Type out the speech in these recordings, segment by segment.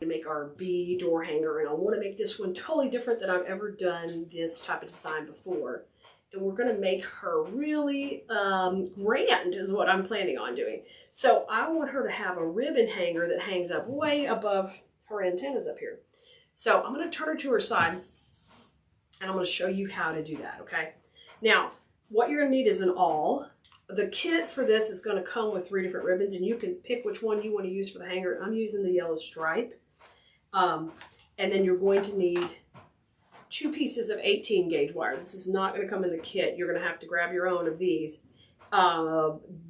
to make our bee door hanger, and I want to make this one totally different than I've ever done this type of design before. And we're going to make her really grand is what I'm planning on doing. So I want her to have a ribbon hanger that hangs up way above her antennas up here. So I'm going to turn her to her side, and I'm going to show you how to do that, okay? Now, what you're going to need is an awl. The kit for this is going to come with 3 different ribbons, and you can pick which one you want to use for the hanger. I'm using the yellow stripe. And then you're going to need 2 pieces of 18 gauge wire. This is not going to come in the kit. You're going to have to grab your own of these.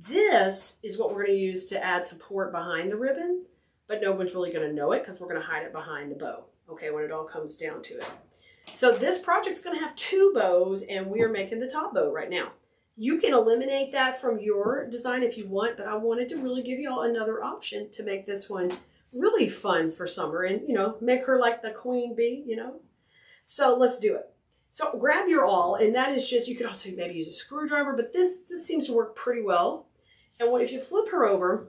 This is what we're going to use to add support behind the ribbon, but no one's really going to know it because we're going to hide it behind the bow, okay, when it all comes down to it. So this project's going to have 2 bows, and we are making the top bow right now. You can eliminate that from your design if you want, but I wanted to really give you all another option to make this one really fun for summer and, you know, make her like the queen bee, you know. So let's do it. So grab your awl, and that is just, you could also maybe use a screwdriver, but this seems to work pretty well. And if you flip her over,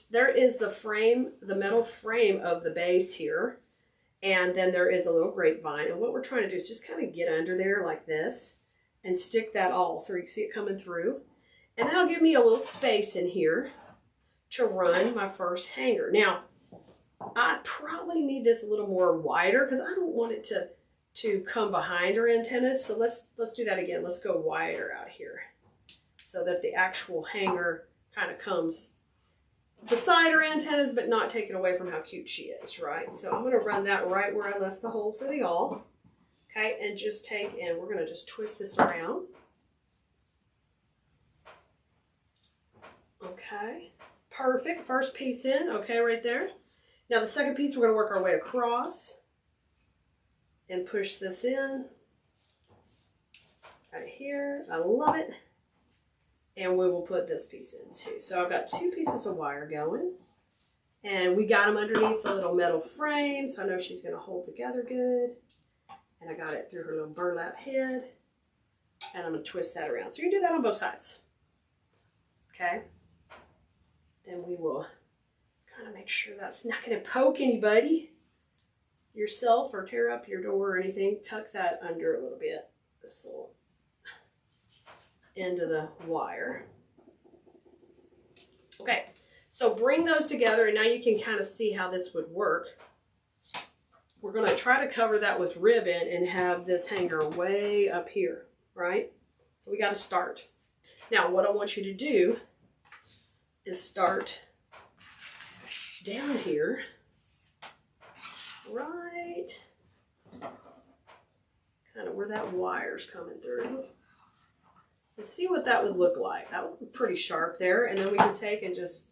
there is the frame, the metal frame of the base here. And then there is a little grapevine. And what we're trying to do is just kind of get under there like this and stick that all through. You can see it coming through. And that'll give me a little space in here to run my first hanger. Now, I probably need this a little more wider because I don't want it to come behind her antennas. So let's do that again. Let's go wider out here so that the actual hanger kind of comes beside her antennas, but not taken away from how cute she is, right? So I'm going to run that right where I left the hole for the awl. Okay, and just we're going to just twist this around. Okay, perfect. First piece in, okay, right there. Now the second piece, we're going to work our way across and push this in right here. I love it. And we will put this piece in too. So I've got 2 pieces of wire going, and we got them underneath the little metal frame, so I know she's going to hold together good. And I got it through her little burlap head, and I'm going to twist that around. So you do that on both sides. Okay. Then we will kind of make sure that's not going to poke anybody, yourself, or tear up your door or anything. Tuck that under a little bit, this little end of the wire. Okay, so bring those together, and now you can kind of see how this would work. We're going to try to cover that with ribbon and have this hanger way up here, right? So we got to start. Now, what I want you to do is start down here, right kind of where that wire's coming through. And see what that would look like. That would be pretty sharp there. And then we can take and just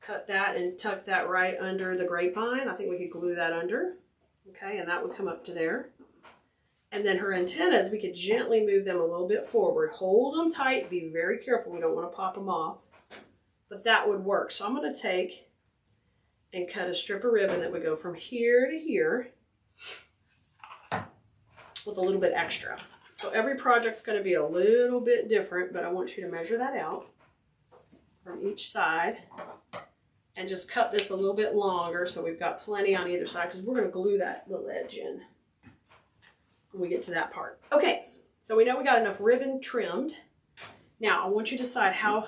cut that and tuck that right under the grapevine. I think we could glue that under. Okay, and that would come up to there. And then her antennas, we could gently move them a little bit forward. Hold them tight. Be very careful. We don't want to pop them off. But that would work. So I'm going to take and cut a strip of ribbon that would go from here to here with a little bit extra. So every project's going to be a little bit different, but I want you to measure that out from each side and just cut this a little bit longer so we've got plenty on either side, because we're going to glue that little edge in when we get to that part. Okay, so we know we got enough ribbon trimmed. Now I want you to decide how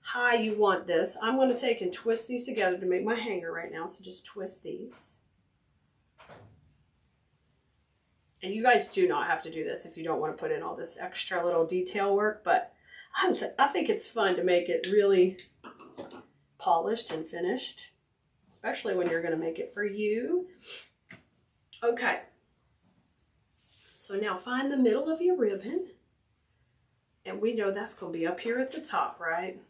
high you want this. I'm going to take and twist these together to make my hanger right now, so just twist these. And you guys do not have to do this if you don't want to put in all this extra little detail work, but I think it's fun to make it really polished and finished, especially when you're going to make it for you. Okay. So now find the middle of your ribbon, and we know that's going to be up here at the top, right?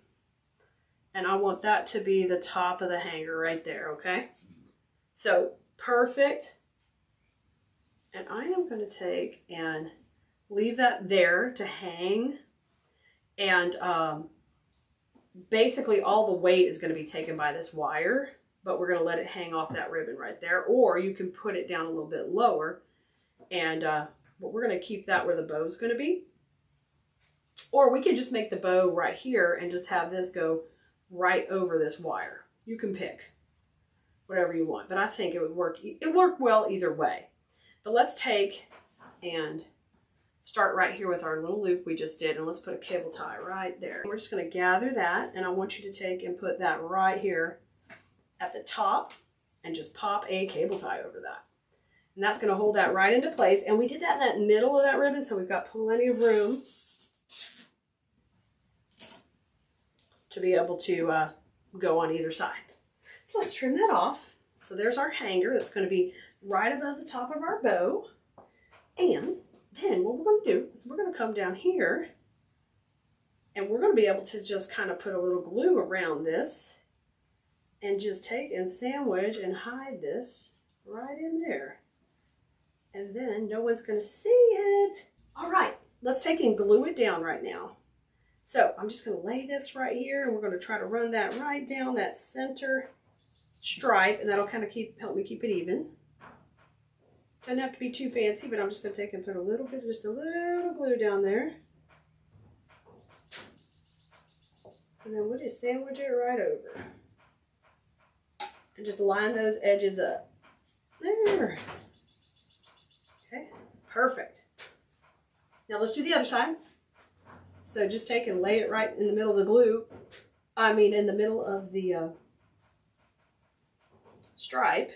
And I want that to be the top of the hanger right there, okay? So perfect. And I am going to take and leave that there to hang. And basically all the weight is going to be taken by this wire, but we're going to let it hang off that ribbon right there. Or you can put it down a little bit lower, and but we're going to keep that where the bow is going to be. Or we could just make the bow right here and just have this go right over this wire. You can pick whatever you want. But I think it would work. It worked well either way. But let's take and start right here with our little loop we just did, and let's put a cable tie right there. We're just going to gather that, and I want you to take and put that right here at the top and just pop a cable tie over that. And that's going to hold that right into place. And we did that in that middle of that ribbon, so we've got plenty of room to be able to go on either side. So let's trim that off. So there's our hanger that's going to be right above the top of our bow. And then what we're going to do is we're going to come down here and we're going to be able to just kind of put a little glue around this and just take and sandwich and hide this right in there. And then no one's going to see it. All right, let's take and glue it down right now. So I'm just going to lay this right here, and we're going to try to run that right down that center stripe, and that'll kind of help me keep it even. Doesn't have to be too fancy, but I'm just going to take and put a little bit, just a little glue down there. And then we'll just sandwich it right over. And just line those edges up. There. Okay, perfect. Now let's do the other side. So just take and lay it right in the middle of the glue. In the middle of the stripe.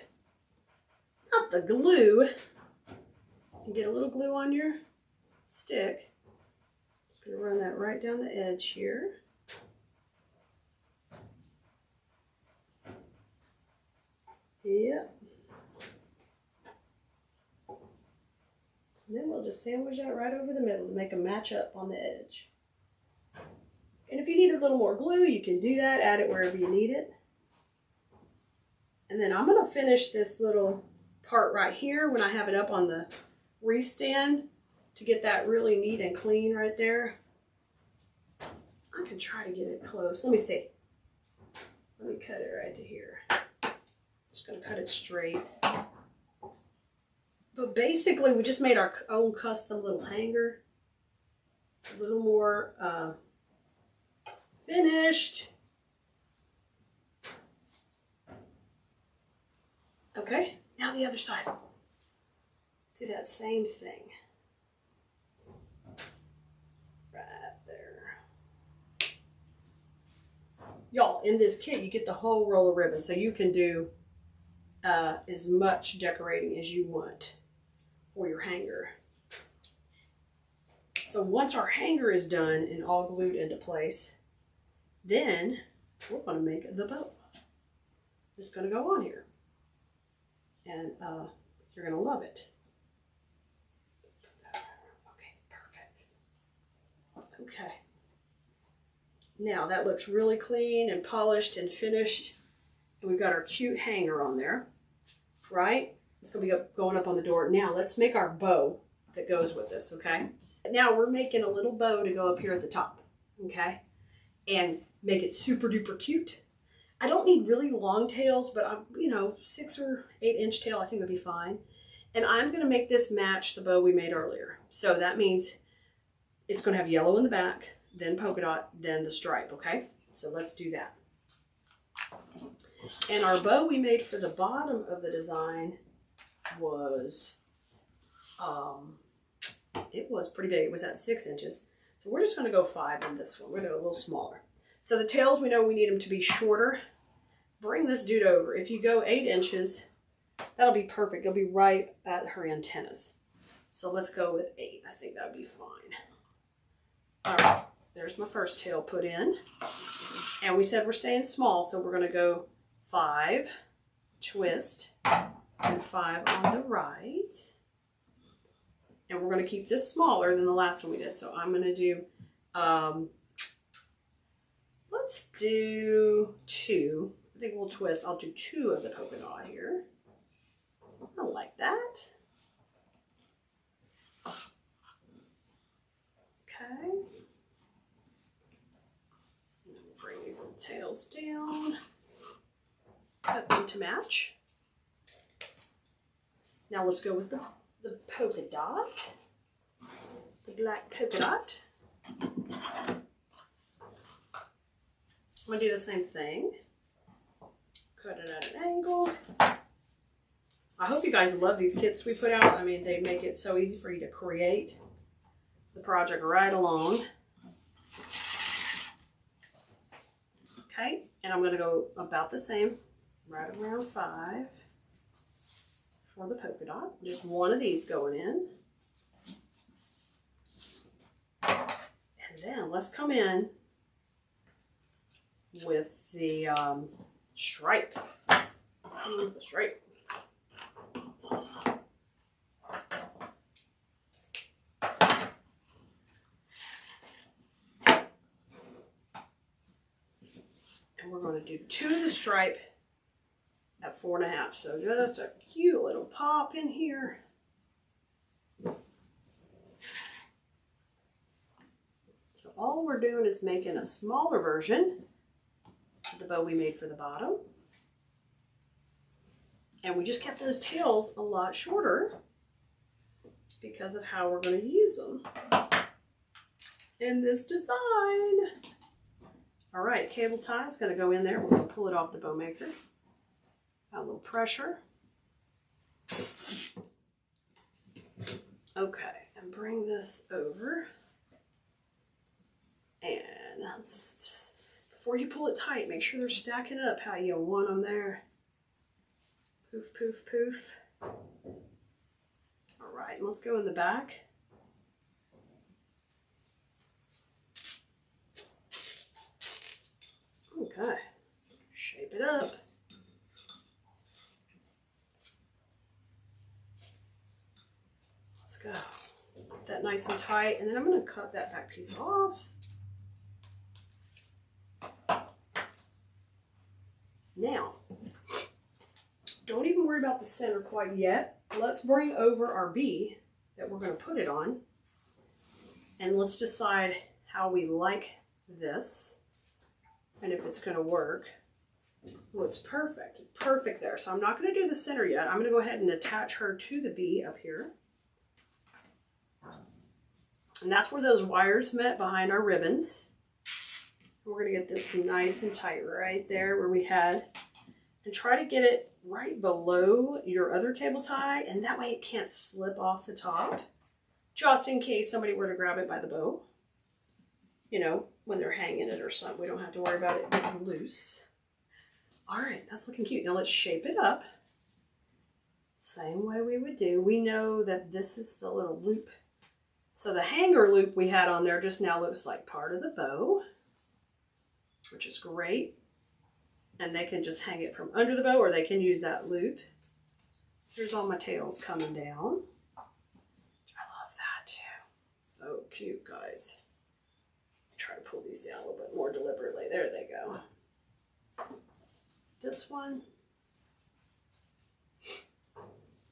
Not the glue. And get a little glue on your stick. Just going to run that right down the edge here. Yep. And then we'll just sandwich that right over the middle to make a match up on the edge. And if you need a little more glue, you can do that. Add it wherever you need it. And then I'm going to finish this little part right here when I have it up on the wreath stand to get that really neat and clean right there. I can try to get it close. Let me see. Let me cut it right to here. Just going to cut it straight. But basically, we just made our own custom little hanger. It's a little more finished. Okay, now the other side. Do that same thing. Right there. Y'all, in this kit, you get the whole roll of ribbon, so you can do as much decorating as you want for your hanger. So once our hanger is done and all glued into place, then we're going to make the bow. It's going to go on here. And you're going to love it. Okay, perfect. Okay. Now that looks really clean and polished and finished. And we've got our cute hanger on there, right? It's going to be going up on the door. Now let's make our bow that goes with this, okay? Now we're making a little bow to go up here at the top, okay? And make it super duper cute. I don't need really long tails, but 6 or 8 inch tail I think would be fine. And I'm going to make this match the bow we made earlier. So that means it's going to have yellow in the back, then polka dot, then the stripe, okay? So let's do that. And our bow we made for the bottom of the design was, it was pretty big. It was at 6 inches. So we're just going to go 5 on this one. We're going to go a little smaller. So the tails, we know we need them to be shorter. Bring this dude over. If you go 8 inches, that'll be perfect. It'll be right at her antennas. So let's go with 8. I think that'd be fine. All right, there's my first tail put in. And we said we're staying small, so we're going to go 5, twist, and 5 on the right. And we're going to keep this smaller than the last one we did. So I'm going to do, let's do 2. I think we'll twist. I'll do 2 of the polka dot here. I like that. Okay. Bring these little tails down. Cut them to match. Now let's go with the polka dot. The black polka dot. I'm going to do the same thing. cut it at an angle. I hope you guys love these kits we put out. I mean, they make it so easy for you to create the project right along. Okay, and I'm going to go about the same, right around 5 for the polka dot. Just one of these going in. And then let's come in with the stripe. The stripe. And we're going to do 2 of the stripe at 4.5. So just a cute little pop in here. So all we're doing is making a smaller version of the bow we made for the bottom. And we just kept those tails a lot shorter because of how we're going to use them in this design. All right, cable tie is going to go in there. We're going to pull it off the bow maker. Got a little pressure. Okay, and bring this over. And let's, before you pull it tight, make sure they're stacking up how you want them there. Poof, poof, poof. All right, let's go in the back. Okay, shape it up. Let's go. Get that nice and tight, and then I'm going to cut that back piece off. Now, don't even worry about the center quite yet. Let's bring over our bee that we're going to put it on, and let's decide how we like this and if it's going to work. Well, it's perfect. It's perfect there. So I'm not going to do the center yet. I'm going to go ahead and attach her to the bee up here. And that's where those wires met behind our ribbons. We're going to get this nice and tight right there where we had, and try to get it right below your other cable tie, and that way it can't slip off the top, just in case somebody were to grab it by the bow, you know, when they're hanging it or something. We don't have to worry about it getting loose. All right, that's looking cute. Now let's shape it up. Same way we would do. We know that this is the little loop. So the hanger loop we had on there just now looks like part of the bow, which is great. And they can just hang it from under the bow, or they can use that loop. Here's all my tails coming down. I love that too. So cute, guys. Try to pull these down a little bit more deliberately. There they go. This one.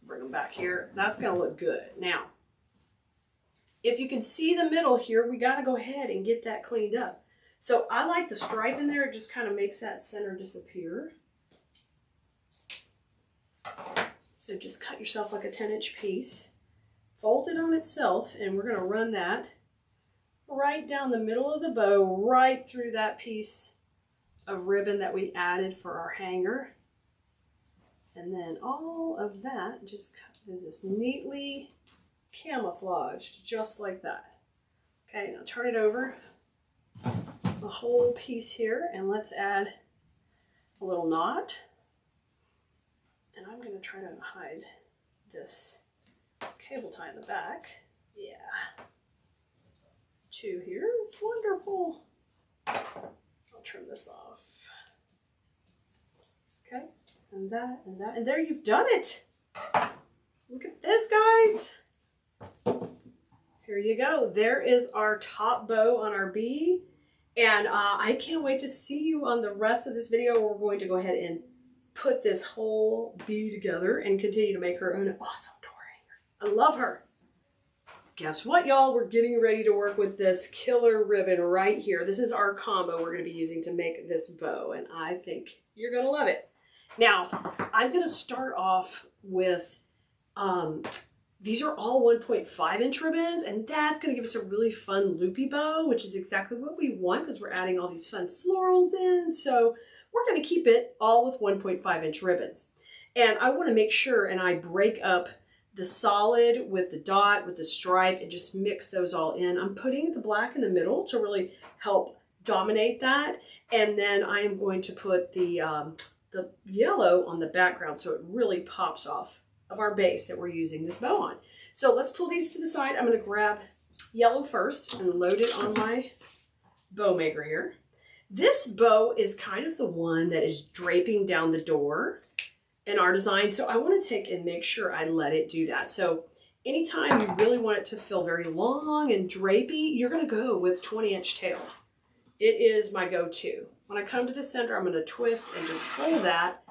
Bring them back here. That's going to look good. Now, if you can see the middle here, we got to go ahead and get that cleaned up. So I like the stripe in there. It just kind of makes that center disappear. So just cut yourself like a 10-inch piece. Fold it on itself, and we're going to run that right down the middle of the bow, right through that piece of ribbon that we added for our hanger. And then all of that just is just neatly camouflaged, just like that. Okay, now turn it over. The whole piece here, and let's add a little knot. And I'm going to try to hide this cable tie in the back. Yeah. 2 here. Wonderful. I'll trim this off. Okay. And that, and that. And there, you've done it. Look at this, guys. Here you go. There is our top bow on our bee. And I can't wait to see you on the rest of this video. We're going to go ahead and put this whole bee together and continue to make her own awesome door hanger. I love her. Guess what, y'all? We're getting ready to work with this killer ribbon right here. This is our combo we're going to be using to make this bow, and I think you're going to love it. Now, I'm going to start off with These are all 1.5 inch ribbons, and that's gonna give us a really fun loopy bow, which is exactly what we want because we're adding all these fun florals in. So we're gonna keep it all with 1.5 inch ribbons. And I wanna make sure, and I break up the solid with the dot, with the stripe, and just mix those all in. I'm putting the black in the middle to really help dominate that. And then I am going to put the yellow on the background so it really pops off of our base that we're using this bow on. So let's pull these to the side. I'm going to grab yellow first and load it on my bow maker here. This bow is kind of the one that is draping down the door in our design. So I want to take and make sure I let it do that. So anytime you really want it to feel very long and drapey, you're going to go with 20-inch tail. It is my go-to. When I come to the center, I'm going to twist and just pull that.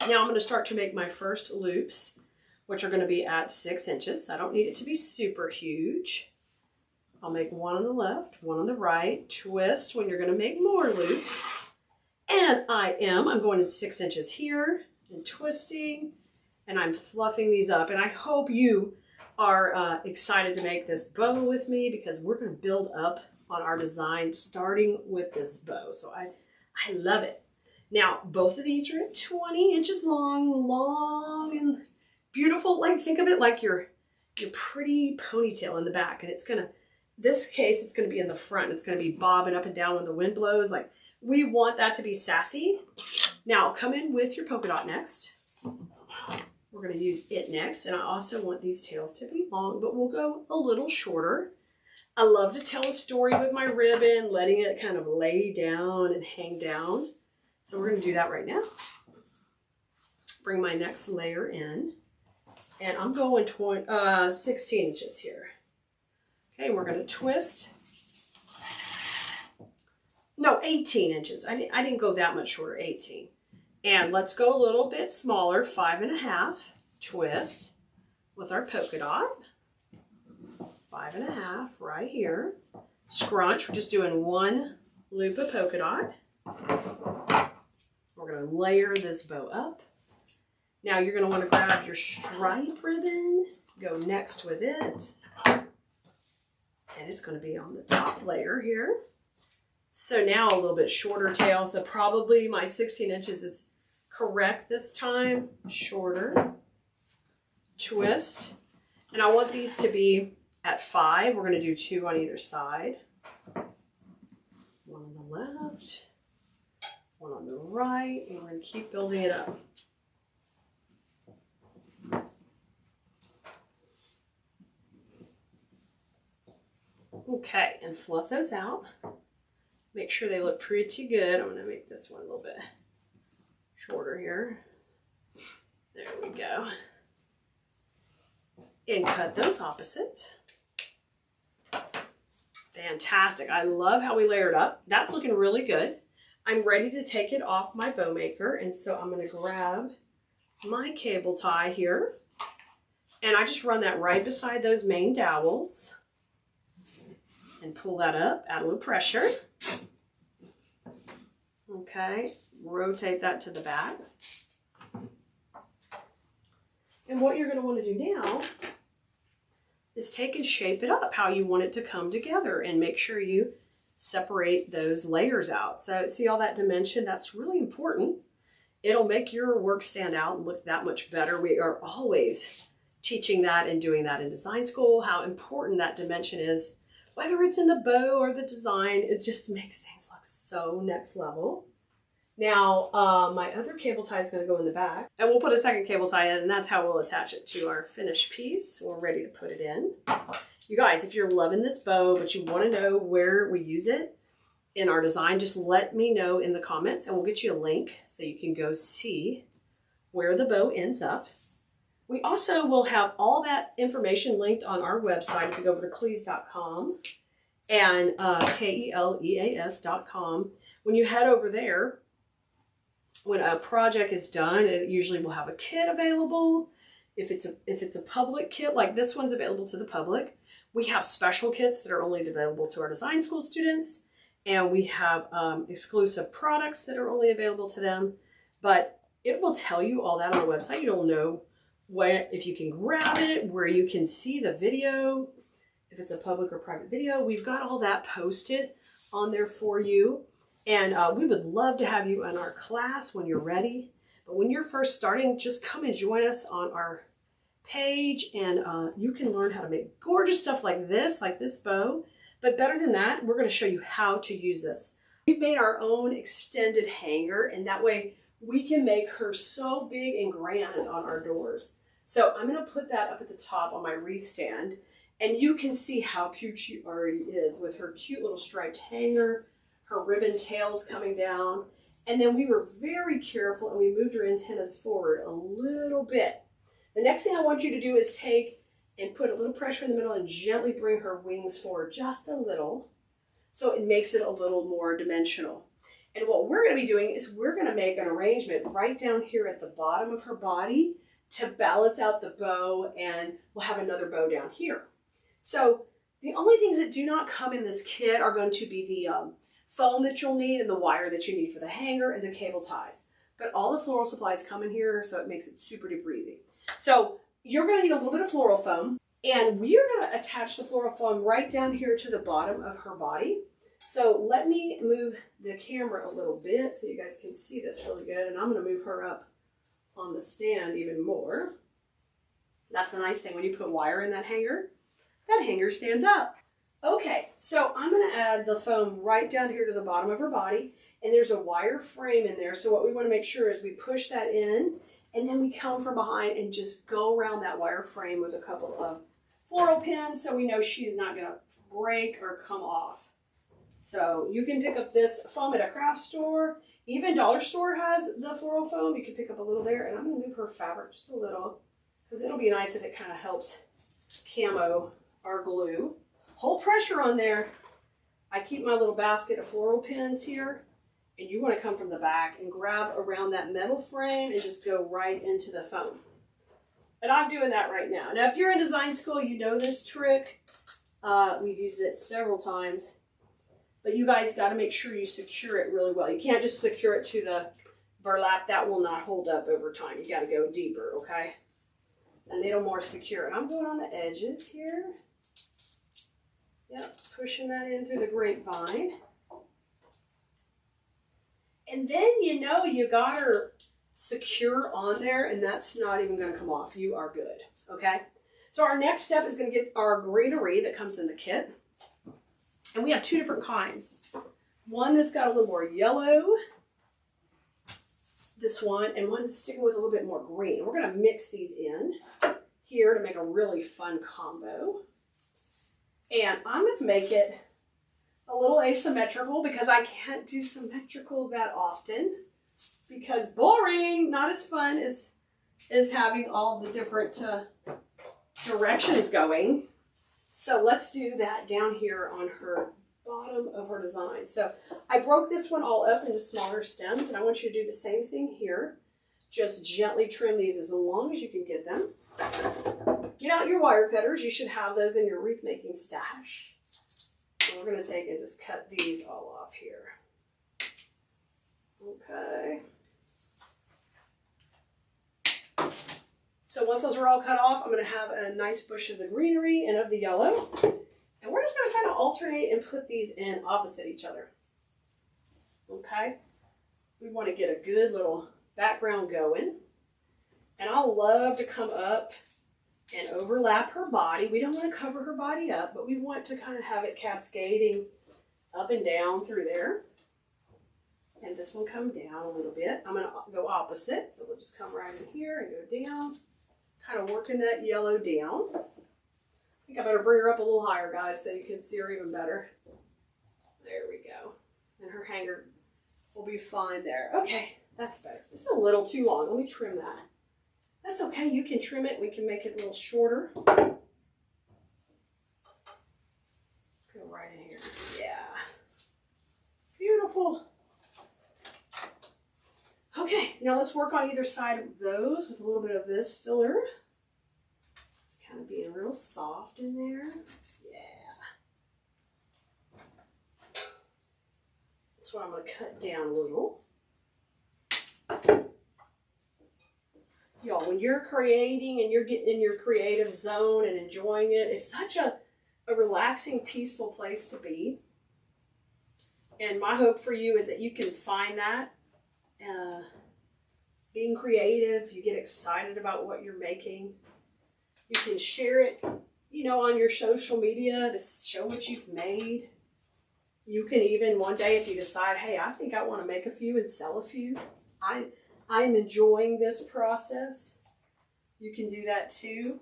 Now I'm going to start to make my first loops, which are going to be at 6 inches. I don't need it to be super huge. I'll make one on the left, one on the right, twist when you're going to make more loops. And I'm going in 6 inches here and twisting, and I'm fluffing these up. And I hope you are excited to make this bow with me because we're going to build up on our design starting with this bow. So I love it. Now, both of these are at 20 inches long and beautiful. Like, think of it like your pretty ponytail in the back. And it's gonna, this case, it's gonna be in the front. It's gonna be bobbing up and down when the wind blows. Like, we want that to be sassy. Now, come in with your polka dot next. We're gonna use it next. And I also want these tails to be long, but we'll go a little shorter. I love to tell a story with my ribbon, letting it kind of lay down and hang down. So we're going to do that right now. Bring my next layer in. And I'm going 16 inches here. Okay, and we're going to twist. No, 18 inches. I didn't go that much shorter, 18. And let's go a little bit smaller, 5.5. Twist with our polka dot. 5.5 right here. Scrunch, we're just doing one loop of polka dot. We're going to layer this bow up. Now you're going to want to grab your stripe ribbon, go next with it, and it's going to be on the top layer here. So now a little bit shorter tail, so probably my 16 inches is correct this time. Shorter, twist, and I want these to be at 5. We're going to do 2 on either side. One on the left, one on the right, and we're going to keep building it up. Okay, and fluff those out. Make sure they look pretty good. I'm going to make this one a little bit shorter here. There we go. And cut those opposite. Fantastic. I love how we layered up. That's looking really good. I'm ready to take it off my bow maker, and so I'm going to grab my cable tie here, and I just run that right beside those main dowels and pull that up, add a little pressure. Okay, rotate that to the back. And what you're going to want to do now is take and shape it up how you want it to come together, and make sure you separate those layers out. So see all that dimension? That's really important. It'll make your work stand out and look that much better. We are always teaching that and doing that in design school, how important that dimension is, whether it's in the bow or the design. It just makes things look so next level. Now, my other cable tie is going to go in the back, and we'll put a second cable tie in, and that's how we'll attach it to our finished piece. We're ready to put it in. You guys, if you're loving this bow, but you want to know where we use it in our design, just let me know in the comments, and we'll get you a link so you can go see where the bow ends up. We also will have all that information linked on our website. If you go over to Keleas.com and Keleas.com, when you head over there, when a project is done, it usually will have a kit available. If it's a public kit, like this one's available to the public, we have special kits that are only available to our design school students, and we have exclusive products that are only available to them. But it will tell you all that on the website. You'll know where, if you can grab it, where you can see the video, if it's a public or private video, we've got all that posted on there for you. And we would love to have you in our class when you're ready. But when you're first starting, just come and join us on our page, and you can learn how to make gorgeous stuff like this bow. But better than that, we're going to show you how to use this. We've made our own extended hanger, and that way we can make her so big and grand on our doors. So I'm going to put that up at the top on my wreath stand, and you can see how cute she already is with her cute little striped hanger, her ribbon tails coming down. And then we were very careful and we moved her antennas forward a little bit. The next thing I want you to do is take and put a little pressure in the middle and gently bring her wings forward just a little, so it makes it a little more dimensional. And what we're going to be doing is we're going to make an arrangement right down here at the bottom of her body to balance out the bow, and we'll have another bow down here. So the only things that do not come in this kit are going to be the foam that you'll need and the wire that you need for the hanger and the cable ties. But all the floral supplies come in here, so it makes it super duper easy. So you're going to need a little bit of floral foam, and we are going to attach the floral foam right down here to the bottom of her body. So let me move the camera a little bit so you guys can see this really good, and I'm going to move her up on the stand even more. That's the nice thing when you put wire in that hanger stands up. Okay, so I'm going to add the foam right down here to the bottom of her body, and there's a wire frame in there. So what we want to make sure is we push that in, and then we come from behind and just go around that wire frame with a couple of floral pins so we know she's not going to break or come off. So you can pick up this foam at a craft store. Even Dollar Store has the floral foam. You can pick up a little there, and I'm going to move her fabric just a little because it'll be nice if it kind of helps camo our glue. Hold pressure on there. I keep my little basket of floral pins here, and you want to come from the back and grab around that metal frame and just go right into the foam. And I'm doing that right now. Now, if you're in design school, you know this trick. We've used it several times, but you guys got to make sure you secure it really well. You can't just secure it to the burlap. That will not hold up over time. You got to go deeper, okay? A little more secure. And I'm going on the edges here. Yep, pushing that in through the grapevine. And then you know you got her secure on there, and that's not even going to come off. You are good, okay? So our next step is going to get our greenery that comes in the kit. And we have two different kinds. One that's got a little more yellow, this one, and one that's sticking with a little bit more green. We're going to mix these in here to make a really fun combo. And I'm going to make it a little asymmetrical because I can't do symmetrical that often because boring, not as fun as having all the different directions going. So let's do that down here on her bottom of her design. So I broke this one all up into smaller stems, and I want you to do the same thing here. Just gently trim these as long as you can get them. Get out your wire cutters. You should have those in your wreath making stash. And we're going to take and just cut these all off here. Okay. So once those are all cut off, I'm going to have a nice bush of the greenery and of the yellow. And we're just going to kind of alternate and put these in opposite each other. Okay. We want to get a good little background going. And I love to come up and overlap her body. We don't want to cover her body up, but we want to kind of have it cascading up and down through there. And this one come down a little bit. I'm going to go opposite. So we'll just come right in here and go down. Kind of working that yellow down. I think I better bring her up a little higher, guys, so you can see her even better. There we go. And her hanger will be fine there. Okay, that's better. It's a little too long. Let me trim that. That's okay. You can trim it. We can make it a little shorter. Let's go right in here. Yeah. Beautiful. Okay, now let's work on either side of those with a little bit of this filler. It's kind of being real soft in there. Yeah. That's why I'm going to cut down a little. Y'all, when you're creating and you're getting in your creative zone and enjoying it, it's such a relaxing, peaceful place to be. And my hope for you is that you can find that. Being creative, you get excited about what you're making. You can share it, you know, on your social media to show what you've made. You can even one day, if you decide, hey, I think I want to make a few and sell a few. I'm enjoying this process. You can do that too.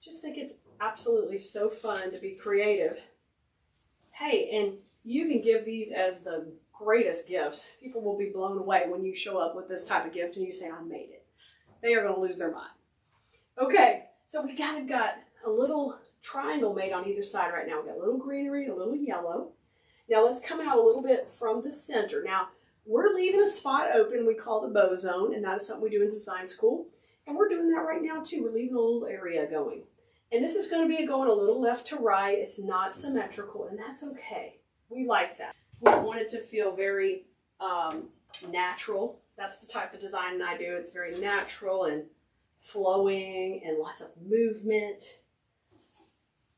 Just think it's absolutely so fun to be creative. Hey, and you can give these as the greatest gifts. People will be blown away when you show up with this type of gift and you say, I made it. They are going to lose their mind. Okay, so we kind of got a little triangle made on either side right now. We got a little greenery, a little yellow. Now let's come out a little bit from the center. Now, we're leaving a spot open we call the bow zone, and that is something we do in design school. And we're doing that right now too. We're leaving a little area going. And this is going to be going a little left to right. It's not symmetrical, and that's okay. We like that. We want it to feel very natural. That's the type of design I do. It's very natural and flowing and lots of movement.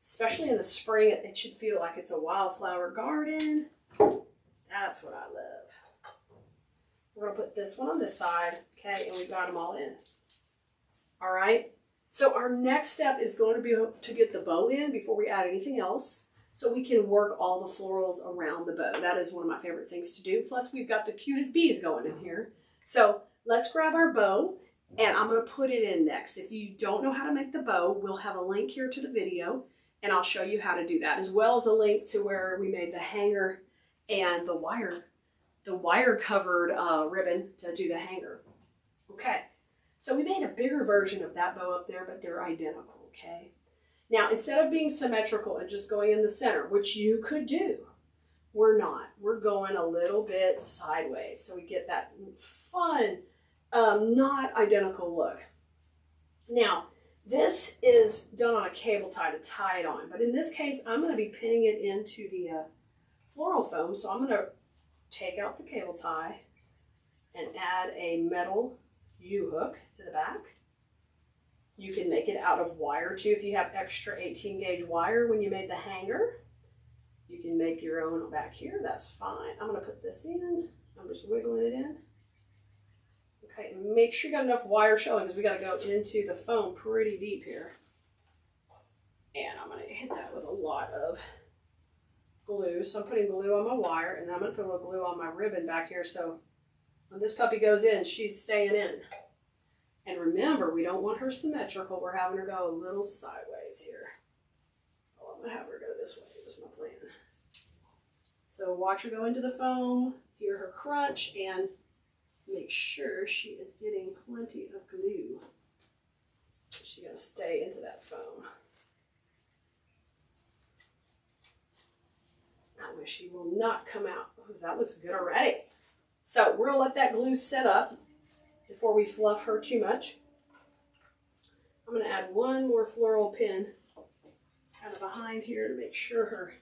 Especially in the spring, it should feel like it's a wildflower garden. That's what I love. We're going to put this one on this side, okay, and we got them all in. All right, so our next step is going to be to get the bow in before we add anything else, so we can work all the florals around the bow. That is one of my favorite things to do. Plus, we've got the cutest bees going in here. So let's grab our bow, and I'm going to put it in next. If you don't know how to make the bow, we'll have a link here to the video, and I'll show you how to do that, as well as a link to where we made the hanger and the wire covered ribbon to do the hanger. Okay, so we made a bigger version of that bow up there, but they're identical, okay? Now, instead of being symmetrical and just going in the center, which you could do, we're not. We're going a little bit sideways, so we get that fun, not identical look. Now, this is done on a cable tie to tie it on, but in this case, I'm going to be pinning it into the floral foam, so I'm going to take out the cable tie and add a metal U-hook to the back. You can make it out of wire too if you have extra 18 gauge wire when you made the hanger. You can make your own back here, that's fine. I'm going to put this in. I'm just wiggling it in. Okay, and make sure you got enough wire showing because we got to go into the foam pretty deep here. And I'm going to hit that with a lot of glue. So I'm putting glue on my wire, and then I'm going to put a little glue on my ribbon back here so when this puppy goes in, she's staying in. And remember, we don't want her symmetrical. We're having her go a little sideways here. Oh, I'm going to have her go this way. That's my plan. So watch her go into the foam, hear her crunch, and make sure she is getting plenty of glue. She's going to stay into that foam. That way she will not come out. Ooh, that looks good already. So we're going to let that glue set up before we fluff her too much. I'm going to add one more floral pin kind of behind here to make sure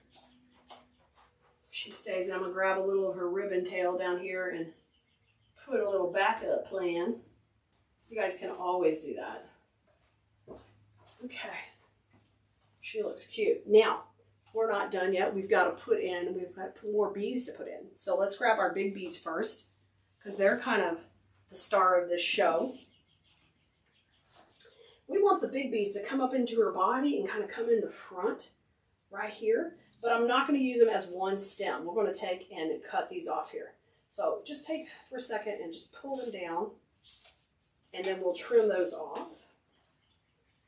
she stays. I'm going to grab a little of her ribbon tail down here and put a little backup plan. You guys can always do that. Okay. She looks cute. Now, we're not done yet. We've got more bees to put in. So let's grab our big bees first because they're kind of the star of this show. We want the big bees to come up into her body and kind of come in the front right here, but I'm not going to use them as one stem. We're going to take and cut these off here. So just take for a second and just pull them down, and then we'll trim those off.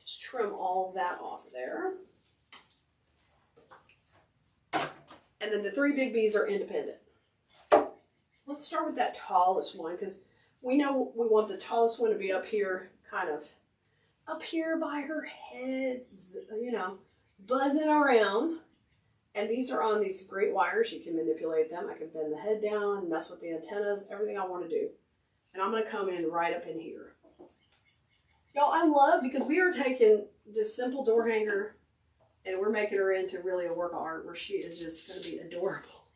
Just trim all of that off there. And then the three big bees are independent. So let's start with that tallest one because we know we want the tallest one to be up here, kind of up here by her head, you know, buzzing around. And these are on these great wires. You can manipulate them. I can bend the head down, mess with the antennas, everything I want to do. And I'm going to come in right up in here. Y'all, I love because we are taking this simple door hanger and we're making her into really a work of art where she is just going to be adorable.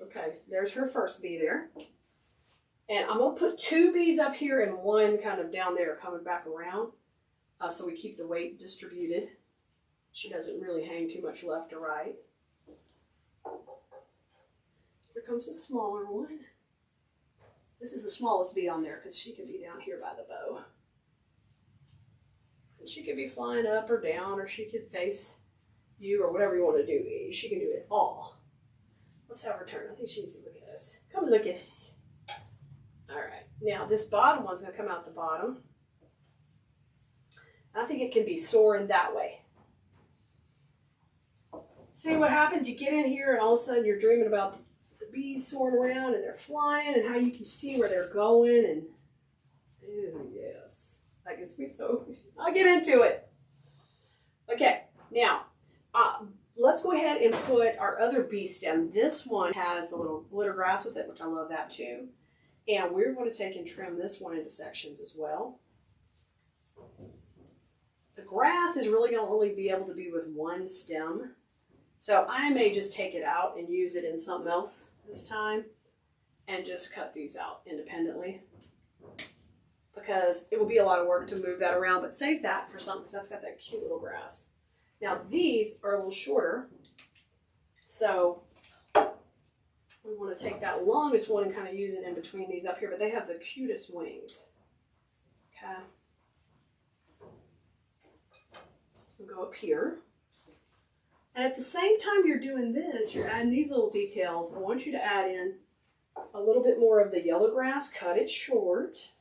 Okay, there's her first bee there. And I'm going to put 2 bees up here and 1 kind of down there coming back around. So we keep the weight distributed. She doesn't really hang too much left or right. Here comes a smaller one. This is the smallest bee on there because she can be down here by the bow. And she could be flying up or down, or she could face you, or whatever you want to do. She can do it all. Let's have her turn. I think she needs to look at us. Come look at us. All right. Now this bottom one's going to come out the bottom. I think it can be soaring that way. See what happens? You get in here and all of a sudden you're dreaming about the bees soaring around and they're flying and how you can see where they're going. And ooh, yes, that gets me so, I'll get into it. Okay, now let's go ahead and put our other bee stem. This one has the little glitter grass with it, which I love that too. And we're going to take and trim this one into sections as well. The grass is really going to only be able to be with 1 stem. So I may just take it out and use it in something else this time and just cut these out independently, because it will be a lot of work to move that around, but save that for something because that's got that cute little grass. Now these are a little shorter, so we want to take that longest one and kind of use it in between these up here, but they have the cutest wings. Okay. So we'll go up here. And at the same time you're doing this, you're adding these little details. I want you to add in a little bit more of the yellow grass, cut it short.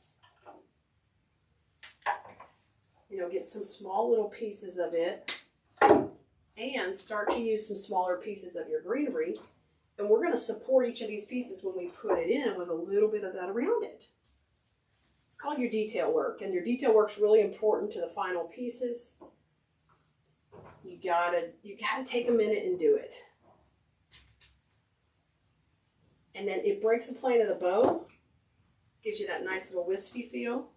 You know, get some small little pieces of it and start to use some smaller pieces of your greenery. And we're going to support each of these pieces when we put it in with a little bit of that around it. It's called your detail work, and your detail work's really important to the final pieces. You gotta take a minute and do it. And then it breaks the plane of the bow, gives you that nice little wispy feel.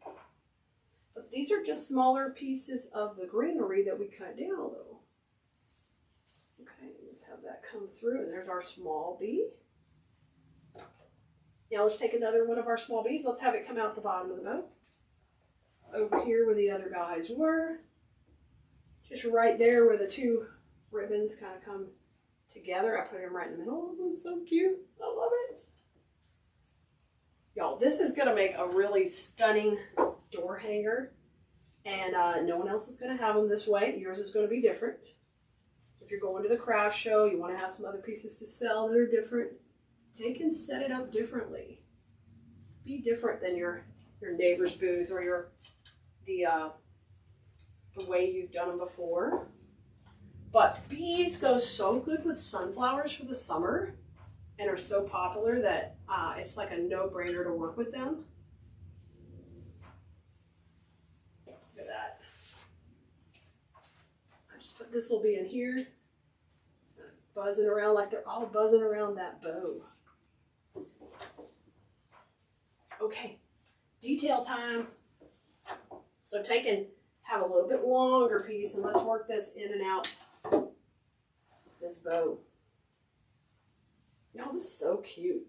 But these are just smaller pieces of the greenery that we cut down a little. Okay, let's have that come through, and there's our small bee. Now let's take another one of our small bees. Let's have it come out the bottom of the bow. Over here where the other guys were. Just right there where the 2 ribbons kind of come together. I put them right in the middle. Oh, that's so cute. I love it. Y'all, this is going to make a really stunning door hanger. And no one else is going to have them this way. Yours is going to be different. So if you're going to the craft show, you want to have some other pieces to sell that are different, take and set it up differently. Be different than your neighbor's booth or the way you've done them before. But bees go so good with sunflowers for the summer and are so popular that it's like a no-brainer to work with them. Look at that. I just put this little bee in here, buzzing around like they're all buzzing around that bow. Okay, detail time. So have a little bit longer piece and let's work this in and out this bow. Oh, this is so cute.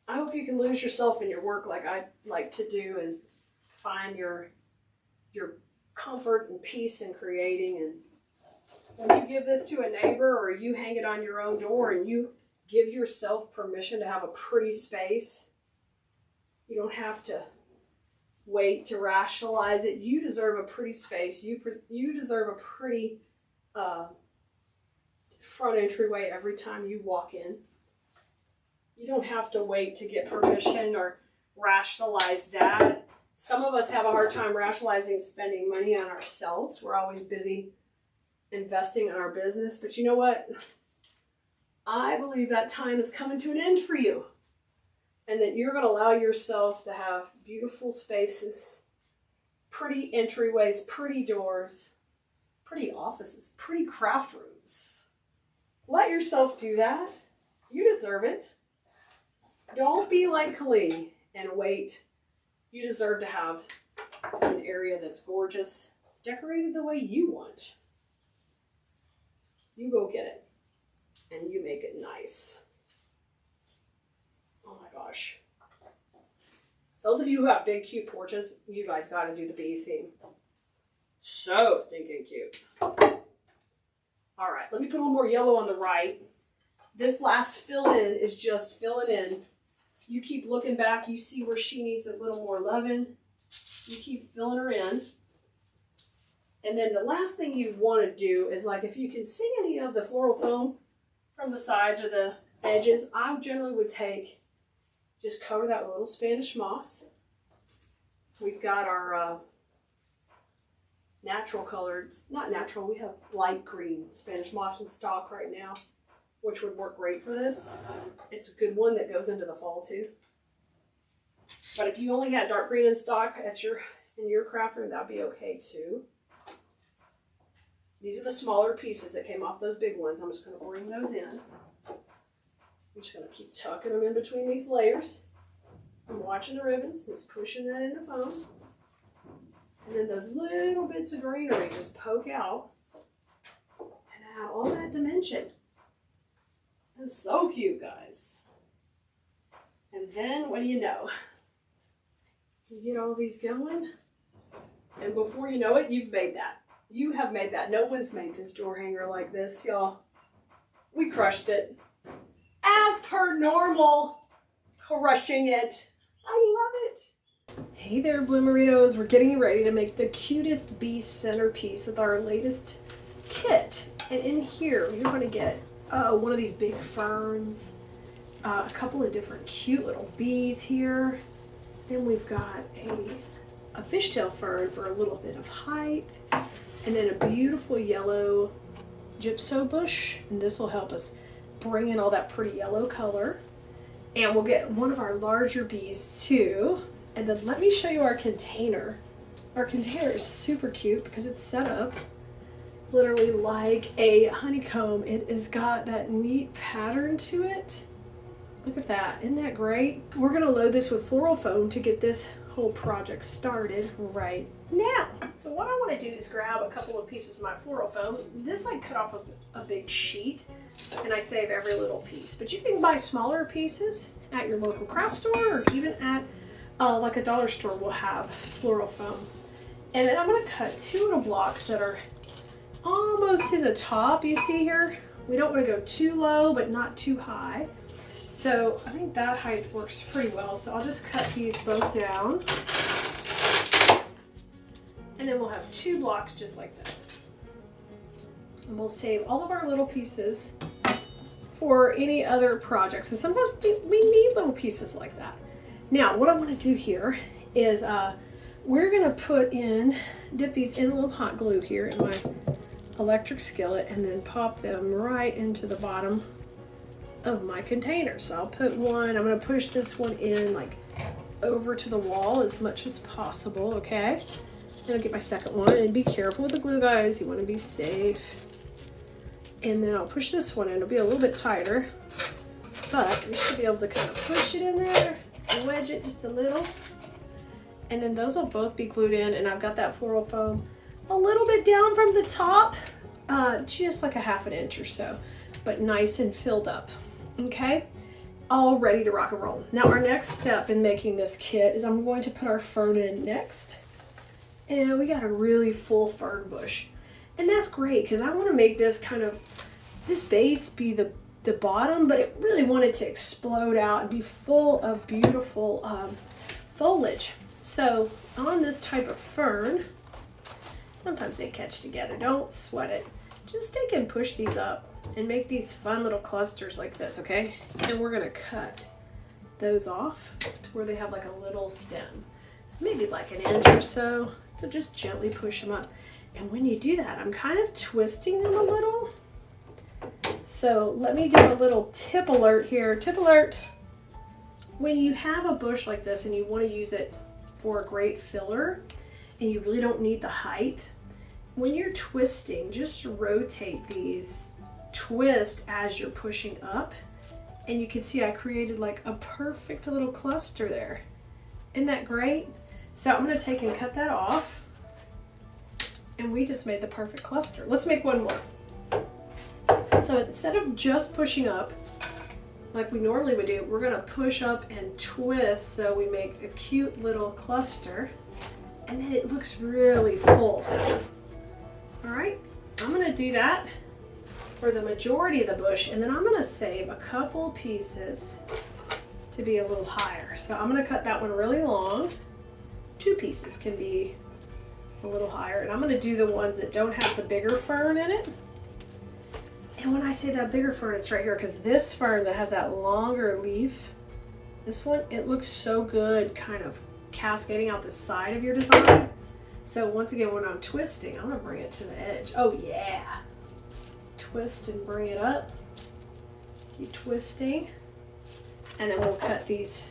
I hope you can lose yourself in your work like I like to do and find your comfort and peace in creating. And when you give this to a neighbor or you hang it on your own door and you give yourself permission to have a pretty space, you don't have to wait to rationalize it. You deserve a pretty space. You deserve a pretty front entryway every time you walk in. You don't have to wait to get permission or rationalize that. Some of us have a hard time rationalizing spending money on ourselves. We're always busy investing in our business. But you know what? I believe that time is coming to an end for you. And that you're going to allow yourself to have beautiful spaces, pretty entryways, pretty doors, pretty offices, pretty craft rooms. Let yourself do that. You deserve it. Don't be like Kali and wait. You deserve to have an area that's gorgeous, decorated the way you want. You go get it, and you make it nice. Oh my gosh. Those of you who have big, cute porches, you guys got to do the bee theme. So stinking cute. All right, let me put a little more yellow on the right. This last fill-in is just filling in. You keep looking back, you see where she needs a little more loving. You keep filling her in. And then the last thing you want to do is, like, if you can see any of the floral foam from the sides or the edges, I generally would just cover that with a little Spanish moss. We've got our natural colored, not natural, we have light green Spanish moss in stock right now, which would work great for this. It's a good one that goes into the fall too. But if you only had dark green in stock in your craft room, that'd be okay too. These are the smaller pieces that came off those big ones. I'm just going to bring those in. I'm just going to keep tucking them in between these layers. I'm watching the ribbons, just pushing that in the foam. And then those little bits of greenery just poke out and add all that dimension. It's so cute, guys. And then, what do you know? You get all these going, and before you know it, you've made that. You have made that. No one's made this door hanger like this, y'all. We crushed it. As per normal, crushing it. I love it. Hey there, Bloomeritos. We're getting ready to make the cutest bee centerpiece with our latest kit. And in here, you're going to get one of these big ferns, a couple of different cute little bees here. Then we've got a fishtail fern for a little bit of height. And then a beautiful yellow gypso bush. And this will help us bring in all that pretty yellow color. And we'll get one of our larger bees too. And then let me show you our container. Our container is super cute because it's set up literally like a honeycomb. It has got that neat pattern to it. Look at that. Isn't that great? We're going to load this with floral foam to get this whole project started right now. So what I want to do is grab a couple of pieces of my floral foam. This I cut off of a big sheet and I save every little piece. But you can buy smaller pieces at your local craft store, or even at like a dollar store will have floral foam. And then I'm going to cut two little blocks that are almost to the top, you see here. We don't want to go too low, but not too high. So I think that height works pretty well. So I'll just cut these both down. And then we'll have two blocks just like this. And we'll save all of our little pieces for any other projects. And sometimes we need little pieces like that. Now, what I want to do here is we're going to dip these in a little hot glue here in my electric skillet and then pop them right into the bottom of my container. So I'll put one, I'm going to push this one in like over to the wall as much as possible, okay? Then I'll get my second one, and be careful with the glue, guys. You want to be safe. And then I'll push this one in. It'll be a little bit tighter, but we should be able to kind of push it in there, wedge it just a little. And then those will both be glued in, and I've got that floral foam a little bit down from the top, just like a ½ inch or so, but nice and filled up. Okay, all ready to rock and roll. Now our next step in making this kit is I'm going to put our fern in next. And we got a really full fern bush. And that's great because I want to make this this base be the bottom, but it really wanted to explode out and be full of beautiful foliage. So on this type of fern, sometimes they catch together, don't sweat it. Just take and push these up and make these fun little clusters like this, okay? And we're gonna cut those off to where they have like a little stem, maybe like an inch or so. So just gently push them up. And when you do that, I'm kind of twisting them a little. So let me do a little tip alert here. Tip alert. When you have a bush like this and you want to use it for a great filler and you really don't need the height, when you're twisting, just rotate these, twist as you're pushing up, and you can see I created like a perfect little cluster there. Isn't that great? So I'm going to take and cut that off, and we just made the perfect cluster. Let's make one more. So instead of just pushing up, like we normally would do, we're gonna push up and twist so we make a cute little cluster, and then it looks really full. All right, I'm gonna do that for the majority of the bush, and then I'm gonna save a couple pieces to be a little higher. So I'm gonna cut that one really long. 2 pieces can be a little higher, and I'm gonna do the ones that don't have the bigger fern in it. And when I say that bigger fern, it's right here, because this fern that has that longer leaf, this one, it looks so good kind of cascading out the side of your design. So once again, when I'm twisting, I'm gonna bring it to the edge. Oh yeah. Twist and bring it up. Keep twisting. And then we'll cut these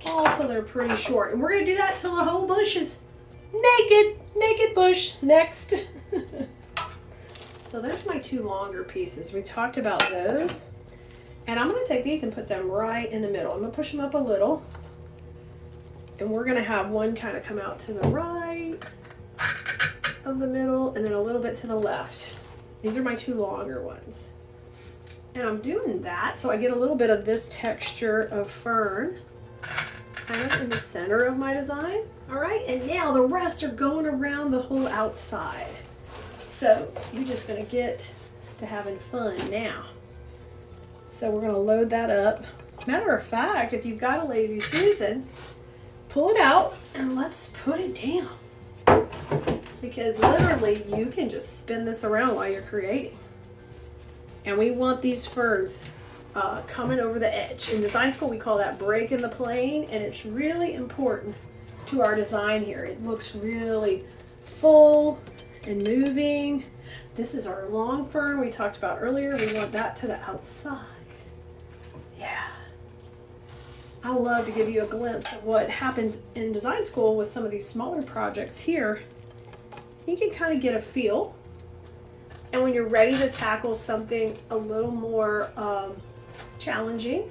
all till they're pretty short. And we're gonna do that till the whole bush is naked. Naked bush. Next. So there's my 2 longer pieces. We talked about those. And I'm gonna take these and put them right in the middle. I'm gonna push them up a little. And we're gonna have one kind of come out to the right of the middle and then a little bit to the left. These are my 2 longer ones. And I'm doing that so I get a little bit of this texture of fern kind of in the center of my design. All right, and now the rest are going around the whole outside. So you're just gonna get to having fun now. So we're gonna load that up. Matter of fact, if you've got a Lazy Susan, pull it out and let's put it down. Because literally you can just spin this around while you're creating. And we want these ferns coming over the edge. In design school we call that breaking the plane, and it's really important to our design here. It looks really full and moving. This is our long fern we talked about earlier. We want that to the outside. Yeah. I love to give you a glimpse of what happens in design school with some of these smaller projects here. You can kind of get a feel. And when you're ready to tackle something a little more challenging,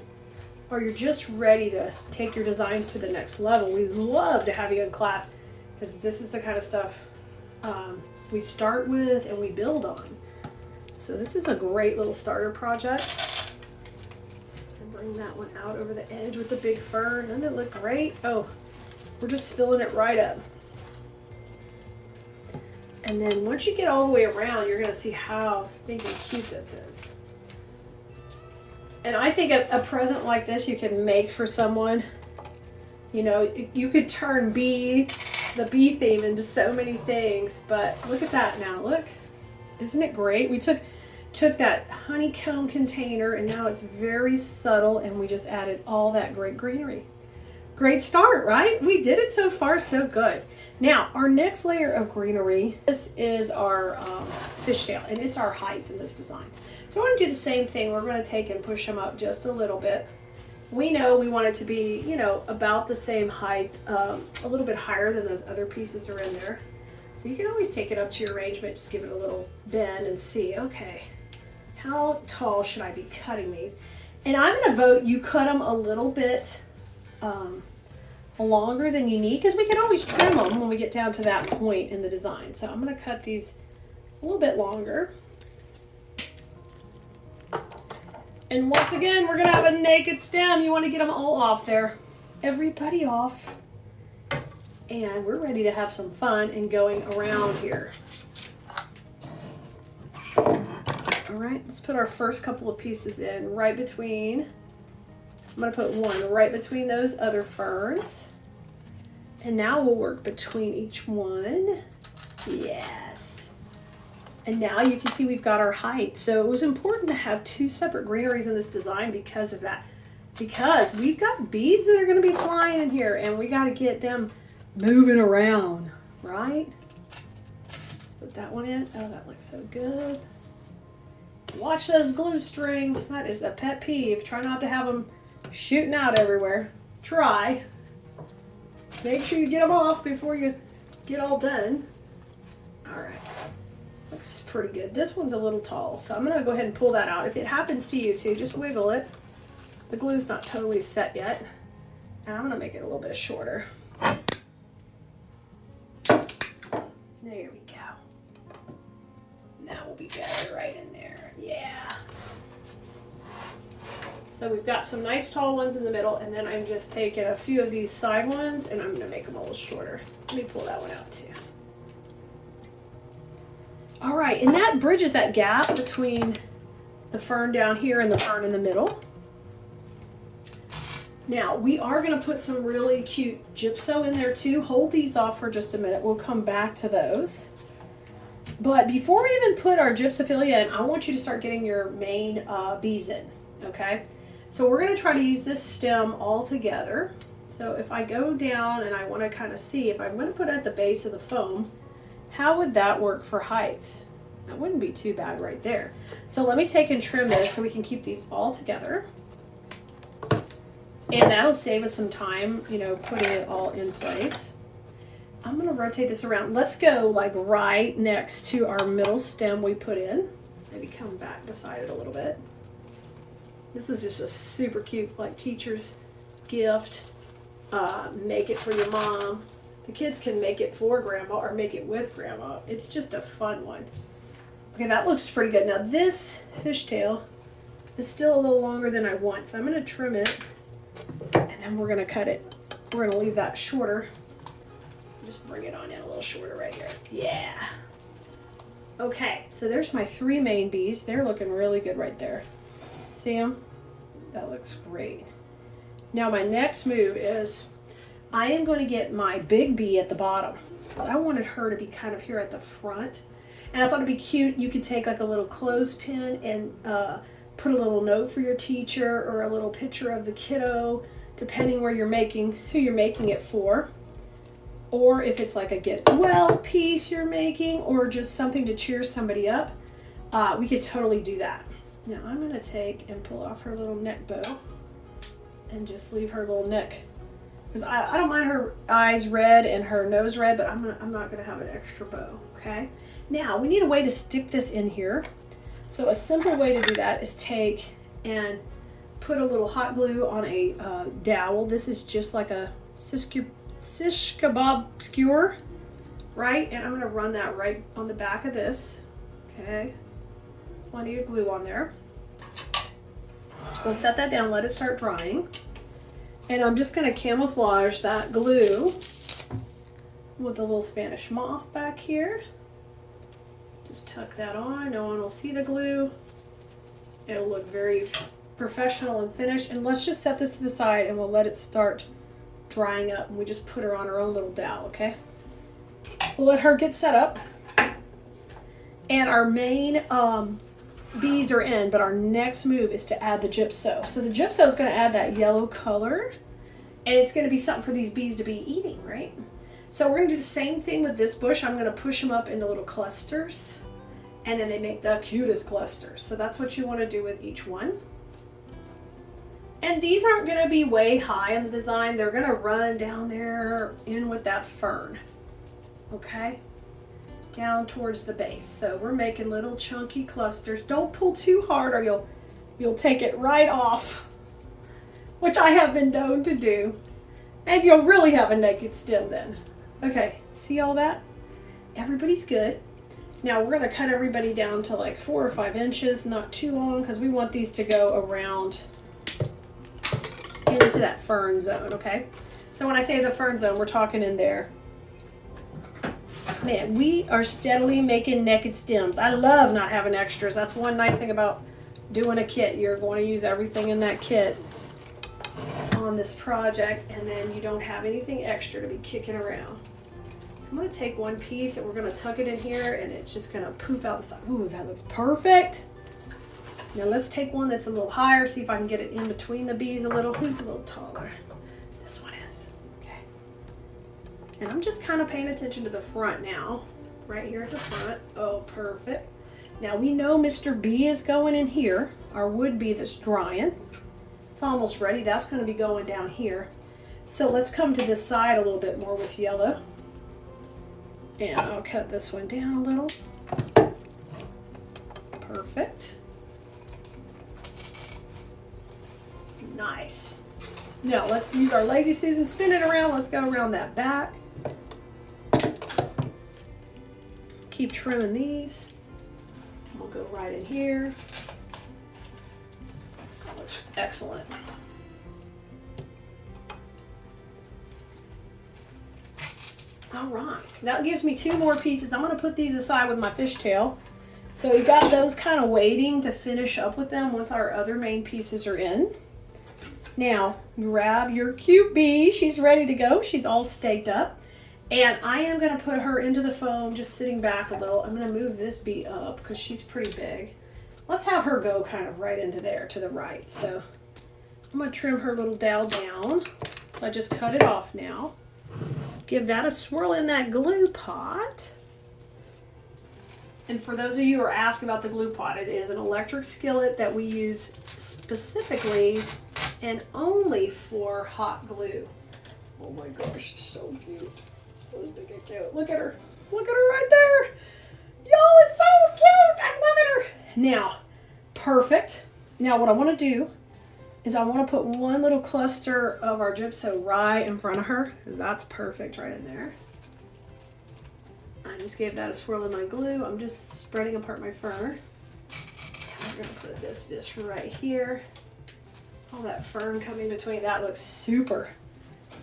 or you're just ready to take your designs to the next level, we love to have you in class, because this is the kind of stuff we start with and we build on. So this is a great little starter project. And bring that one out over the edge with the big fern. Doesn't it look great? Oh, we're just filling it right up. And then once you get all the way around, you're going to see how stinking cute this is. And I think a present like this you can make for someone. You know, you could turn the bee theme into so many things. But look at that now. Look. Isn't it great? We took that honeycomb container, and now it's very subtle, and we just added all that great greenery. Great start, right? We did it so far, so good. Now, our next layer of greenery, this is our fishtail, and it's our height in this design. So I want to do the same thing. We're going to take and push them up just a little bit. We know we want it to be, you know, about the same height, a little bit higher than those other pieces are in there. So you can always take it up to your arrangement, just give it a little bend and see, okay, how tall should I be cutting these? And I'm going to vote you cut them a little bit longer than you need, because we can always trim them when we get down to that point in the design. So I'm going to cut these a little bit longer. And once again, we're going to have a naked stem. You want to get them all off there. Everybody off. And we're ready to have some fun and going around here. All right, let's put our first couple of pieces in right between. I'm going to put one right between those other ferns. And now we'll work between each one. Yes. And now you can see we've got our height. So it was important to have 2 separate greeneries in this design because of that. Because we've got bees that are going to be flying in here, and we got to get them moving around, right? Let's put that one in. Oh, that looks so good. Watch those glue strings. That is a pet peeve. Try not to have them shooting out everywhere. Try. Make sure you get them off before you get all done. All right. Looks pretty good. This one's a little tall, so I'm going to go ahead and pull that out. If it happens to you too, just wiggle it. The glue's not totally set yet. And I'm going to make it a little bit shorter. There we go. That will be better right in there. Yeah. So we've got some nice tall ones in the middle, and then I'm just taking a few of these side ones and I'm going to make them a little shorter. Let me pull that one out too. All right, and that bridges that gap between the fern down here and the fern in the middle. Now, we are going to put some really cute gypso in there too. Hold these off for just a minute. We'll come back to those. But before we even put our gypsophilia in, I want you to start getting your main bees in, okay? So we're going to try to use this stem all together. So if I go down and I want to kind of see, if I'm going to put it at the base of the foam, how would that work for height? That wouldn't be too bad right there. So let me take and trim this so we can keep these all together. And that'll save us some time, you know, putting it all in place. I'm going to rotate this around. Let's go like right next to our middle stem we put in. Maybe come back beside it a little bit. This is just a super cute, like, teacher's gift. Make it for your mom. The kids can make it for grandma or make it with grandma. It's just a fun one. Okay, that looks pretty good. Now this fishtail is still a little longer than I want, so I'm going to trim it, and then we're going to cut it. We're going to leave that shorter. Just bring it on in a little shorter right here. Yeah. Okay, so there's my 3 main bees. They're looking really good right there. See them? That looks great. Now my next move is I am going to get my big bee at the bottom, because I wanted her to be kind of here at the front. And I thought it'd be cute. You could take like a little clothespin and put a little note for your teacher or a little picture of the kiddo, depending where you're making, who you're making it for. Or if it's like a get well piece you're making, or just something to cheer somebody up, we could totally do that. Now I'm going to take and pull off her little neck bow and just leave her little neck. Because I don't mind her eyes red and her nose red, but I'm not going to have an extra bow, okay? Now, we need a way to stick this in here. So a simple way to do that is take and put a little hot glue on a dowel. This is just like a shish kebab skewer, right? And I'm going to run that right on the back of this, okay? Plenty of glue on there. We'll set that down, let it start drying. And I'm just going to camouflage that glue with a little Spanish moss back here. Just tuck that on. No one will see the glue. It'll look very professional and finished. And let's just set this to the side and we'll let it start drying up. And we just put her on her own little dowel, okay? We'll let her get set up. And our main bees are in, but our next move is to add the gypso. So the gypso is going to add that yellow color, and it's going to be something for these bees to be eating, right? So we're going to do the same thing with this bush. I'm going to push them up into little clusters, and then they make the cutest clusters. So that's what you want to do with each one. And these aren't going to be way high in the design. They're going to run down there in with that fern, okay? Down towards the base. So we're making little chunky clusters. Don't pull too hard or you'll take it right off, which I have been known to do. And you'll really have a naked stem then. Okay, see all that? Everybody's good. Now we're going to cut everybody down to like 4 or 5 inches, not too long, because we want these to go around into that fern zone, okay? So when I say the fern zone, we're talking in there. Man, we are steadily making naked stems. I love not having extras. That's one nice thing about doing a kit. You're going to use everything in that kit on this project, and then you don't have anything extra to be kicking around. So I'm going to take one piece and we're going to tuck it in here, and it's just going to poof out the side. Ooh, that looks perfect. Now let's take one that's a little higher, see if I can get it in between the bees a little. Who's a little taller? This one is. Okay. And I'm just kind of paying attention to the front now. Right here at the front. Oh, perfect. Now we know Mr. B is going in here. Our wood bee that's drying. It's almost ready. That's going to be going down here. So let's come to this side a little bit more with yellow. And I'll cut this one down a little. Perfect. Nice. Now let's use our Lazy Susan, spin it around. Let's go around that back. Keep trimming these. We'll go right in here. That looks Excellent. All right, that gives me 2 more pieces. I'm going to put these aside with my fishtail. So we've got those kind of waiting to finish up with them once our other main pieces are in. Now, grab your cute bee. She's ready to go. She's all staked up. And I am going to put her into the foam, just sitting back a little. I'm going to move this bee up because she's pretty big. Let's have her go kind of right into there to the right. So I'm going to trim her little dowel down. So I just cut it off now. Give that a swirl in that glue pot. And for those of you who are asking about the glue pot, it is an electric skillet that we use specifically and only for hot glue. Oh my gosh, she's so cute. So stinking cute. Look at her. Look at her right there. Y'all, it's so cute. I'm loving her. Now, perfect. Now what I want to do is I want to put one little cluster of our gypso right in front of her, because that's perfect right in there. I just gave that a swirl in my glue. I'm just spreading apart my fern. I'm going to put this just right here. All that fern coming between. That looks super.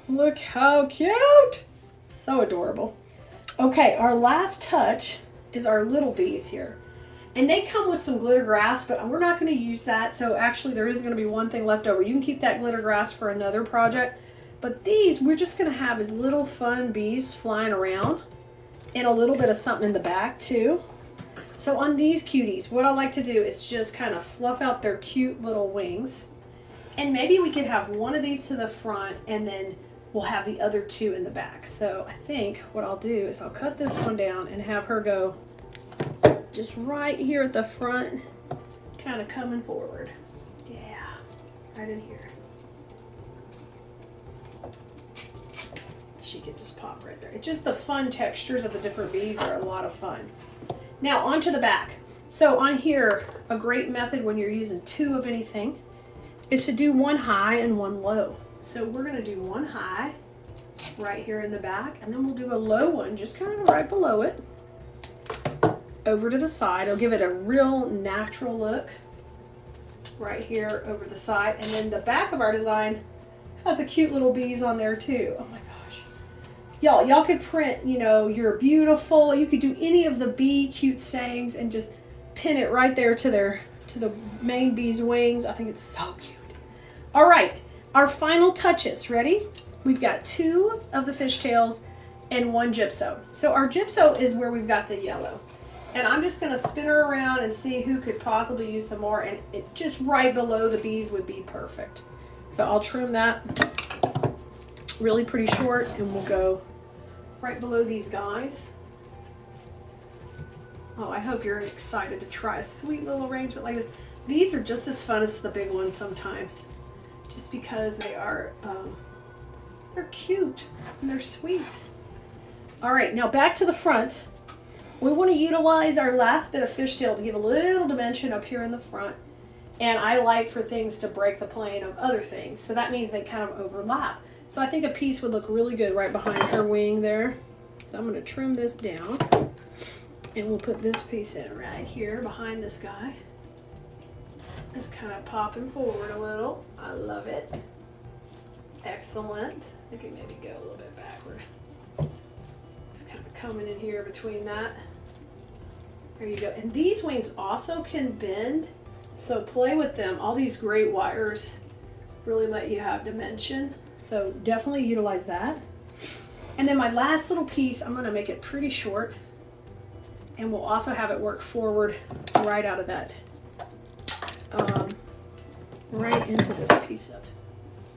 Look how cute. So adorable. Okay, our last touch is our little bees here. And they come with some glitter grass, but we're not going to use that. So actually there is going to be one thing left over. You can keep that glitter grass for another project. But these, we're just going to have as little fun bees flying around. And a little bit of something in the back too. So on these cuties, what I like to do is just kind of fluff out their cute little wings. And maybe we could have one of these to the front and then we'll have the other 2 in the back. So I think what I'll do is I'll cut this one down and have her go just right here at the front, kind of coming forward. Yeah, right in here. She could just pop right there. It's just the fun textures of the different bees are a lot of fun. Now onto the back. So on here, a great method when you're using 2 of anything is to do 1 high and 1 low. So we're going to do 1 high right here in the back, and then we'll do a low one just kind of right below it. Over to the side. It'll give it a real natural look right here over the side. And then the back of our design has a cute little bees on there too. Oh my gosh. Y'all could print, you know, you're beautiful. You could do any of the bee cute sayings and just pin it right there to the main bee's wings. I think it's so cute. All right, our final touches. Ready? We've got 2 of the fishtails and 1 gypso. So our gypso is where we've got the yellow. And I'm just going to spin her around and see who could possibly use some more. And it just right below the bees would be perfect. So I'll trim that really pretty short and we'll go right below these guys. Oh, I hope you're excited to try a sweet little arrangement like this. These are just as fun as the big ones sometimes. Just because they are, they're cute and they're sweet. All right, now back to the front. We want to utilize our last bit of fishtail to give a little dimension up here in the front. And I like for things to break the plane of other things. So that means they kind of overlap. So I think a piece would look really good right behind her wing there. So I'm going to trim this down. And we'll put this piece in right here behind this guy. It's kind of popping forward a little. I love it. Excellent. I can maybe go a little bit backward. It's kind of coming in here between that. There you go. And these wings also can bend, so play with them. All these great wires really let you have dimension. So definitely utilize that. And then my last little piece, I'm going to make it pretty short. And we'll also have it work forward right out of that. Right into this piece of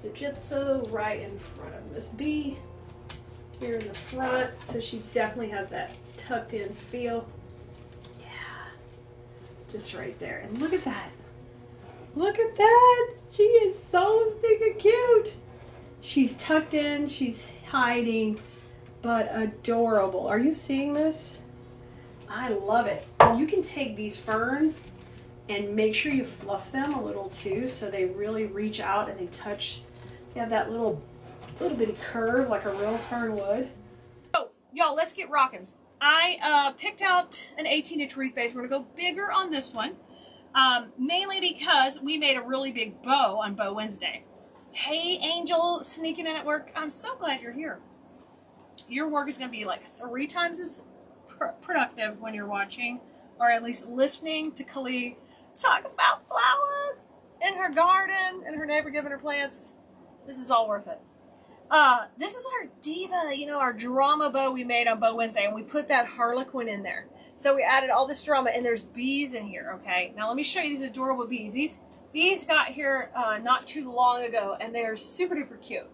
the gypso, right in front of Miss B. Here in the front, so she definitely has that tucked in feel. Yeah, just right there. And look at that. Look at that. She is so stinking cute. She's tucked in, she's hiding, but adorable. Are you seeing this? I love it. You can take these fern and make sure you fluff them a little too, so they really reach out and they touch. They have that little bitty curve like a real fern would. So, y'all, let's get rocking. I picked out an 18-inch wreath base. We're going to go bigger on this one. Mainly because we made a really big bow on Bow Wednesday. Hey, Angel, sneaking in at work. I'm so glad you're here. Your work is going to be like 3 times as productive when you're watching, or at least listening to Kali talk about flowers in her garden and her neighbor giving her plants. This is all worth it. This is our diva, you know, our drama bow we made on Bow Wednesday, and we put that harlequin in there. So we added all this drama, and there's bees in here, okay? Now let me show you these adorable bees. These got here not too long ago, and they are super duper cute.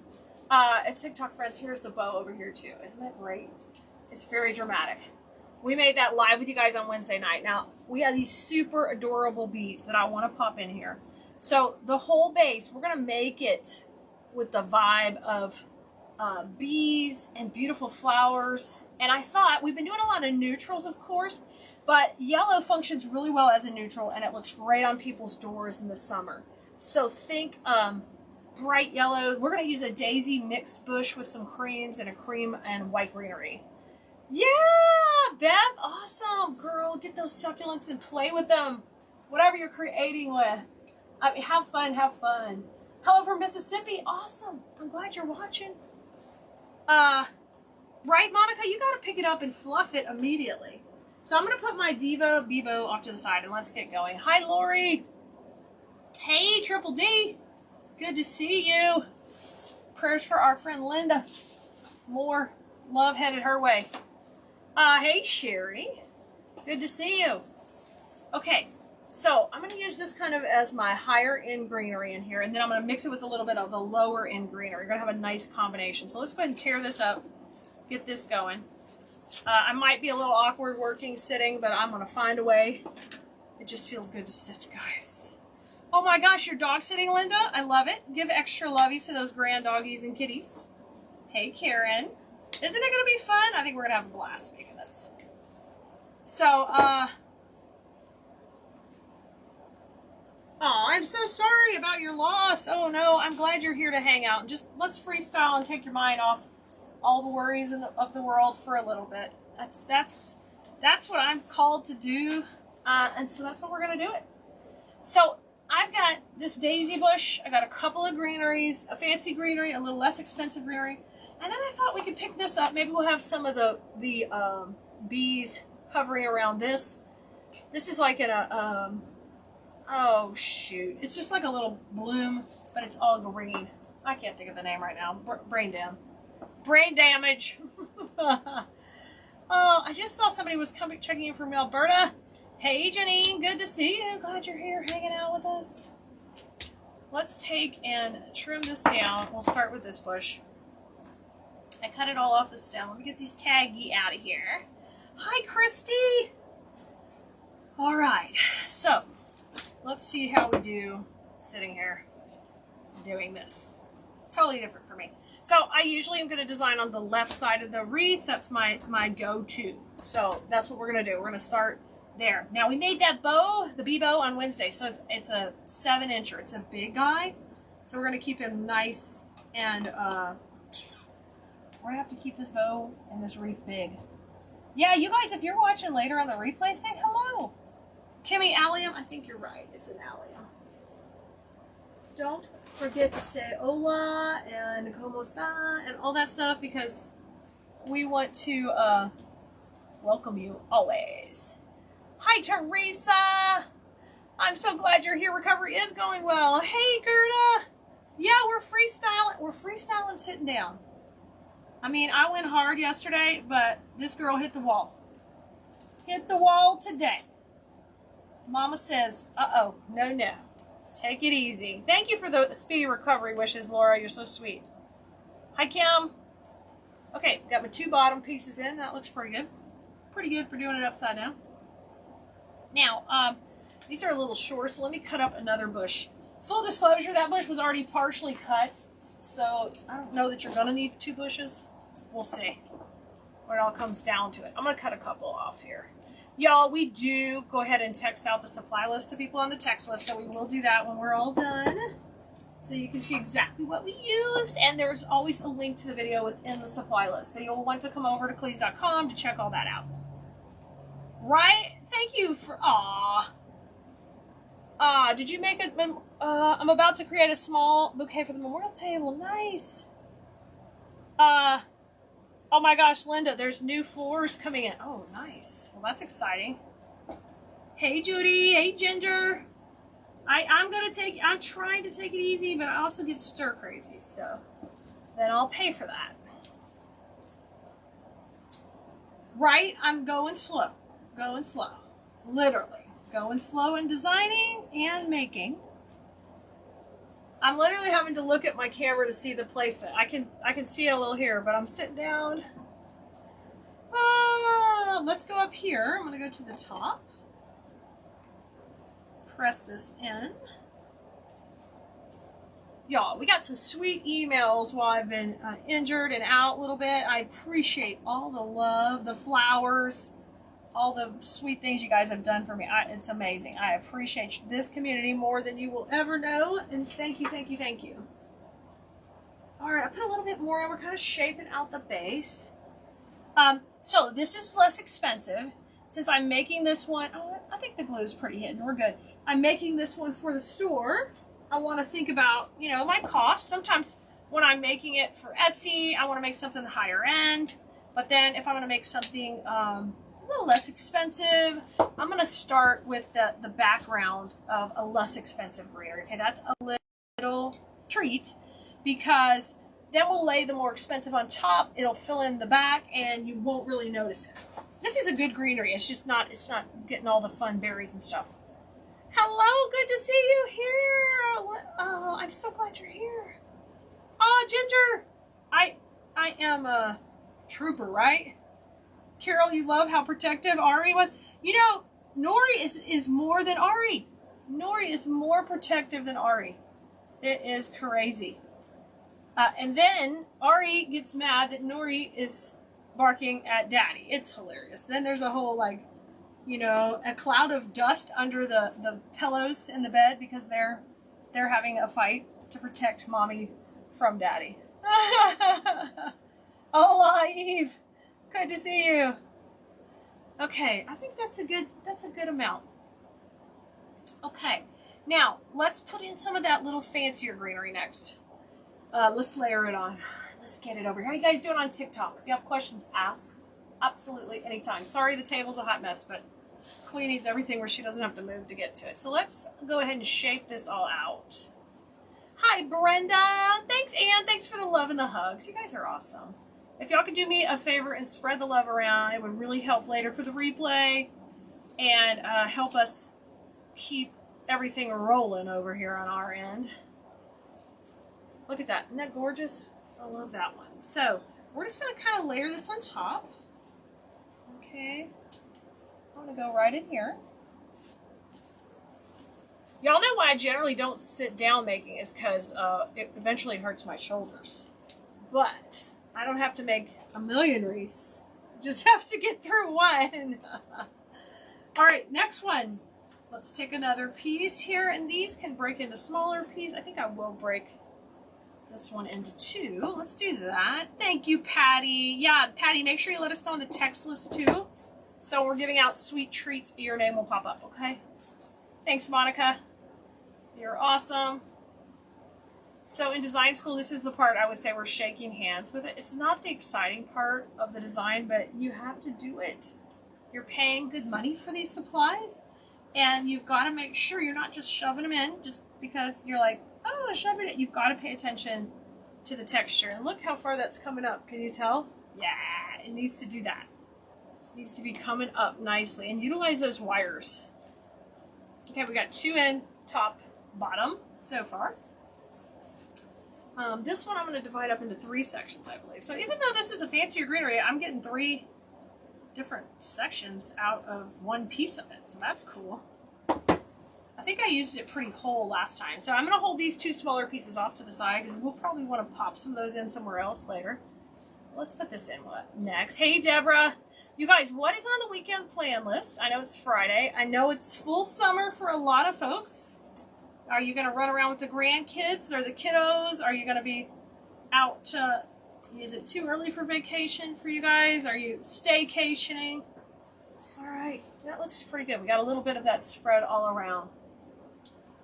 And TikTok friends, here's the bow over here too. Isn't that great? It's very dramatic. We made that live with you guys on Wednesday night. Now, we have these super adorable bees that I want to pop in here. So the whole base, we're going to make it with the vibe of bees and beautiful flowers. And I thought, we've been doing a lot of neutrals, of course, but yellow functions really well as a neutral, and it looks great on people's doors in the summer. So think bright yellow. We're going to use a daisy mixed bush with some creams and a cream and white greenery. Yeah, Bev, awesome, girl. Get those succulents and play with them. Whatever you're creating with. I mean, have fun, have fun. Hello from Mississippi. Awesome. I'm glad you're watching. Right, Monica? You got to pick it up and fluff it immediately. So I'm going to put my Diva Bebo off to the side, and let's get going. Hi, Lori. Hey, Triple D. Good to see you. Prayers for our friend Linda. More love headed her way. Hey, Sherry. Good to see you. Okay, so I'm going to use this kind of as my higher end greenery in here, and then I'm going to mix it with a little bit of the lower end greenery. You're going to have a nice combination. So let's go ahead and tear this up. Get this going. I might be a little awkward working sitting, but I'm going to find a way. It just feels good to sit, guys. Oh my gosh, you're dog sitting, Linda? I love it. Give extra lovies to those grand doggies and kitties. Hey, Karen. Isn't it going to be fun? I think we're going to have a blast making this. So, oh, I'm so sorry about your loss. Oh no, I'm glad you're here to hang out. And just let's freestyle and take your mind off all the worries of the world for a little bit. That's what I'm called to do, and so that's what we're gonna do it. So I've got this daisy bush. I got a couple of greeneries, a fancy greenery, a little less expensive greenery, and then I thought we could pick this up. Maybe we'll have some of the bees hovering around this. This is like in a oh shoot, it's just like a little bloom, but it's all green. I can't think of the name right now. Brain damage. Oh, I just saw somebody was checking in from Alberta. Hey, Janine, good to see you. Glad you're here hanging out with us. Let's take and trim this down. We'll start with this bush. I cut it all off the stem. Let me get these taggy out of here. Hi, Christy. All right, so let's see how we do sitting here doing this. Totally different for me. So I usually am going to design on the left side of the wreath. That's my go-to. So that's what we're going to do. We're going to start there. Now we made that bow, the bee bow, on Wednesday. So it's a 7-incher. It's a big guy. So we're going to keep him nice, and we're going to have to keep this bow and this wreath big. Yeah, you guys, if you're watching later on the replay, say hello. Kimmy, allium. I think you're right. It's an allium. Don't forget to say hola and como está and all that stuff, because we want to welcome you always. Hi, Teresa. I'm so glad you're here. Recovery is going well. Hey, Gerda. Yeah, we're freestyling. We're freestyling sitting down. I mean, I went hard yesterday, but this girl hit the wall. Hit the wall today. Mama says, uh-oh, no. Take it easy. Thank you for the speedy recovery wishes, Laura. You're so sweet. Hi, Kim. Okay, got my 2 bottom pieces in. That looks pretty good. Pretty good for doing it upside down. Now, these are a little short, so let me cut up another bush. Full disclosure, that bush was already partially cut, so I don't know that you're going to need 2 bushes. We'll see when it all comes down to it. I'm going to cut a couple off here. Y'all, we do go ahead and text out the supply list to people on the text list, so we will do that when we're all done. So you can see exactly what we used, and there's always a link to the video within the supply list. So you'll want to come over to Cleese.com to check all that out. Right? Thank you for, aw. Did you make it? I'm about to create a small bouquet for the memorial table. Nice. Oh my gosh, Linda, there's new floors coming in. Oh, nice. Well, that's exciting. Hey, Judy. Hey, Ginger. I'm trying to take it easy, but I also get stir crazy, so then I'll pay for that. Right? I'm going slow. Going slow. Literally. Going slow in designing and making. I'm literally having to look at my camera to see the placement. I can see it a little here, but I'm sitting down. Let's go up here. I'm going to go to the top. Press this in. Y'all, we got some sweet emails while I've been injured and out a little bit. I appreciate all the love, the flowers, all the sweet things you guys have done for me. It's amazing. I appreciate this community more than you will ever know. And thank you, thank you, thank you. All right, I put a little bit more in. We're kind of shaping out the base. So this is less expensive. Since I'm making this one, I think the glue is pretty hidden. We're good. I'm making this one for the store. I want to think about, you know, my costs. Sometimes when I'm making it for Etsy, I want to make something higher end. But then if I'm going to make something a little less expensive, I'm going to start with the background of a less expensive greenery. Okay, that's a little treat because then we'll lay the more expensive on top. It'll fill in the back and you won't really notice it. This is a good greenery. It's not getting all the fun berries and stuff. Hello, good to see you here. Oh, I'm so glad you're here. Oh, Ginger, I am a trooper, right? Carol, you love how protective Ari was. You know, Nori is more than Ari. Nori is more protective than Ari. It is crazy. And then Ari gets mad that Nori is barking at Daddy. It's hilarious. Then there's a whole, like, you know, a cloud of dust under the pillows in the bed because they're having a fight to protect Mommy from Daddy. Hola, Eve. Good to see you. Okay, I think that's a good amount. Okay, now let's put in some of that little fancier greenery next. Let's layer it on. Let's get it over here. How you guys doing on TikTok? If you have questions, ask. Absolutely anytime. Sorry the table's a hot mess, but Clea needs everything where she doesn't have to move to get to it. So let's go ahead and shape this all out. Hi, Brenda. Thanks, Ann. Thanks for the love and the hugs. You guys are awesome. If y'all could do me a favor and spread the love around, it would really help later for the replay and help us keep everything rolling over here on our end. Look at that. Isn't that gorgeous? I love that one. So we're just going to kind of layer this on top. Okay. I'm going to go right in here. Y'all know why I generally don't sit down making is because it eventually hurts my shoulders. But I don't have to make a million wreaths. Just have to get through one. All right, next one. Let's take another piece here, and these can break into smaller pieces. I think I will break this one into two. Let's do that. Thank you, Patty. Yeah, Patty, make sure you let us know on the text list too. So we're giving out sweet treats. Your name will pop up, okay? Thanks, Monica. You're awesome. So in design school, this is the part I would say we're shaking hands with it. It's not the exciting part of the design, but you have to do it. You're paying good money for these supplies, and you've got to make sure you're not just shoving them in just because you're like, oh, shove it in. You've got to pay attention to the texture. And look how far that's coming up. Can you tell? Yeah, it needs to do that. It needs to be coming up nicely. And utilize those wires. Okay, we got two in, top, bottom so far. This one I'm going to divide up into 3 sections, I believe. So even though this is a fancier greenery, I'm getting 3 different sections out of one piece of it. So that's cool. I think I used it pretty whole last time. So I'm going to hold these 2 smaller pieces off to the side because we'll probably want to pop some of those in somewhere else later. Let's put this in next. Hey, Deborah. You guys, what is on the weekend plan list? I know it's Friday. I know it's full summer for a lot of folks. Are you going to run around with the grandkids or the kiddos? Are you going to be out? Is it too early for vacation for you guys? Are you staycationing? All right, that looks pretty good. We got a little bit of that spread all around.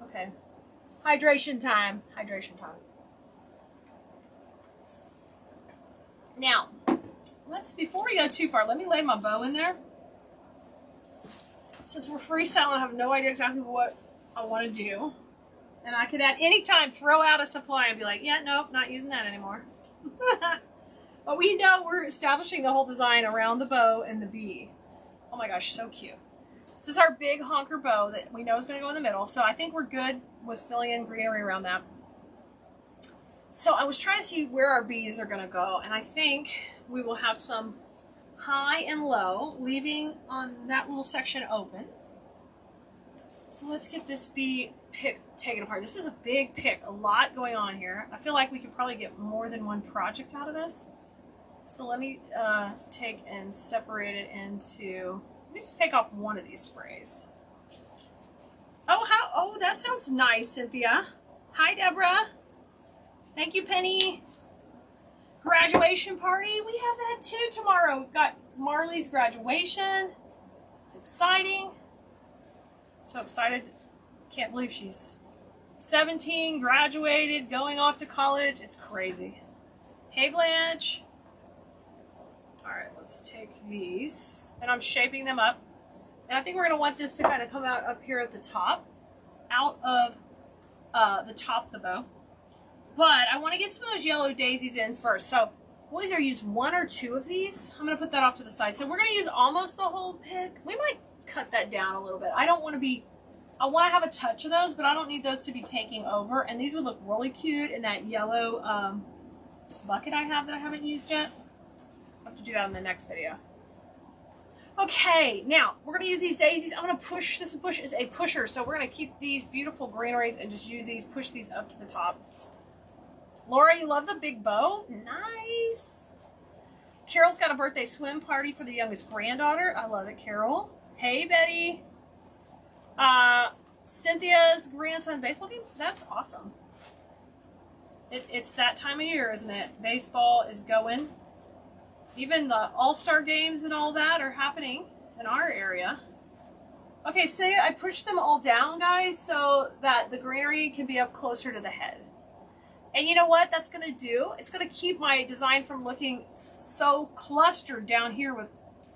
Okay. Hydration time. Hydration time. Now, before we go too far, let me lay my bow in there. Since we're freestyling, I have no idea exactly what I want to do. And I could at any time throw out a supply and be like, yeah, nope, not using that anymore. But we know we're establishing the whole design around the bow and the bee. Oh my gosh, so cute. This is our big honker bow that we know is going to go in the middle. So I think we're good with filling in greenery around that. So I was trying to see where our bees are going to go. And I think we will have some high and low, leaving on that little section open. So let's get this bee pick taken apart. This is a big pick, a lot going on here. I feel like we could probably get more than one project out of this. So let me take and separate it into, let me just take off one of these sprays. Oh, that sounds nice, Cynthia. Hi, Deborah. Thank you, Penny. Graduation party. We have that too tomorrow. We've got Marley's graduation. It's exciting. So excited. Can't believe she's 17, graduated, going off to college. It's crazy. Hey, Blanche. All right, let's take these. And I'm shaping them up. And I think we're going to want this to kind of come out up here at the top. Out of the top of the bow. But I want to get some of those yellow daisies in first. So we'll either use one or two of these. I'm going to put that off to the side. So we're going to use almost the whole pick. We might cut that down a little bit. I want to have a touch of those, but I don't need those to be taking over. And these would look really cute in that yellow bucket I have that I haven't used yet. I'll have to do that in the next video. Okay, now we're going to use these daisies. I'm going to push. This bush is a pusher, so we're going to keep these beautiful greeneries and just use these, push these up to the top. Laura, you love the big bow? Nice. Carol's got a birthday swim party for the youngest granddaughter. I love it, Carol. Hey, Betty. Cynthia's grandson baseball game? That's awesome. It's that time of year, isn't it? Baseball is going. Even the all-star games and all that are happening in our area. Okay, so I pushed them all down, guys, so that the greenery can be up closer to the head. And you know what that's going to do? It's going to keep my design from looking so clustered down here with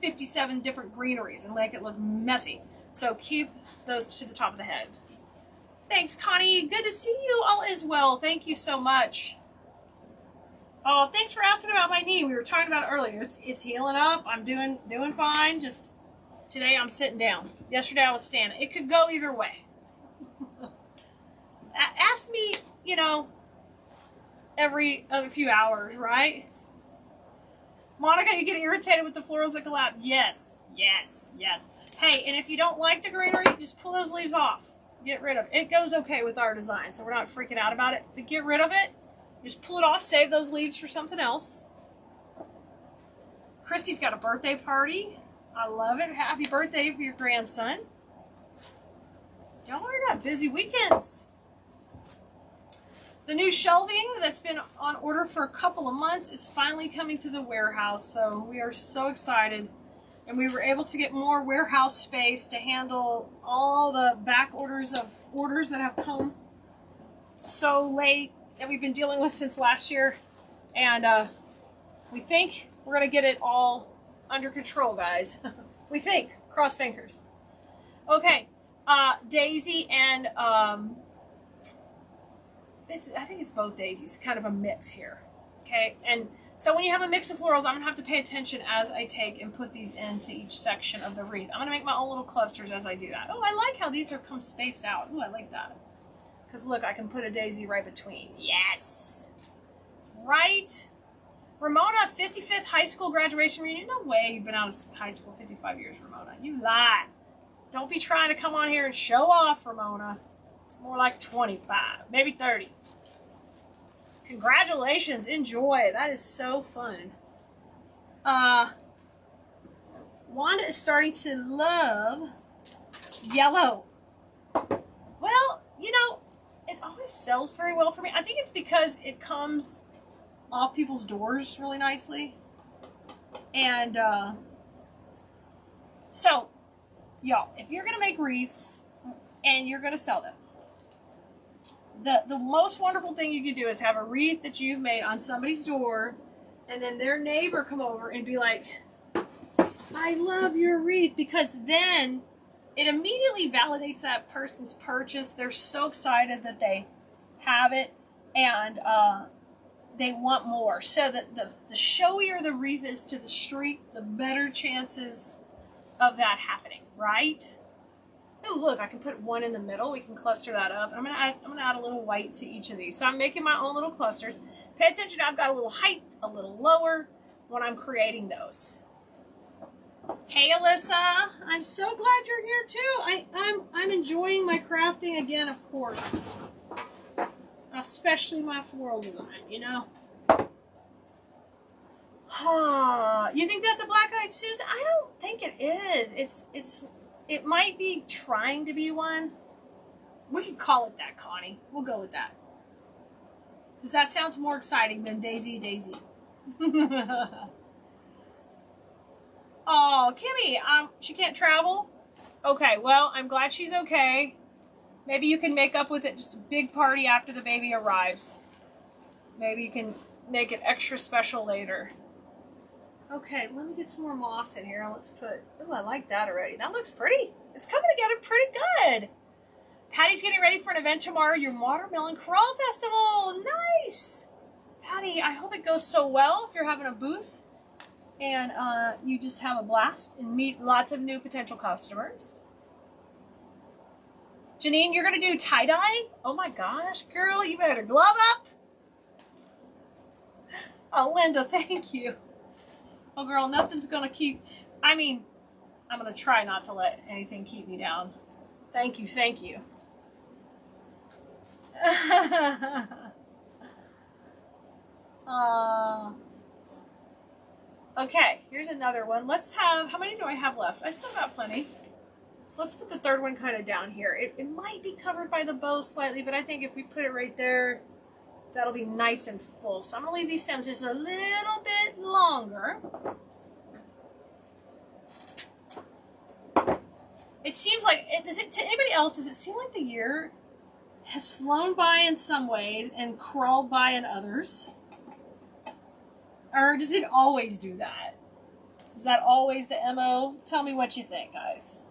57 different greeneries and make it look messy. So keep those to the top of the head. Thanks, Connie. Good to see you. All is well. Thank you so much. Oh, thanks for asking about my knee. We were talking about it earlier. It's healing up. I'm doing fine. Just today I'm sitting down. Yesterday I was standing. It could go either way. Ask me, every other few hours, right? Monica, you get irritated with the florals that collapse? Yes, yes, yes. Hey, and if you don't like the greenery, just pull those leaves off. Get rid of it. It goes okay with our design, so we're not freaking out about it. But get rid of it. Just pull it off, save those leaves for something else. Christy's got a birthday party. I love it. Happy birthday for your grandson. Y'all are got busy weekends. The new shelving that's been on order for a couple of months is finally coming to the warehouse, so we are so excited. And we were able to get more warehouse space to handle all the back orders of orders that have come so late that we've been dealing with since last year. And we think we're going to get it all under control, guys. We think. Cross fingers. Okay. Daisy and... I think it's both daisies, kind of a mix here, okay? And so when you have a mix of florals, I'm going to have to pay attention as I take and put these into each section of the wreath. I'm going to make my own little clusters as I do that. Oh, I like how these come spaced out. Oh, I like that. Because look, I can put a daisy right between. Yes! Right? Ramona, 55th high school graduation reunion. No way you've been out of high school 55 years, Ramona. You lie. Don't be trying to come on here and show off, Ramona. It's more like 25, maybe 30. Congratulations. Enjoy. That is so fun. Wanda is starting to love yellow. Well, it always sells very well for me. I think it's because it comes off people's doors really nicely. And so, y'all, if you're going to make wreaths and you're going to sell them, the most wonderful thing you can do is have a wreath that you've made on somebody's door, and then their neighbor come over and be like, I love your wreath, because then it immediately validates that person's purchase. They're so excited that they have it, and they want more. So that the showier the wreath is to the street, the better chances of that happening, right? Oh, look, I can put one in the middle. We can cluster that up. I'm gonna add a little white to each of these. So I'm making my own little clusters. Pay attention, I've got a little height, a little lower when I'm creating those. Hey, Alyssa, I'm so glad you're here too. I'm enjoying my crafting again, of course. Especially my floral design, you know. You think that's a black-eyed Susan? I don't think it is. It might be trying to be one. We could call it that, Connie. We'll go with that. Because that sounds more exciting than Daisy Daisy. Oh, Kimmy, she can't travel? Okay, well, I'm glad she's okay. Maybe you can make up with it just a big party after the baby arrives. Maybe you can make it extra special later. Okay, let me get some more moss in here. Let's put... Oh, I like that already. That looks pretty. It's coming together pretty good. Patty's getting ready for an event tomorrow. Your Watermelon Crawl Festival. Nice. Patty, I hope it goes so well if you're having a booth. And you just have a blast and meet lots of new potential customers. Janine, you're going to do tie-dye? Oh my gosh, girl, you better glove up. Oh, Linda, thank you. Oh, girl, nothing's going to keep... I mean, I'm going to try not to let anything keep me down. Thank you, thank you. Okay, here's another one. Let's have... How many do I have left? I still got plenty. So let's put the third one kind of down here. It might be covered by the bow slightly, but I think if we put it right there, that'll be nice and full. So I'm going to leave these stems just a little bit longer. It seems like, to anybody else, does it seem like the year has flown by in some ways and crawled by in others? Or does it always do that? Is that always the MO? Tell me what you think, guys.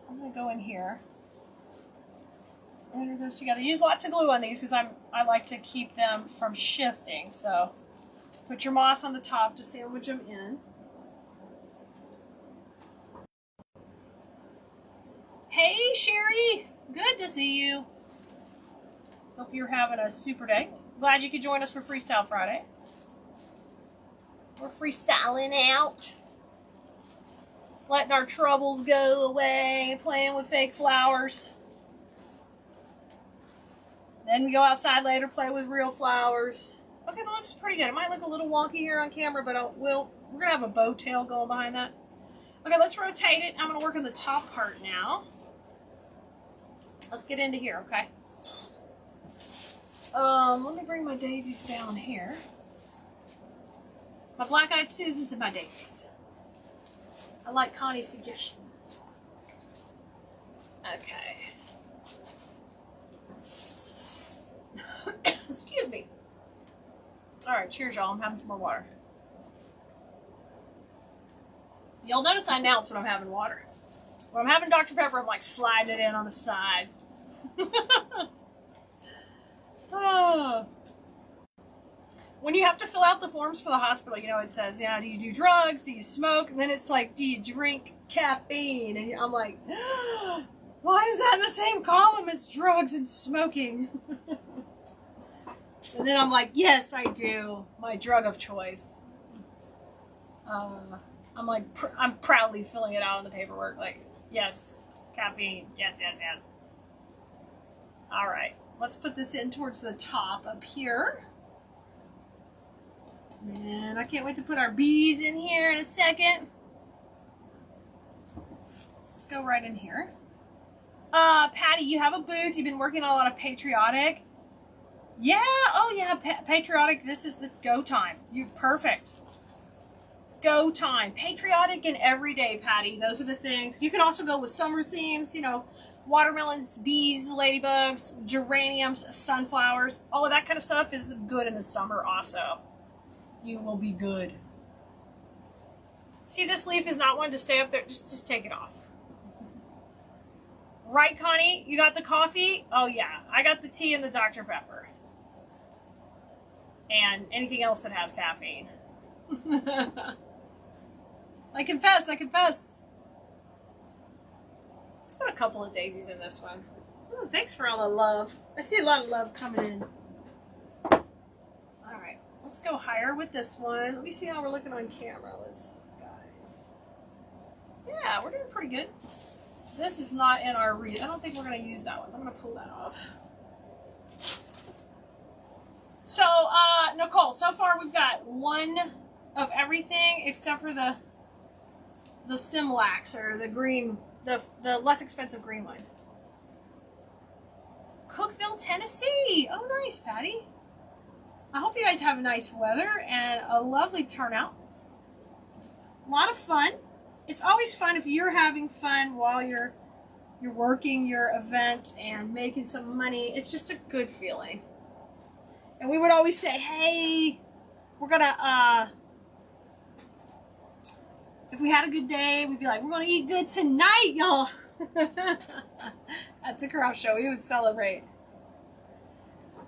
I'm going to go in here. Enter those together. Use lots of glue on these because I like to keep them from shifting. So put your moss on the top to sandwich them in. Hey, Sherry. Good to see you. Hope you're having a super day. Glad you could join us for Freestyle Friday. We're freestyling out. Letting our troubles go away. Playing with fake flowers. Then we go outside later, play with real flowers. Okay, that looks pretty good. It might look a little wonky here on camera, but we're going to have a bow tail going behind that. Okay, let's rotate it. I'm going to work on the top part now. Let's get into here, okay? Let me bring my daisies down here. My black-eyed Susans and my daisies. I like Connie's suggestion. Okay. Excuse me. Alright, cheers, y'all. I'm having some more water. You'll notice I announce when I'm having water. When I'm having Dr. Pepper, I'm like sliding it in on the side. Oh. When you have to fill out the forms for the hospital, you know, it says, yeah, do you do drugs? Do you smoke? And then it's like, do you drink caffeine? And I'm like, why is that in the same column as drugs and smoking? And then I'm like, yes, I do. My drug of choice. I'm like, I'm proudly filling it out on the paperwork. Like, yes, caffeine. Yes, yes, yes. All right. Let's put this in towards the top up here. And I can't wait to put our bees in here in a second. Let's go right in here. Patty, you have a booth. You've been working on a lot of patriotic. Yeah. Oh, yeah. Patriotic. This is the go time. You're perfect. go time. Patriotic and everyday, Patty. Those are the things. You could also go with summer themes, you know, watermelons, bees, ladybugs, geraniums, sunflowers. All of that kind of stuff is good in the summer also. You will be good. See, this leaf is not one to stay up there. Just take it off. Right, Connie? You got the coffee? Oh, yeah. I got the tea and the Dr. Pepper. And anything else that has caffeine. I confess. Let's put a couple of daisies in this one. Ooh, thanks for all the love. I see a lot of love coming in. Alright, let's go higher with this one. Let me see how we're looking on camera. Let's see, guys. Yeah, we're doing pretty good. This is not in our wreath. I don't think we're going to use that one. I'm going to pull that off. So, Nicole, so far we've got one of everything except for the Simlax, or the green, the less expensive green one. Cookeville, Tennessee. Oh, nice, Patty. I hope you guys have nice weather and a lovely turnout. A lot of fun. It's always fun if you're having fun while you're working your event and making some money. It's just a good feeling. And we would always say, hey, we're gonna, if we had a good day, we'd be like, we're gonna eat good tonight, y'all. At the craft show, we would celebrate.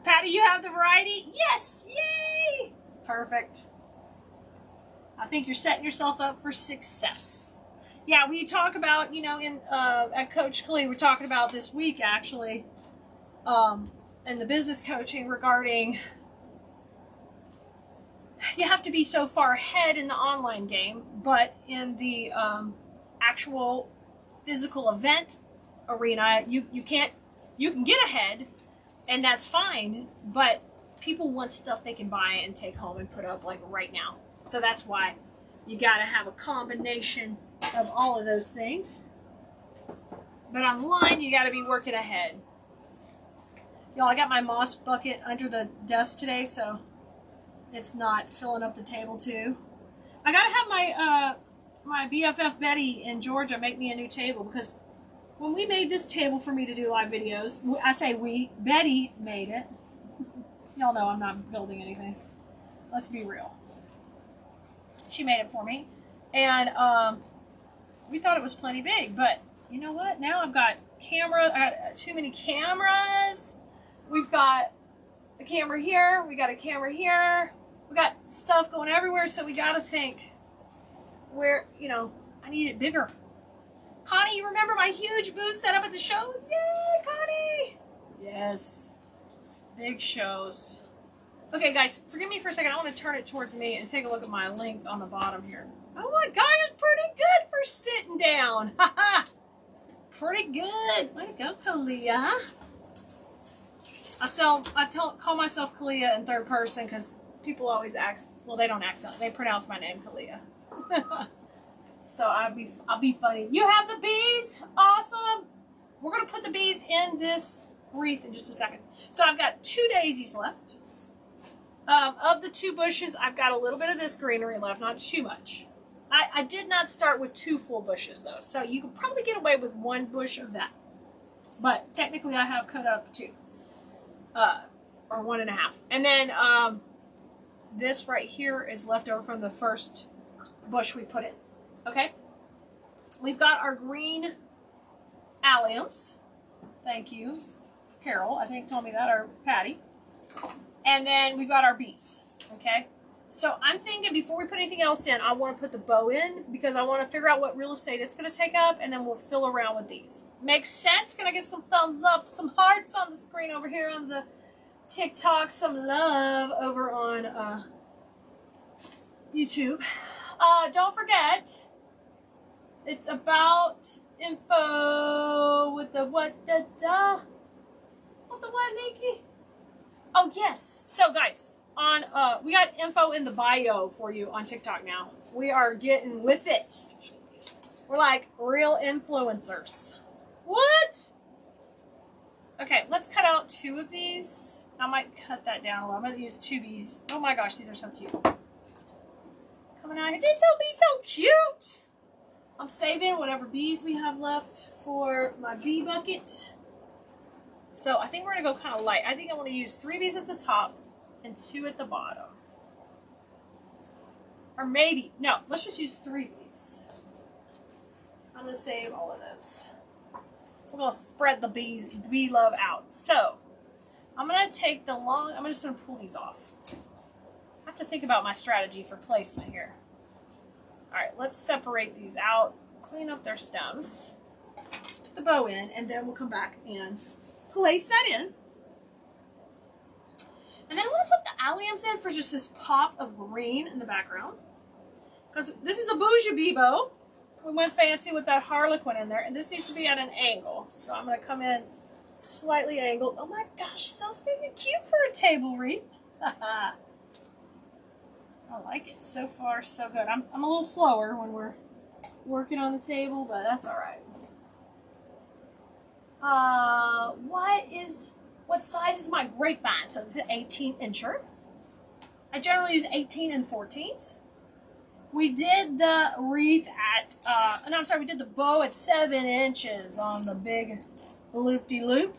Patty, you have the variety? Yes! Yay! Perfect. I think you're setting yourself up for success. Yeah, we talk about, you know, at Coach Kalia, we're talking about this week, actually, in the business coaching regarding you have to be so far ahead in the online game, but in the actual physical event arena, you can get ahead, and that's fine, but people want stuff they can buy and take home and put up like right now. So that's why you got to have a combination of all of those things. But online, you got to be working ahead. Y'all, I got my moss bucket under the desk today, so it's not filling up the table too. I got to have my my BFF Betty in Georgia make me a new table, because when we made this table for me to do live videos, I say we, Betty made it. Y'all know I'm not building anything. Let's be real. She made it for me. And we thought it was plenty big, but you know what? Now I've got too many cameras. We've got a camera here. We got a camera here. We got stuff going everywhere, so we got to think where, you know, I need it bigger. Connie, you remember my huge booth set up at the shows? Yay, Connie! Yes. Big shows. Okay, guys, forgive me for a second. I want to turn it towards me and take a look at my length on the bottom here. Oh my gosh, it's pretty good for sitting down. Haha. Pretty good. Way to go, Kalia. Call myself Kalia in third person because people always well, they don't accent. They pronounce my name Kalia. So I'll be funny. You have the bees? Awesome. We're going to put the bees in this wreath in just a second. So I've got 2 daisies left. Of the 2 bushes, I've got a little bit of this greenery left, not too much. I did not start with 2 full bushes though, so you could probably get away with 1 bush of that. But technically I have cut up 2. Or 1.5. And then this right here is left over from the first bush we put in. Okay? We've got our green alliums. Thank you. Carol, I think, told me that, or Patty. And then we've got our bees. Okay? So I'm thinking before we put anything else in, I want to put the bow in because I want to figure out what real estate it's going to take up, and then we'll fill around with these. Makes sense? Can I get some thumbs up, some hearts on the screen over here on the TikTok, some love over on YouTube. Don't forget, it's about info with the what, Nikki? Oh, yes. So, guys, we got info in the bio for you on TikTok now. We are getting with it. We're like real influencers. What? Okay, let's cut out 2 of these. I might cut that down a little. I'm going to use 2 bees. Oh my gosh, these are so cute. Come coming out here. This will be so cute. I'm saving whatever bees we have left for my bee bucket. So I think we're going to go kind of light. I think I want to use 3 bees at the top and 2 at the bottom. Or maybe, no, let's just use 3 bees. I'm going to save all of those. We're going to spread the bee love out. So I'm going to take the long, I'm just going to pull these off. I have to think about my strategy for placement here. All right, let's separate these out, clean up their stems. Let's put the bow in, and then we'll come back and place that in. And then I'm going to put the alliums in for just this pop of green in the background. Because this is a bougie bee bow. We went fancy with that harlequin in there, and this needs to be at an angle. So I'm going to come in slightly angled. Oh my gosh, so stinking cute for a table wreath. I like it. So far, so good. I'm a little slower when we're working on the table, but that's all right. What size is my grapevine? So it's an 18-incher. I generally use 18 and 14s. We did the wreath at, we did the bow at 7 inches on the big loop-de-loop.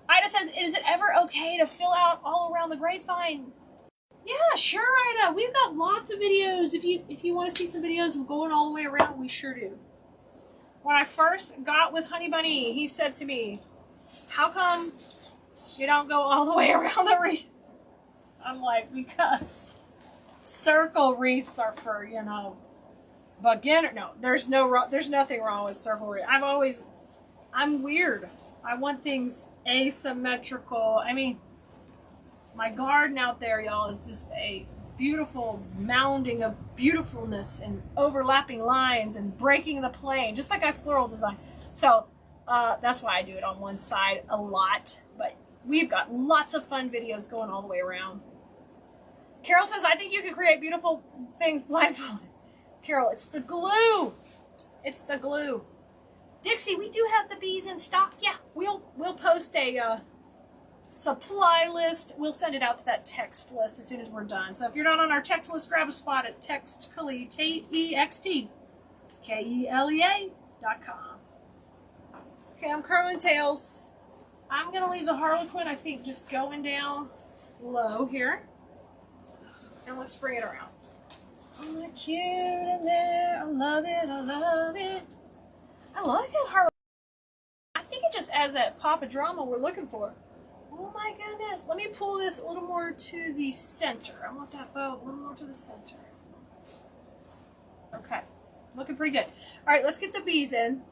Ida says, is it ever okay to fill out all around the grapevine? Yeah, sure, Ida. We've got lots of videos. If you want to see some videos going all the way around, we sure do. When I first got with Honey Bunny, he said to me, how come you don't go all the way around the wreath? I'm like, because circle wreaths are for, beginner. No, there's nothing wrong with circle wreath. I'm weird. I want things asymmetrical. I mean, my garden out there, y'all, is just a beautiful mounding of beautifulness and overlapping lines and breaking the plane, just like I floral design. So that's why I do it on one side a lot. But we've got lots of fun videos going all the way around. Carol says, I think you can create beautiful things blindfolded. Carol, it's the glue. It's the glue. Dixie, we do have the bees in stock. Yeah, we'll post a supply list. We'll send it out to that text list as soon as we're done. So if you're not on our text list, grab a spot at textkelea, TEXTKELEA.com. Okay, I'm curling tails. I'm going to leave the harlequin, I think, just going down low here. And let's bring it around. Oh, cute in there. I love it. I love it. I love that harlequin. I think it just adds that pop of drama we're looking for. Oh my goodness. Let me pull this a little more to the center. I want that bow a little more to the center. Okay. Looking pretty good. All right, let's get the bees in.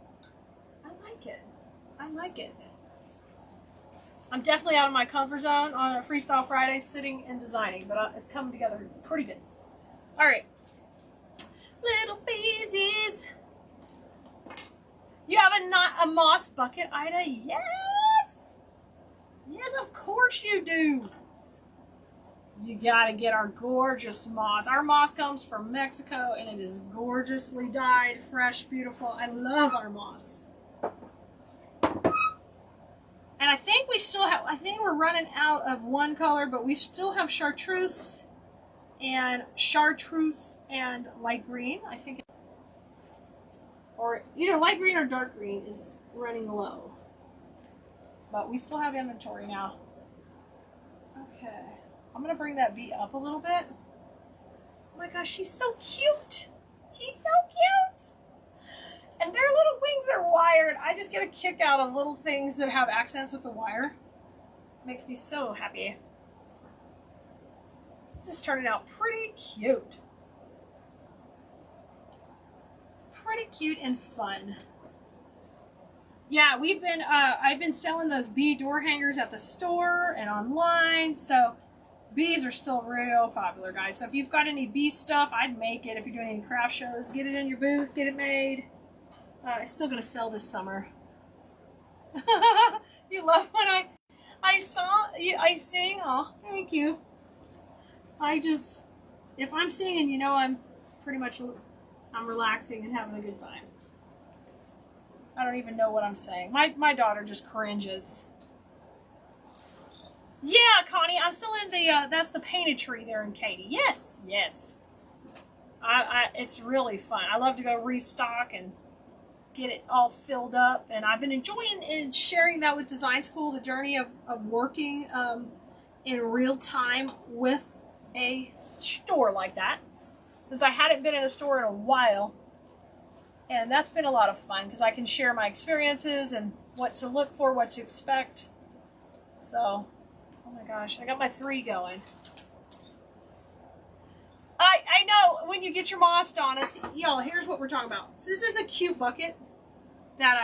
I like it. I like it. I'm definitely out of my comfort zone on a Freestyle Friday sitting and designing, but it's coming together pretty good. All right. Little beesies. You have a moss bucket, Ida? Yes! Yes, of course you do. You gotta get our gorgeous moss. Our moss comes from Mexico, and it is gorgeously dyed, fresh, beautiful. I love our moss. And I think we're running out of one color, but we still have chartreuse and light green. I think, or either light green or dark green is running low. But we still have inventory now. Okay. I'm going to bring that bee up a little bit. Oh my gosh, she's so cute. She's so cute. And their little wings are wired. I just get a kick out of little things that have accents with the wire. Makes me so happy. This is turning out pretty cute. Pretty cute and fun. Yeah, I've been selling those bee door hangers at the store and online, so bees are still real popular, guys. So if you've got any bee stuff, I'd make it. If you're doing any craft shows, get it in your booth, get it made. It's still going to sell this summer. You love when I sing? Oh, thank you. If I'm singing, I'm relaxing and having a good time. I don't even know what I'm saying. My daughter just cringes. Yeah, Connie, I'm still in the, that's the painted tree there in Katy. Yes, yes. It's really fun. I love to go restock and get it all filled up, and I've been enjoying and sharing that with Design School, the journey of working in real time with a store like that, since I hadn't been in a store in a while, and that's been a lot of fun because I can share my experiences and what to look for, what to expect. So, oh my gosh, I got my 3 going. I know when you get your moss on us, y'all, here's what we're talking about. So this is a cute bucket that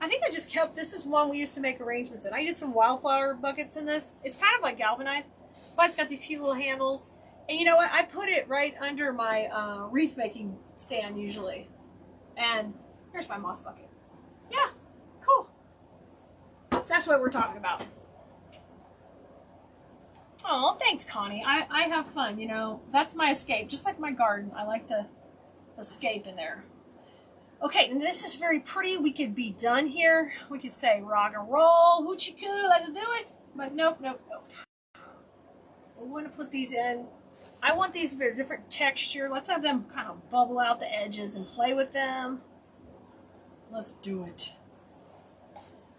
I think I just kept. This is one we used to make arrangements in. I did some wildflower buckets in this. It's kind of like galvanized, but it's got these cute little handles. And you know what? I put it right under my wreath making stand usually. And here's my moss bucket. Yeah, cool. That's what we're talking about. Oh, thanks, Connie. I have fun, you know. That's my escape. Just like my garden. I like to escape in there. Okay, and this is very pretty. We could be done here. We could say rock and roll, hoochie coo, let's do it. But nope, nope, nope. We want to put these in. I want these very different texture. Let's have them kind of bubble out the edges and play with them. Let's do it.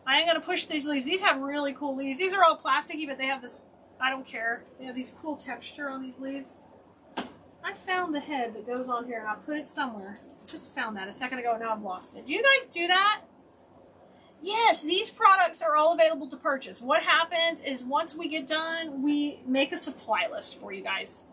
I am going to push these leaves. These have really cool leaves. These are all plasticky, but they have this, I don't care. They have these cool texture on these leaves. I found the head that goes on here, and I put it somewhere. Just found that a second ago, and now I've lost it. Do you guys do that? Yes, these products are all available to purchase. What happens is once we get done, we make a supply list for you guys.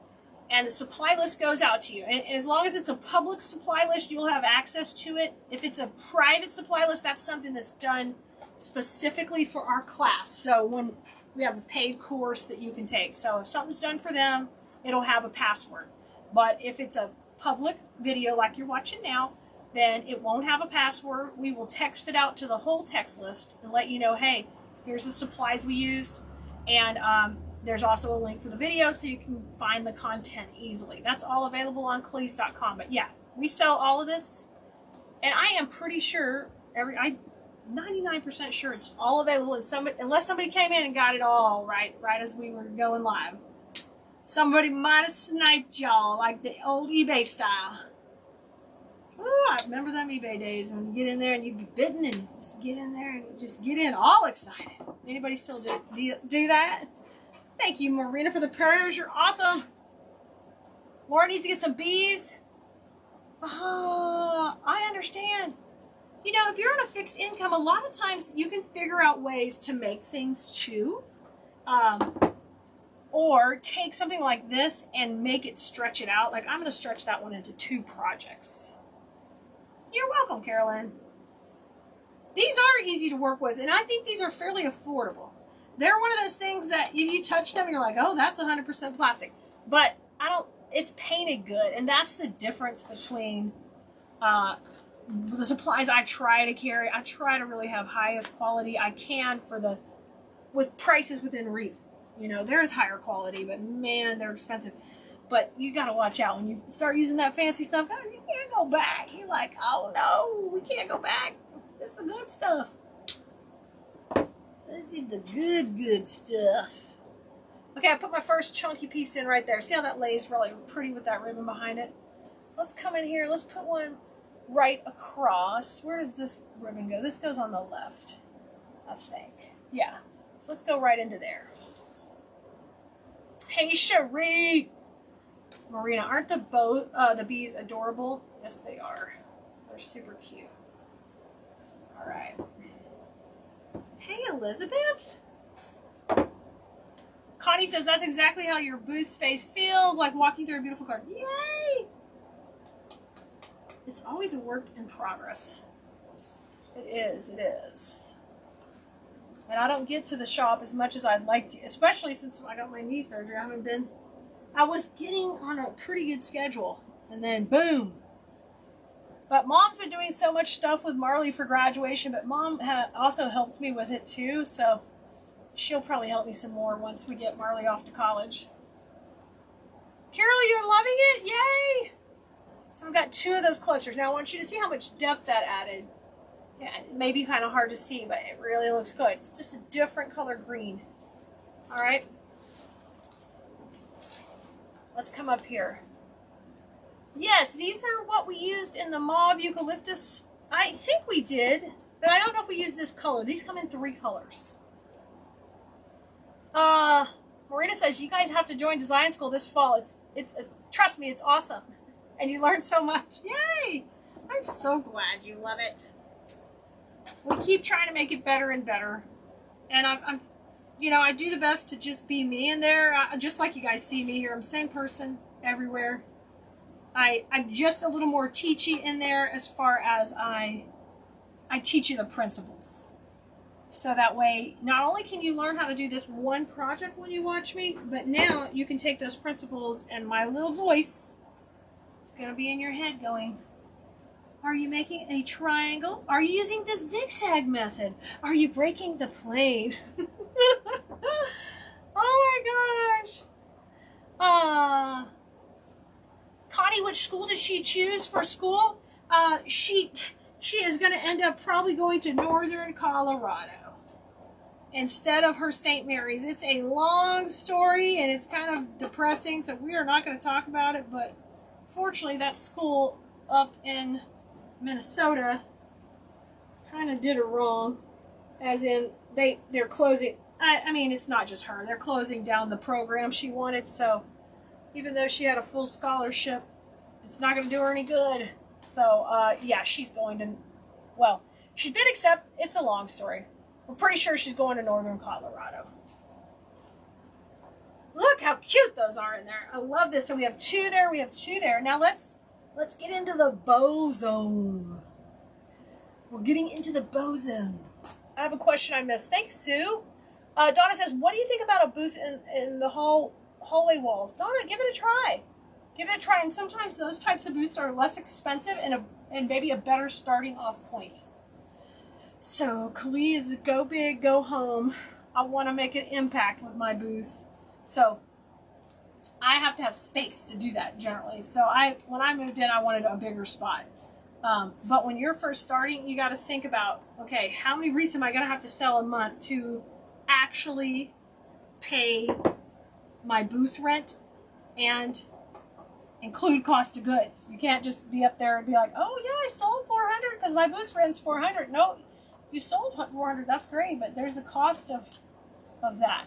And the supply list goes out to you. And as long as it's a public supply list, you'll have access to it. If it's a private supply list, that's something that's done specifically for our class. So when we have the paid course that you can take. So if something's done for them, it'll have a password. But if it's a public video like you're watching now, then it won't have a password. We will text it out to the whole text list and let you know, hey, here's the supplies we used. And there's also a link for the video so you can find the content easily. That's all available on Cleese.com. But yeah, we sell all of this. And I am pretty sure, I'm 99% sure it's all available. And unless somebody came in and got it all right as we were going live. Somebody might have sniped y'all like the old eBay style. Oh, I remember them eBay days when you get in there and you'd be bidding and just get in there and just get in all excited. Anybody still do that? Thank you, Marina, for the prayers. You're awesome. Laura needs to get some bees. I understand. You know, if you're on a fixed income, a lot of times you can figure out ways to make things too. Or take something like this and make it stretch it out. Like I'm going to stretch that one into 2 projects. You're welcome, Carolyn. These are easy to work with, and I think these are fairly affordable. They're one of those things that if you touch them, you're like, oh, that's 100% plastic. But it's painted good, and that's the difference between the supplies I try to carry. I try to really have highest quality I can with prices within reason. You know, there's higher quality, but man, they're expensive. But you got to watch out when you start using that fancy stuff. You can't go back. You're like, oh no, we can't go back. This is the good stuff. This is the good stuff. Okay, I put my first chunky piece in right there. See how that lays really pretty with that ribbon behind it? Let's come in here. Let's put one right across. Where does this ribbon go? This goes on the left, I think. Yeah. So let's go right into there. Hey, Cherie! Marina, aren't the bees adorable? Yes, they are. They're super cute. All right. Hey, Elizabeth. Connie says that's exactly how your booth space feels, like walking through a beautiful garden. Yay! It's always a work in progress. It is. It is. And I don't get to the shop as much as I'd like to, especially since I got my knee surgery. I was getting on a pretty good schedule, and then boom. But Mom's been doing so much stuff with Marley for graduation, but Mom also helped me with it too, so she'll probably help me some more once we get Marley off to college. Carol, you're loving it? Yay! So I've got 2 of those clusters. Now I want you to see how much depth that added. Yeah, it may be kind of hard to see, but it really looks good. It's just a different color green. All right. Let's come up here. Yes, these are what we used in the mauve eucalyptus. I think we did, but I don't know if we used this color. These come in 3 colors. Marina says, you guys have to join design school this fall. Trust me, it's awesome. And you learn so much. Yay! I'm so glad you love it. We keep trying to make it better and better. And I'm I do the best to just be me in there. Just like you guys see me here. I'm the same person everywhere. I'm just a little more teachy in there as far as I teach you the principles. So that way, not only can you learn how to do this one project when you watch me, but now you can take those principles and my little voice is going to be in your head going, are you making a triangle? Are you using the zigzag method? Are you breaking the plane? Oh my gosh. Connie, which school does she choose for school? She is going to end up probably going to Northern Colorado instead of her St. Mary's. It's a long story and it's kind of depressing, so we are not going to talk about it, but fortunately that school up in Minnesota kind of did her wrong, as in they're closing. I mean, it's not just her. They're closing down the program she wanted, so even though she had a full scholarship, it's not going to do her any good. So, yeah, she's going to, well, she's been accepted. It's a long story. We're pretty sure she's going to Northern Colorado. Look how cute those are in there. I love this. So we have 2 there. We have 2 there. Now let's get into the bow zone. We're getting into the bow zone. I have a question I missed. Thanks, Sue. Donna says, what do you think about a booth in the hallway walls? Donna, give it a try. Give it a try. And sometimes those types of booths are less expensive and maybe a better starting off point. So, Kali is go big, go home. I want to make an impact with my booth. So, I have to have space to do that generally. So, when I moved in, I wanted a bigger spot. But when you're first starting, you got to think about, okay, how many wreaths am I going to have to sell a month to actually pay my booth rent and include cost of goods. You can't just be up there and be like, oh yeah, I sold 400 because my booth rent's 400. No, you sold 400, that's great, but there's a cost of that.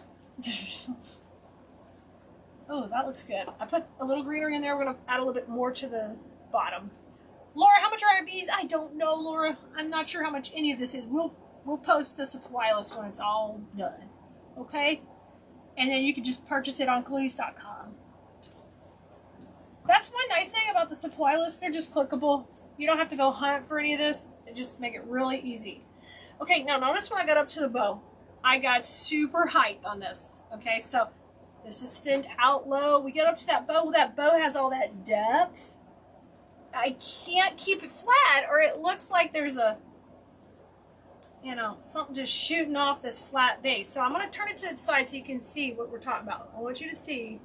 Oh, that looks good. I put a little greenery in there. We're going to add a little bit more to the bottom. Laura, how much are our bees? I don't know, Laura. I'm not sure how much any of this is. We'll post the supply list when it's all done. Okay? And then you can just purchase it on Khalees.com. That's one nice thing about the supply list. They're just clickable. You don't have to go hunt for any of this. They just make it really easy. Okay, now notice when I got up to the bow, I got super height on this. Okay, so this is thinned out low. We get up to that bow. That bow has all that depth. I can't keep it flat or it looks like there's a, something just shooting off this flat base. So I'm going to turn it to the side so you can see what we're talking about. I want you to see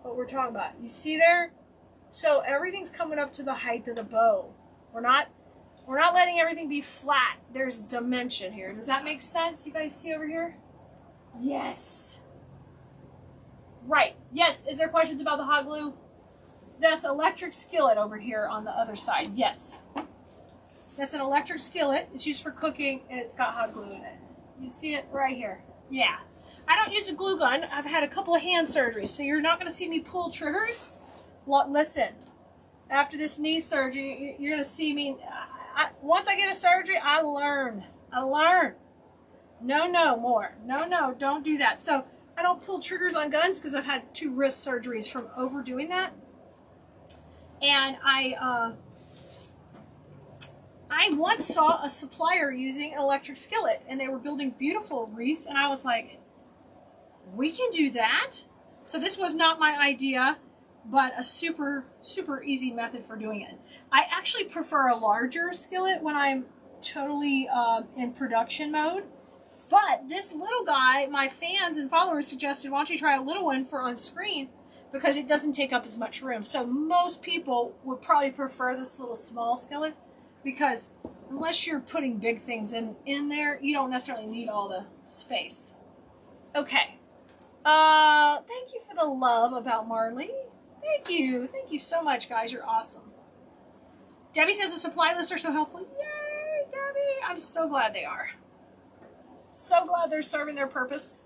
what we're talking about. You see there? So everything's coming up to the height of the bow. We're not letting everything be flat. There's dimension here. Does that make sense? You guys see over here? Yes. Right. Yes. Is there questions about the hot glue? That's electric skillet over here on the other side. Yes. That's an electric skillet. It's used for cooking and it's got hot glue in it. You can see it right here. Yeah. I don't use a glue gun. I've had a couple of hand surgeries, so you're not going to see me pull triggers. Well, listen, after this knee surgery, you're going to see me. Once I get a surgery, I learn. No more. No, don't do that. So I don't pull triggers on guns because I've had 2 wrist surgeries from overdoing that. And I once saw a supplier using an electric skillet, and they were building beautiful wreaths, and I was like, we can do that? So this was not my idea, but a super, super easy method for doing it. I actually prefer a larger skillet when I'm totally in production mode. But this little guy, my fans and followers suggested, why don't you try a little one for on screen, because it doesn't take up as much room. So most people would probably prefer this little small skillet, because unless you're putting big things in there, you don't necessarily need all the space. Okay. Thank you for the love about Marley. Thank you. Thank you so much, guys. You're awesome. Debbie says the supply lists are so helpful. Yay, Debbie. I'm so glad they are. So glad they're serving their purpose.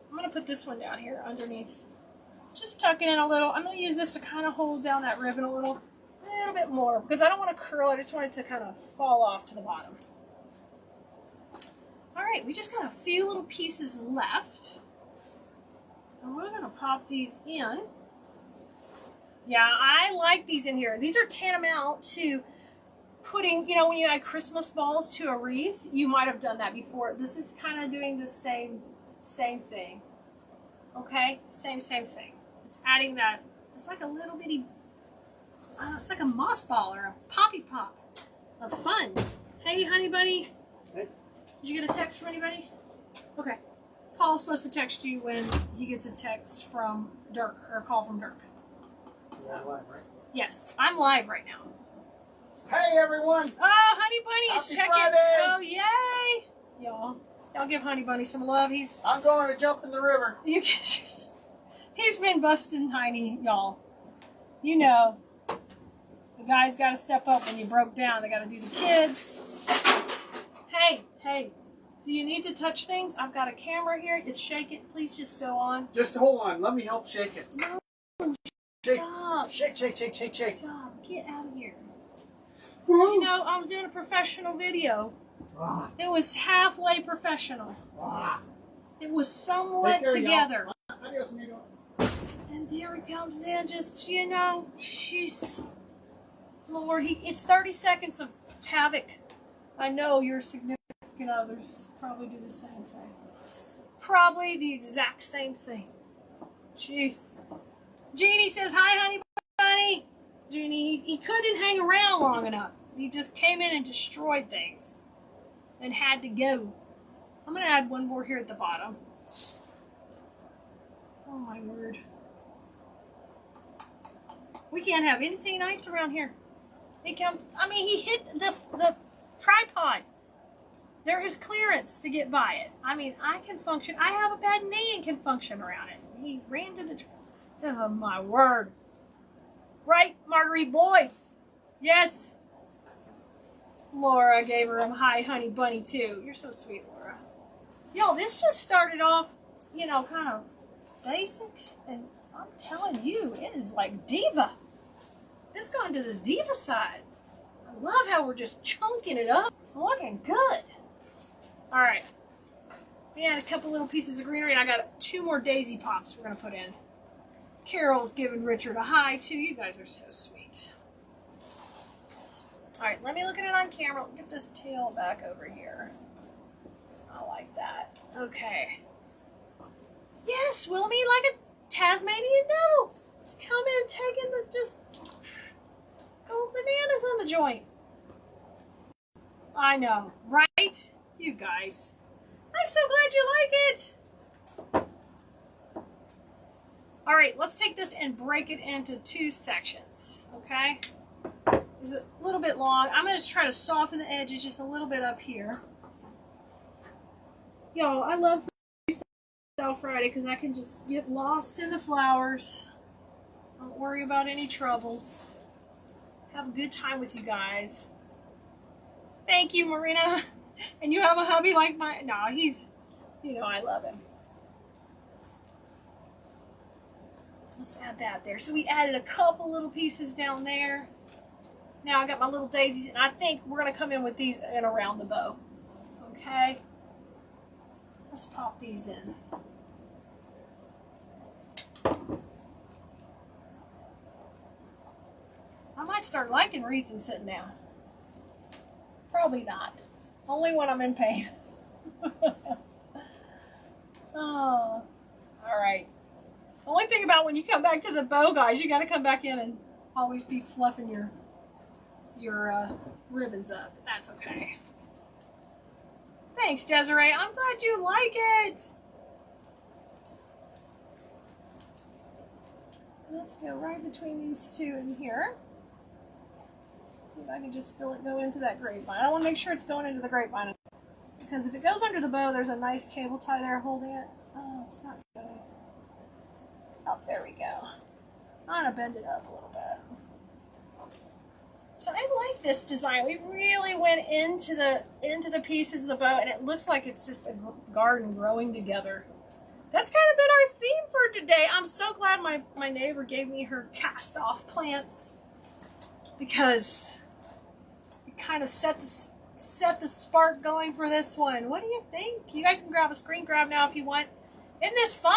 I'm going to put this one down here underneath. Just tuck it in a little. I'm going to use this to kind of hold down that ribbon a little bit more because I don't want to curl it. I just want it to kind of fall off to the bottom. All right, we just got a few little pieces left. And we're going to pop these in. Yeah, I like these in here. These are tantamount to putting, you know, when you add Christmas balls to a wreath, you might have done that before. This is kind of doing the same thing. Okay? Same thing. It's adding that. It's like a little bitty, it's like a moss ball or a poppy pop of fun. Hey, honey bunny. Hey. Did you get a text from anybody? Okay. Paul's supposed to text you when he gets a text from Dirk or a call from Dirk. So, live, right? Yes, I'm live right now. Hey everyone! Oh, Honey Bunny is Happy checking. Friday. Oh, yay! Y'all give Honey Bunny some love. I'm going to jump in the river. He's been busting Tiny, y'all. You know, the guys got to step up when you broke down. They got to do the kids. Hey, do you need to touch things? I've got a camera here. It's shaking. Please just go on. Just hold on. Let me help shake it. No, Shake. stop. Shake. Stop. Get out of here. You know, I was doing a professional video. Ah. It was halfway professional. Ah. It was somewhat together. Adios, amigo. And there he comes in, just, you know, jeez. Lord, it's 30 seconds of havoc. I know your significant others probably do the same thing. Probably the exact same thing. Jeez. Jeannie says, hi, honey bunny. Jeannie, he couldn't hang around long enough. He just came in and destroyed things. And had to go. I'm going to add one more here at the bottom. Oh, my word. We can't have anything nice around here. He hit the tripod. There is clearance to get by it. I mean, I can function. I have a bad knee and can function around it. He ran to the... Oh, my word. Right, Marguerite Boyce? Yes. Laura gave her a hi, honey bunny, too. You're so sweet, Laura. Yo, this just started off, you know, kind of basic. And I'm telling you, it is like diva. It's gone to the diva side. I love how we're just chunking it up. It's looking good. All right. We had a couple little pieces of greenery, and I got 2 more daisy pops we're going to put in. Carol's giving Richard a hi, too. You guys are so sweet. All right, let me look at it on camera. Get this tail back over here. I like that. Okay. Yes, Wilhelmine, like a Tasmanian devil. It's coming and taking the just go bananas on the joint. I know, right? You guys. I'm so glad you like it. All right, let's take this and break it into 2 sections, okay? It's a little bit long. I'm going to try to soften the edges just a little bit up here. Y'all, I love Freestyle Friday because I can just get lost in the flowers. Don't worry about any troubles. Have a good time with you guys. Thank you, Marina. And you have a hubby like mine? No, he's, you know, I love him. Let's add that there. So we added a couple little pieces down there. Now I got my little daisies, and I think we're going to come in with these in around the bow. Okay? Let's pop these in. I might start liking Wreath and sitting down. Probably not. Only when I'm in pain. Oh, all right. The only thing about when you come back to the bow, guys, you got to come back in and always be fluffing your ribbons up. But that's okay. Thanks, Desiree. I'm glad you like it. Let's go right between these 2 in here. See if I can just feel it go into that grapevine. I want to make sure it's going into the grapevine. Because if it goes under the bow, there's a nice cable tie there holding it. Oh, it's not going. Oh, there we go. I'm gonna bend it up a little bit. So I like this design. We really went into the pieces of the bow, and it looks like it's just a garden growing together. That's kind of been our theme for today. I'm so glad my neighbor gave me her cast-off plants, because it kind of set the spark going for this one. What do you think? You guys can grab a screen grab now if you want. Isn't this fun?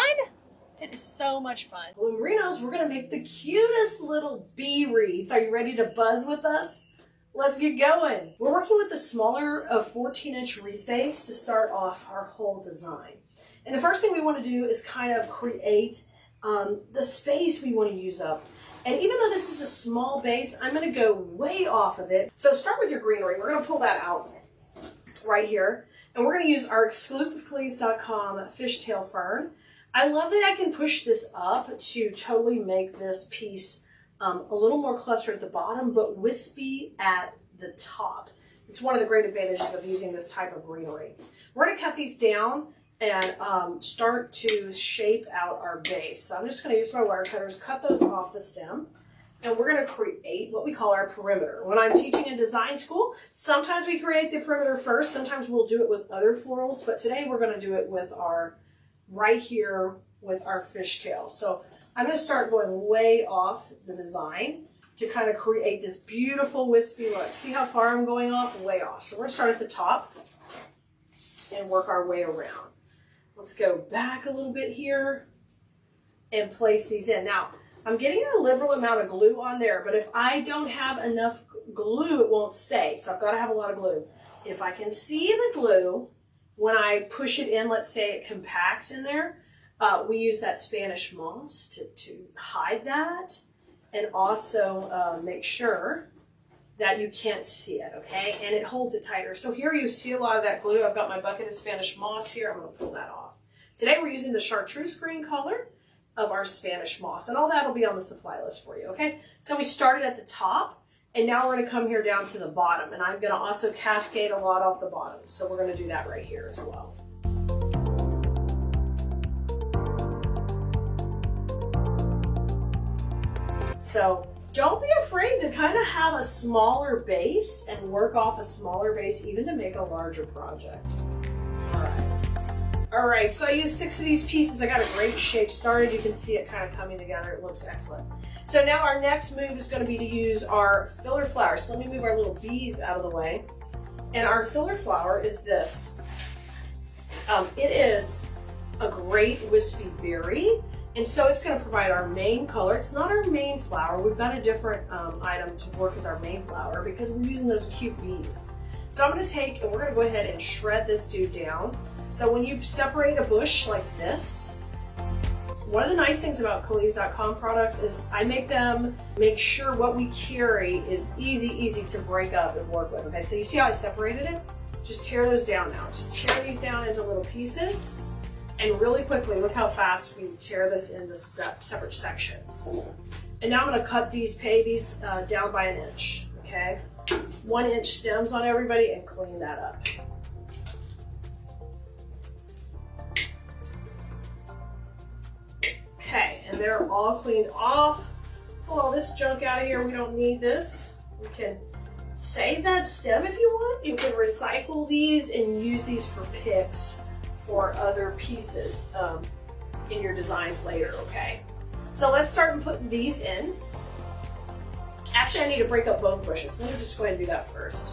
It is so much fun. Blue Merinos, we're gonna make the cutest little bee wreath. Are you ready to buzz with us? Let's get going. We're working with the smaller of 14-inch wreath base to start off our whole design. And the first thing we want to do is kind of create the space we want to use up. And even though this is a small base, I'm going to go way off of it. So start with your greenery. We're going to pull that out right here. And we're going to use our exclusive Cleese.com fishtail fern. I love that I can push this up to totally make this piece a little more clustered at the bottom, but wispy at the top. It's one of the great advantages of using this type of greenery. We're going to cut these down and start to shape out our base. So I'm just going to use my wire cutters, cut those off the stem, and we're going to create what we call our perimeter. When I'm teaching in design school, sometimes we create the perimeter first, sometimes we'll do it with other florals, but today we're going to do it with our right here with our fishtail. So I'm going to start going way off the design to kind of create this beautiful wispy look. See how far I'm going off? Way off. So we're going to start at the top and work our way around. Let's go back a little bit here and place these in. Now, I'm getting a liberal amount of glue on there, but if I don't have enough glue, it won't stay. So I've got to have a lot of glue. If I can see the glue, when I push it in, let's say it compacts in there, we use that Spanish moss to hide that and also make sure that you can't see it, okay? And it holds it tighter. So here you see a lot of that glue. I've got my bucket of Spanish moss here. I'm going to pull that off. Today we're using the chartreuse green color of our Spanish moss, and all that will be on the supply list for you, okay? So we started at the top, and now we're going to come here down to the bottom, and I'm going to also cascade a lot off the bottom. So we're going to do that right here as well. So don't be afraid to kind of have a smaller base and work off a smaller base even to make a larger project. All right, so I used 6 of these pieces. I got a great shape started. You can see it kind of coming together. It looks excellent. So now our next move is going to be to use our filler flower. So let me move our little bees out of the way. And our filler flower is this. It is a great wispy berry. And so it's going to provide our main color. It's not our main flower. We've got a different item to work as our main flower because we're using those cute bees. So I'm going to take, and we're going to go ahead and shred this dude down. So when you separate a bush like this, one of the nice things about Cleese.com products is I make sure what we carry is easy to break up and work with. Okay, so you see how I separated it? Just tear those down now. Just tear these down into little pieces. And really quickly, look how fast we tear this into separate sections. And now I'm going to cut these babies down by 1 inch, okay? 1 inch stems on everybody and clean that up. Okay, and they're all cleaned off. Pull all this junk out of here. We don't need this. We can save that stem if you want. You can recycle these and use these for picks for other pieces in your designs later, okay? So let's start putting these in. Actually, I need to break up both bushes. Let me just go ahead and do that first.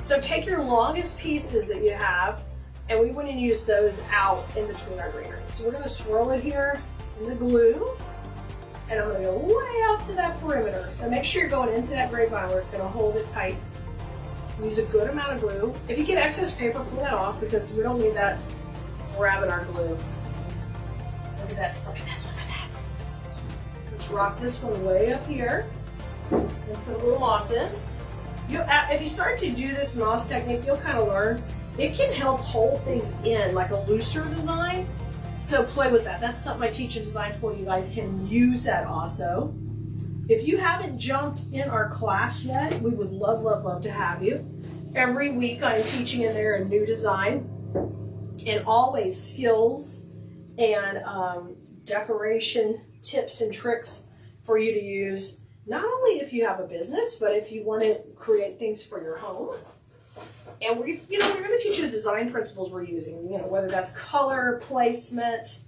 So take your longest pieces that you have, and we want to use those out in between our greenery. So we're going to swirl it here in the glue. And I'm going to go way out to that perimeter. So make sure you're going into that grapevine where it's going to hold it tight. Use a good amount of glue. If you get excess paper, pull that off because we don't need that grabbing our glue. Look at this, look at this, look at this. Let's rock this one way up here and put a little moss in. If you start to do this moss technique, you'll kind of learn. It can help hold things in like a looser design. So play with that. That's something I teach in design school. You guys can use that also. If you haven't jumped in our class yet, we would love to have you. Every week I'm teaching in there a new design, and always skills and decoration tips and tricks for you to use, not only if you have a business, but if you want to create things for your home. And we're going to teach you the design principles we're using, whether that's color, placement,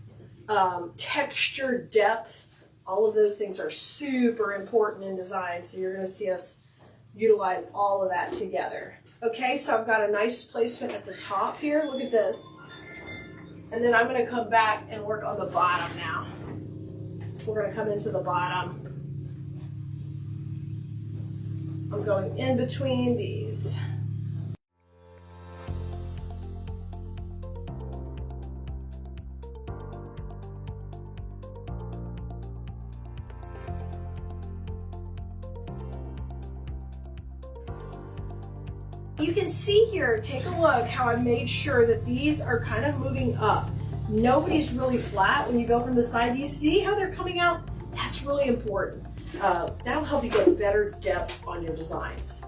texture, depth. All of those things are super important in design, so you're going to see us utilize all of that together. Okay, so I've got a nice placement at the top here. Look at this. And then I'm going to come back and work on the bottom now. We're going to come into the bottom. I'm going in between these. You can see here, take a look how I made sure that these are kind of moving up. Nobody's really flat when you go from the side. Do you see how they're coming out? That's really important. That'll help you get better depth on your designs.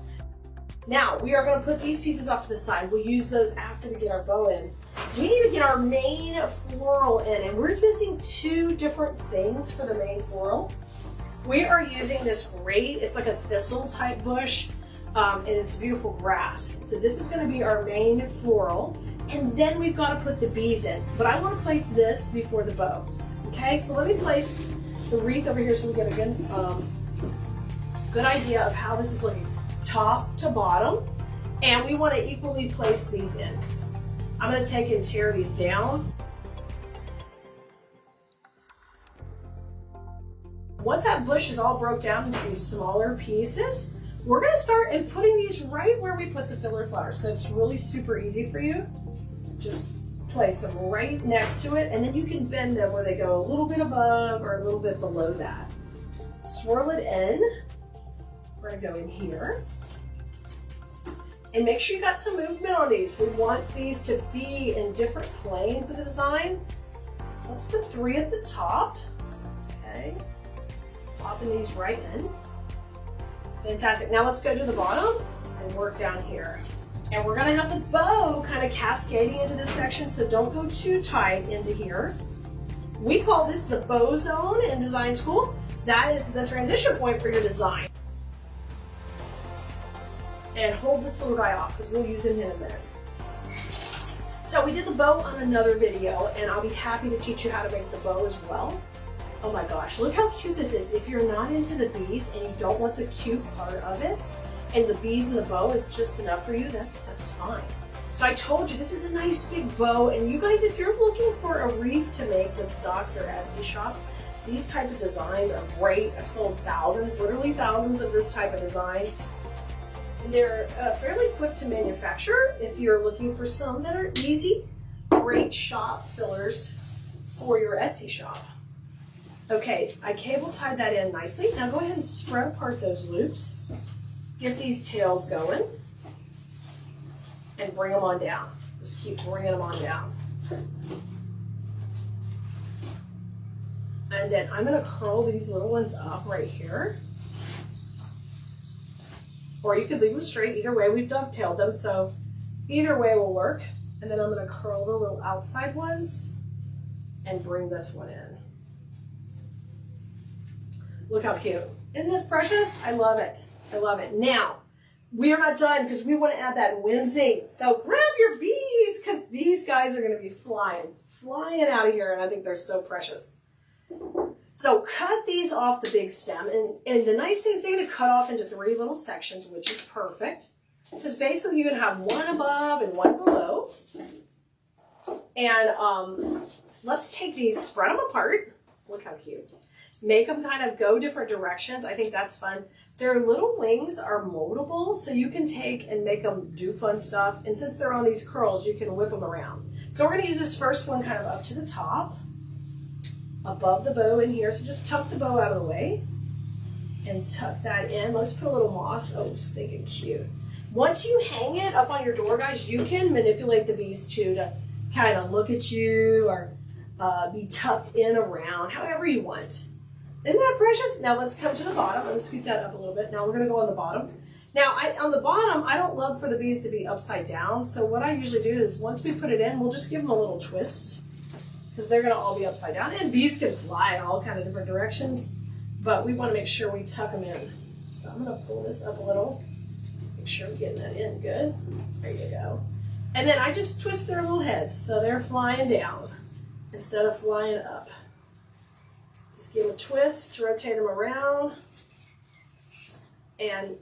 Now, we are going to put these pieces off to the side. We'll use those after we get our bow in. We need to get our main floral in, and we're using two different things for the main floral. We are using this Wreath. It's like a thistle type bush, and it's beautiful grass. So this is going to be our main floral, and then we've got to put the bees in. But I want to place this before the bow. Okay, so let me place the wreath over here so we get a good idea of how this is looking, top to bottom, and we want to equally place these in. I'm going to take and tear these down. Once that bush is all broke down into these smaller pieces, we're going to start and putting these right where we put the filler flowers. So it's really super easy for you. Just place them right next to it, and then you can bend them where they go a little bit above or a little bit below that. Swirl it in. We're going to go in here. And make sure you got some movement on these. We want these to be in different planes of the design. Let's put 3 at the top. Okay. Popping these right in. Fantastic. Now let's go to the bottom and work down here. And we're going to have the bow kind of cascading into this section, so don't go too tight into here. We call this the bow zone in design school. That is the transition point for your design. And hold this little guy off because we'll use him in a minute. So we did the bow on another video, and I'll be happy to teach you how to make the bow as well. Oh my gosh, look how cute this is. If you're not into the bees and you don't want the cute part of it, and the bees and the bow is just enough for you, that's fine. So I told you, this is a nice big bow, and you guys, if you're looking for a wreath to make to stock your Etsy shop, these type of designs are great. I've sold thousands, literally thousands of this type of design. And they're fairly quick to manufacture if you're looking for some that are easy, great shop fillers for your Etsy shop. Okay, I cable tied that in nicely. Now go ahead and spread apart those loops. Get these tails going and bring them on down. Just keep bringing them on down. And then I'm going to curl these little ones up right here. Or you could leave them straight. Either way, we've dovetailed them, so either way will work. And then I'm going to curl the little outside ones and bring this one in. Look how cute. Isn't this precious? I love it. I love it. Now, we are not done because we want to add that whimsy. So grab your bees because these guys are going to be flying out of here, and I think they're so precious. So cut these off the big stem, and the nice thing is they're going to cut off into 3 little sections, which is perfect. Because basically you're going to have one above and one below. And let's take these, spread them apart. Look how cute. Make them kind of go different directions. I think that's fun. Their little wings are moldable, so you can take and make them do fun stuff. And since they're on these curls, you can whip them around. So we're going to use this first one kind of up to the top, above the bow in here. So just tuck the bow out of the way and tuck that in. Let's put a little moss. Oh, stinking cute. Once you hang it up on your door, guys, you can manipulate the bees too to kind of look at you or be tucked in around, however you want. Isn't that precious? Now let's come to the bottom. I'm going to scoot that up a little bit. Now we're going to go on the bottom. Now, on the bottom, I don't love for the bees to be upside down. So what I usually do is once we put it in, we'll just give them a little twist because they're going to all be upside down. And bees can fly in all kind of different directions, but we want to make sure we tuck them in. So I'm going to pull this up a little. Make sure we're getting that in good. There you go. And then I just twist their little heads so they're flying down instead of flying up. Just give them a twist, rotate them around, and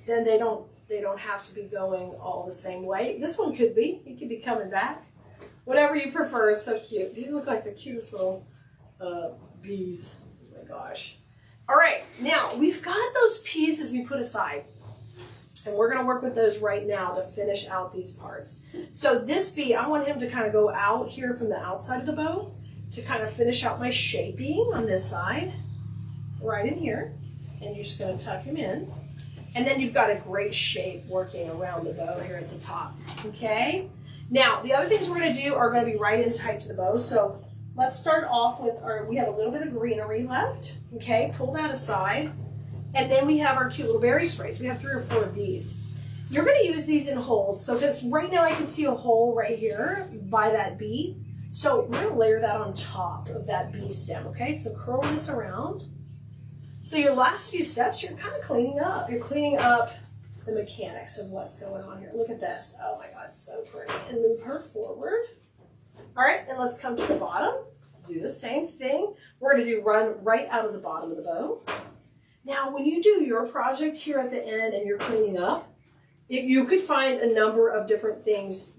then they don't have to be going all the same way. This one could be. It could be coming back. Whatever you prefer. It's so cute. These look like the cutest little bees. Oh my gosh. All right. Now, we've got those pieces we put aside. And we're going to work with those right now to finish out these parts. So this bee, I want him to kind of go out here from the outside of the bow to kind of finish out my shaping on this side. Right in here. And you're just going to tuck him in. And then you've got a great shape working around the bow here at the top, okay? Now, the other things we're gonna do are gonna be right in tight to the bow. So let's start off with we have a little bit of greenery left, okay? Pull that aside. And then we have our cute little berry sprays. We have 3 or 4 of these. You're gonna use these in holes. So because right now I can see a hole right here by that bee. So we're gonna layer that on top of that bee stem, okay? So curl this around. So your last few steps, you're kind of cleaning up. You're cleaning up the mechanics of what's going on here. Look at this. Oh my God, so pretty. And move her forward. All right, and let's come to the bottom. Do the same thing. We're going to run right out of the bottom of the bow. Now, when you do your project here at the end and you're cleaning up, you could find a number of different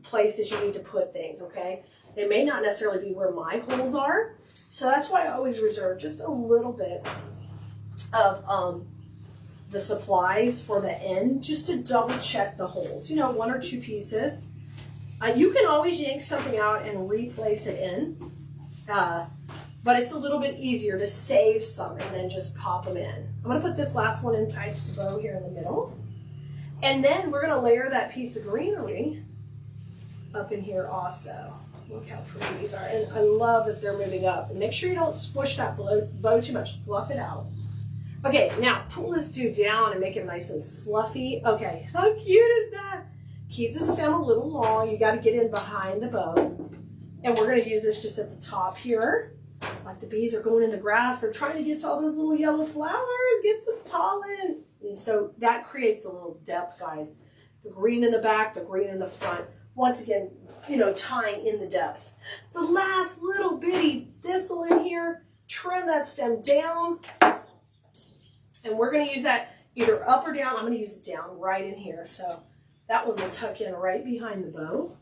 places you need to put things, okay? They may not necessarily be where my holes are. So that's why I always reserve just a little bit of the supplies for the end, just to double check the holes. You know, 1 or 2 pieces. You can always yank something out and replace it in, but it's a little bit easier to save some and then just pop them in. I'm going to put this last one in tight to the bow here in the middle. And then we're going to layer that piece of greenery up in here also. Look how pretty these are. And I love that they're moving up. And make sure you don't squish that bow too much. Fluff it out. Okay, now pull this dude down and make it nice and fluffy. Okay, how cute is that? Keep the stem a little long. You got to get in behind the bow. And we're going to use this just at the top here. Like the bees are going in the grass. They're trying to get to all those little yellow flowers, get some pollen. And so that creates a little depth, guys. The green in the back, the green in the front. Once again, you know, tying in the depth. The last little bitty thistle in here, trim that stem down. And we're going to use that either up or down. I'm going to use it down right in here. So that one will tuck in right behind the bow.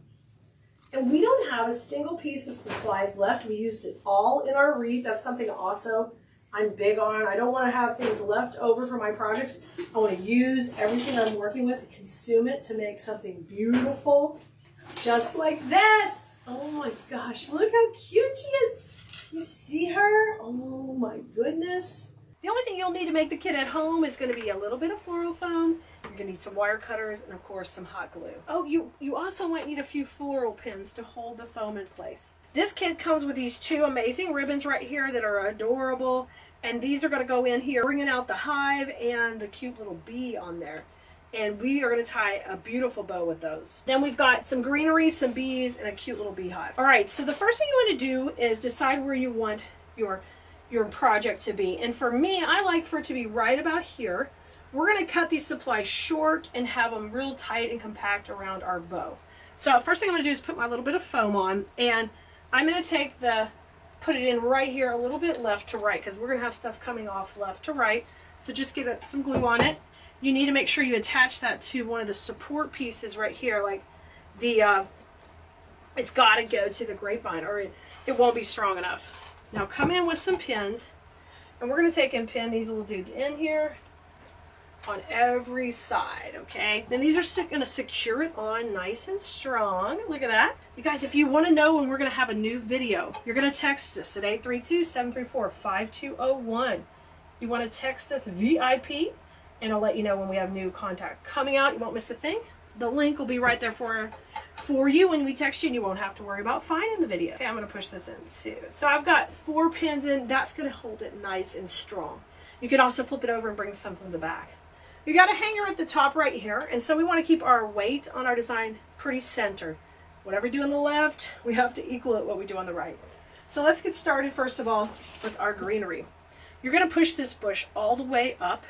And we don't have a single piece of supplies left. We used it all in our wreath. That's something also I'm big on. I don't want to have things left over for my projects. I want to use everything I'm working with, consume it to make something beautiful, just like this. Oh my gosh, look how cute she is. You see her? Oh my goodness. The only thing you'll need to make the kit at home is going to be a little bit of floral foam. You're going to need some wire cutters and, of course, some hot glue. Oh, you also might need a few floral pins to hold the foam in place. This kit comes with these 2 amazing ribbons right here that are adorable. And these are going to go in here, bringing out the hive and the cute little bee on there. And we are going to tie a beautiful bow with those. Then we've got some greenery, some bees, and a cute little beehive. All right, so the first thing you want to do is decide where you want your project to be. And for me, I like for it to be right about here. We're going to cut these supplies short and have them real tight and compact around our bow. So first thing I'm going to do is put my little bit of foam on, and I'm going to put it in right here a little bit left to right, because we're going to have stuff coming off left to right. So just get some glue on it. You need to make sure you attach that to one of the support pieces right here, like it's got to go to the grapevine or it won't be strong enough. Now come in with some pins, and we're going to take and pin these little dudes in here on every side, okay? Then these are going to secure it on nice and strong. Look at that. You guys, if you want to know when we're going to have a new video, you're going to text us at 832-734-5201. You want to text us VIP, and I'll let you know when we have new content coming out. You won't miss a thing. The link will be right there for you when we text you, and you won't have to worry about finding the video. Okay, I'm going to push this in too. So I've got 4 pins in. That's going to hold it nice and strong. You can also flip it over and bring some from the back. You got a hanger at the top right here, and so we want to keep our weight on our design pretty centered. Whatever we do on the left, we have to equal it what we do on the right. So let's get started first of all with our greenery. You're going to push this bush all the way up.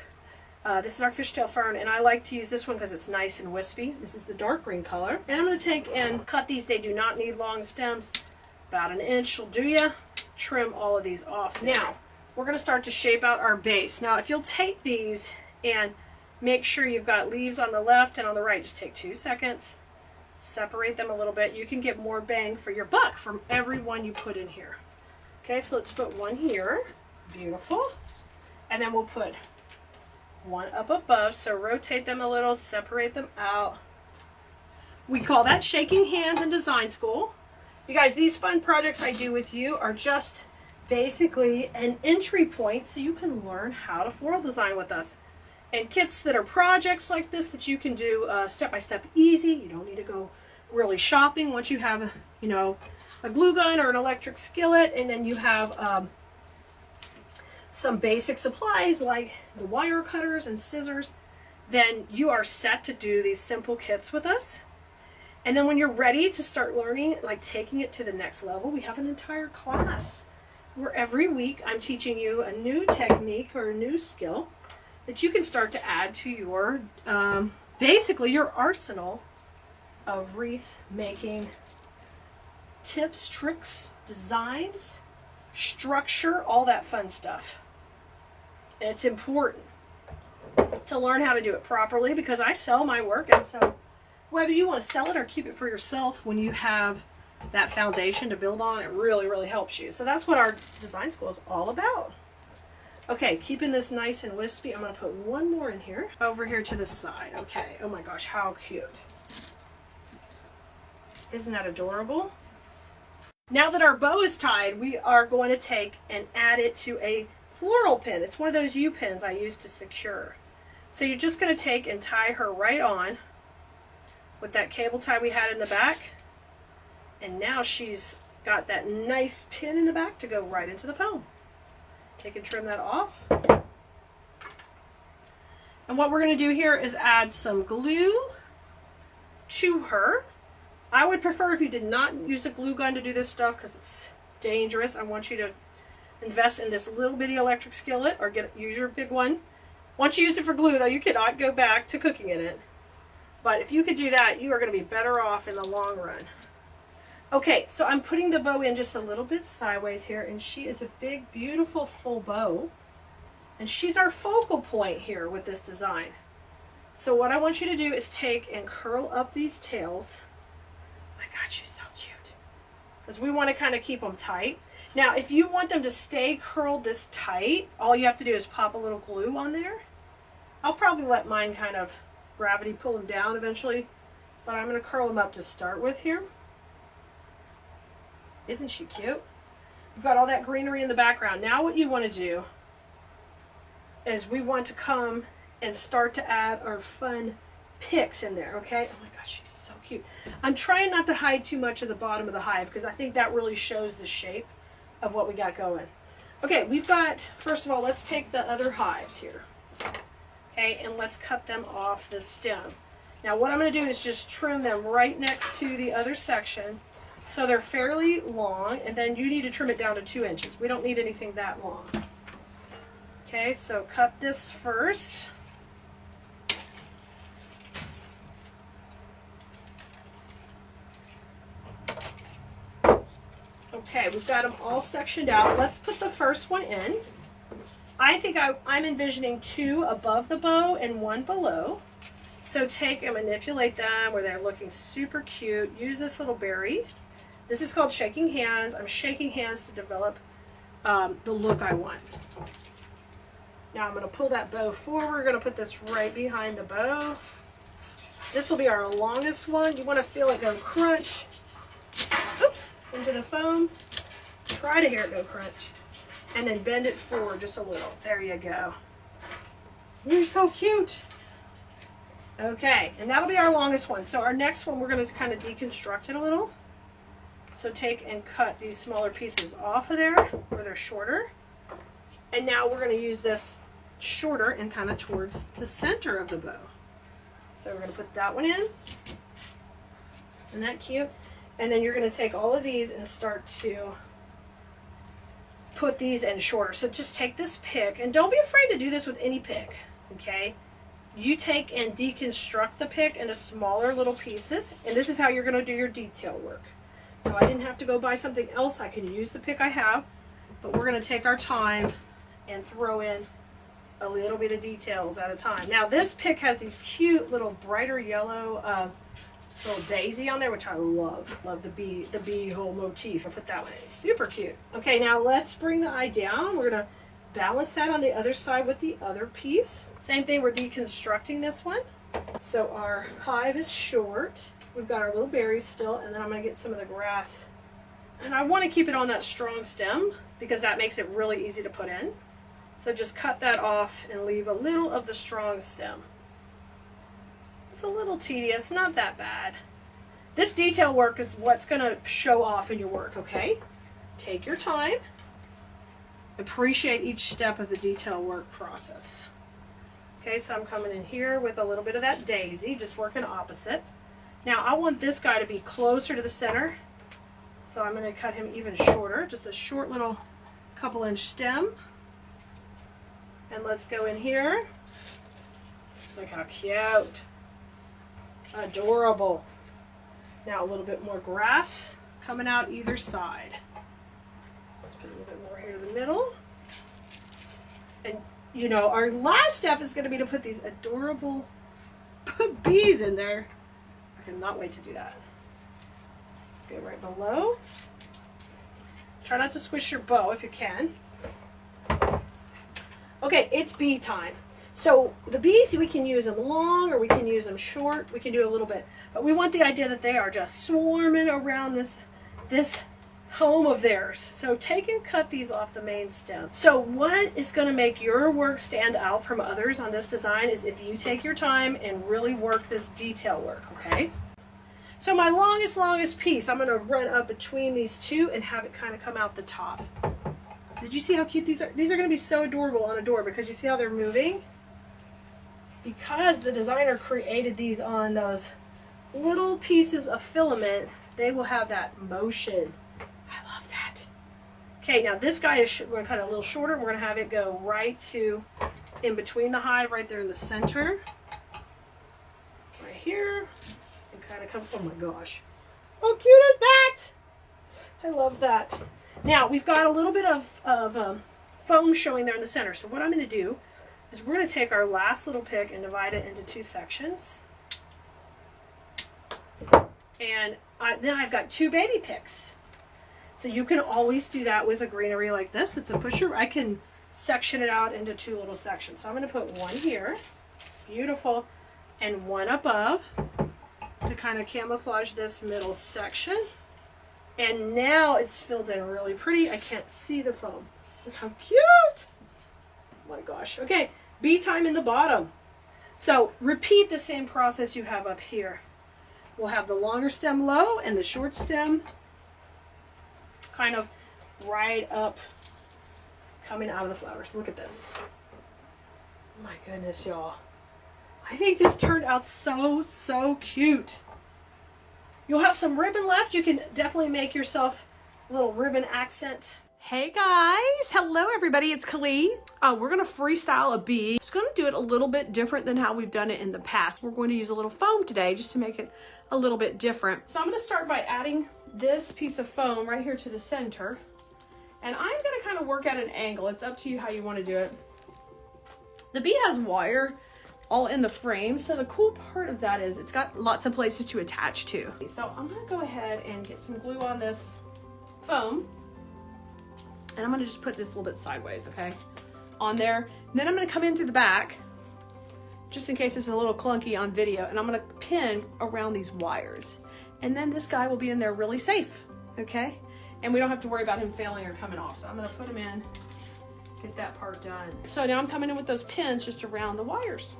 This is our fishtail fern, and I like to use this one because it's nice and wispy. This is the dark green color. And I'm going to take and cut these. They do not need long stems. About an inch will do ya. Trim all of these off. Now, we're going to start to shape out our base. Now, if you'll take these and make sure you've got leaves on the left and on the right, just take 2 seconds. Separate them a little bit. You can get more bang for your buck from every one you put in here. Okay, so let's put one here. Beautiful. And then we'll put one up above. So rotate them a little, separate them out. We call that shaking hands in design school. You guys, these fun projects I do with you are just basically an entry point so you can learn how to floral design with us. And kits that are projects like this that you can do step-by-step easy. You don't need to go really shopping. Once you have, you know, a glue gun or an electric skillet, and then you have some basic supplies like the wire cutters and scissors, then you are set to do these simple kits with us. And then when you're ready to start learning, like taking it to the next level, we have an entire class where every week I'm teaching you a new technique or a new skill that you can start to add to your, basically your arsenal of wreath making tips, tricks, designs, structure, all that fun stuff. And it's important to learn how to do it properly because I sell my work, and so whether you want to sell it or keep it for yourself, when you have that foundation to build on, it really, really helps you. So that's what our design school is all about. Okay, keeping this nice and wispy, I'm going to put one more in here, over here to the side. Okay, oh my gosh, how cute. Isn't that adorable? Now that our bow is tied, we are going to take and add it to a floral pin. It's one of those U pins I use to secure. So you're just going to take and tie her right on with that cable tie we had in the back. And now she's got that nice pin in the back to go right into the foam. Take and trim that off. And what we're going to do here is add some glue to her. I would prefer if you did not use a glue gun to do this stuff because it's dangerous. I want you to invest in this little bitty electric skillet or use your big one. Once you use it for glue, though, you cannot go back to cooking in it. But if you could do that, you are going to be better off in the long run. Okay, so I'm putting the bow in just a little bit sideways here, and she is a big, beautiful, full bow. And she's our focal point here with this design. So what I want you to do is take and curl up these tails. Oh my God, she's so cute. Because we want to kind of keep them tight. Now, if you want them to stay curled this tight, all you have to do is pop a little glue on there. I'll probably let mine kind of gravity pull them down eventually, but I'm going to curl them up to start with here. Isn't she cute? We've got all that greenery in the background. Now what you want to do is we want to come and start to add our fun picks in there, okay? Oh my gosh, she's so cute. I'm trying not to hide too much of the bottom of the hive because I think that really shows the shape of what we got going. Okay, we've got, first of all, let's take the other hives here. Okay, and let's cut them off the stem. Now what I'm going to do is just trim them right next to the other section. So they're fairly long, and then you need to trim it down to 2 inches. We don't need anything that long. Okay, so cut this first. Okay, we've got them all sectioned out. Let's put the first one in. I think I'm envisioning 2 above the bow and 1 below. So take and manipulate them where they're looking super cute. Use this little berry. This is called shaking hands. I'm shaking hands to develop the look I want. Now I'm going to pull that bow forward. We're going to put this right behind the bow. This will be our longest one. You want to feel it go crunch. Oops, into the foam. Try to hear it go crunch. And then bend it forward just a little. There you go. You're so cute. Okay, and that'll be our longest one. So our next one, we're going to kind of deconstruct it a little. So take and cut these smaller pieces off of there where they're shorter. And now we're going to use this shorter and kind of towards the center of the bow. So we're going to put that one in. Isn't that cute? And then you're going to take all of these and start to put these in shorter. So just take this pick, and don't be afraid to do this with any pick, okay? You take and deconstruct the pick into smaller little pieces, and this is how you're going to do your detail work. So I didn't have to go buy something else. I can use the pick I have, but we're going to take our time and throw in a little bit of details at a time. Now this pick has these cute little brighter yellow little daisy on there, which I love. Love the bee whole motif. I'll put that one in. Super cute. Okay, now let's bring the eye down. We're going to balance that on the other side with the other piece. Same thing, we're deconstructing this one. So our hive is short. We've got our little berries still, and then I'm going to get some of the grass. And I want to keep it on that strong stem because that makes it really easy to put in. So just cut that off and leave a little of the strong stem. It's a little tedious, not that bad. This detail work is what's going to show off in your work, okay? Take your time. Appreciate each step of the detail work process. Okay, so I'm coming in here with a little bit of that daisy, just working opposite. Now I want this guy to be closer to the center, so I'm going to cut him even shorter, just a short little couple inch stem. And let's go in here. Look how cute. Adorable. Now a little bit more grass coming out either side. Let's put a little bit more here to the middle. And you know, our last step is going to be to put these adorable bees in there. I cannot wait to do that. Let's go right below. Try not to squish your bow if you can. Okay, it's bee time. So the bees, we can use them long or we can use them short. We can do a little bit. But we want the idea that they are just swarming around this home of theirs. So take and cut these off the main stem. So what is going to make your work stand out from others on this design is if you take your time and really work this detail work, okay? So my longest piece, I'm going to run up between these two and have it kind of come out the top. Did you see how cute these are? These are going to be so adorable on a door because you see how they're moving? Because the designer created these on those little pieces of filament, they will have that motion. I love that. Okay, now this guy is, we're going to cut it a little shorter. We're going to have it go right to in between the hive, right there in the center. Right here. And kind of come, oh my gosh. How cute is that? I love that. Now, we've got a little bit of foam showing there in the center. So what I'm going to do is we're going to take our last little pick and divide it into two sections. And then I've got two baby picks. So you can always do that with a greenery like this. It's a pusher. I can section it out into two little sections. So I'm going to put one here, beautiful, and one above to kind of camouflage this middle section. And now it's filled in really pretty. I can't see the foam. Look how cute. Oh my gosh. Okay, bee time in the bottom. So repeat the same process you have up here. We'll have the longer stem low and the short stem kind of right up coming out of the flowers. Look at this. Oh my goodness, y'all. I think this turned out so cute. You'll have some ribbon left. You can definitely make yourself a little ribbon accent. Hey guys, hello everybody, it's Kali. We're gonna freestyle a bee. Just gonna do it a little bit different than how we've done it in the past. We're going to use a little foam today just to make it a little bit different. So I'm gonna start by adding this piece of foam right here to the center. And I'm gonna kind of work at an angle. It's up to you how you wanna do it. The bee has wire all in the frame. So the cool part of that is it's got lots of places to attach to. So I'm gonna go ahead and get some glue on this foam. And I'm gonna just put this a little bit sideways, okay? On there. And then I'm gonna come in through the back, just in case it's a little clunky on video, and I'm gonna pin around these wires. And then this guy will be in there really safe, okay? And we don't have to worry about him failing or coming off. So I'm gonna put him in, get that part done. So now I'm coming in with those pins just around the wires.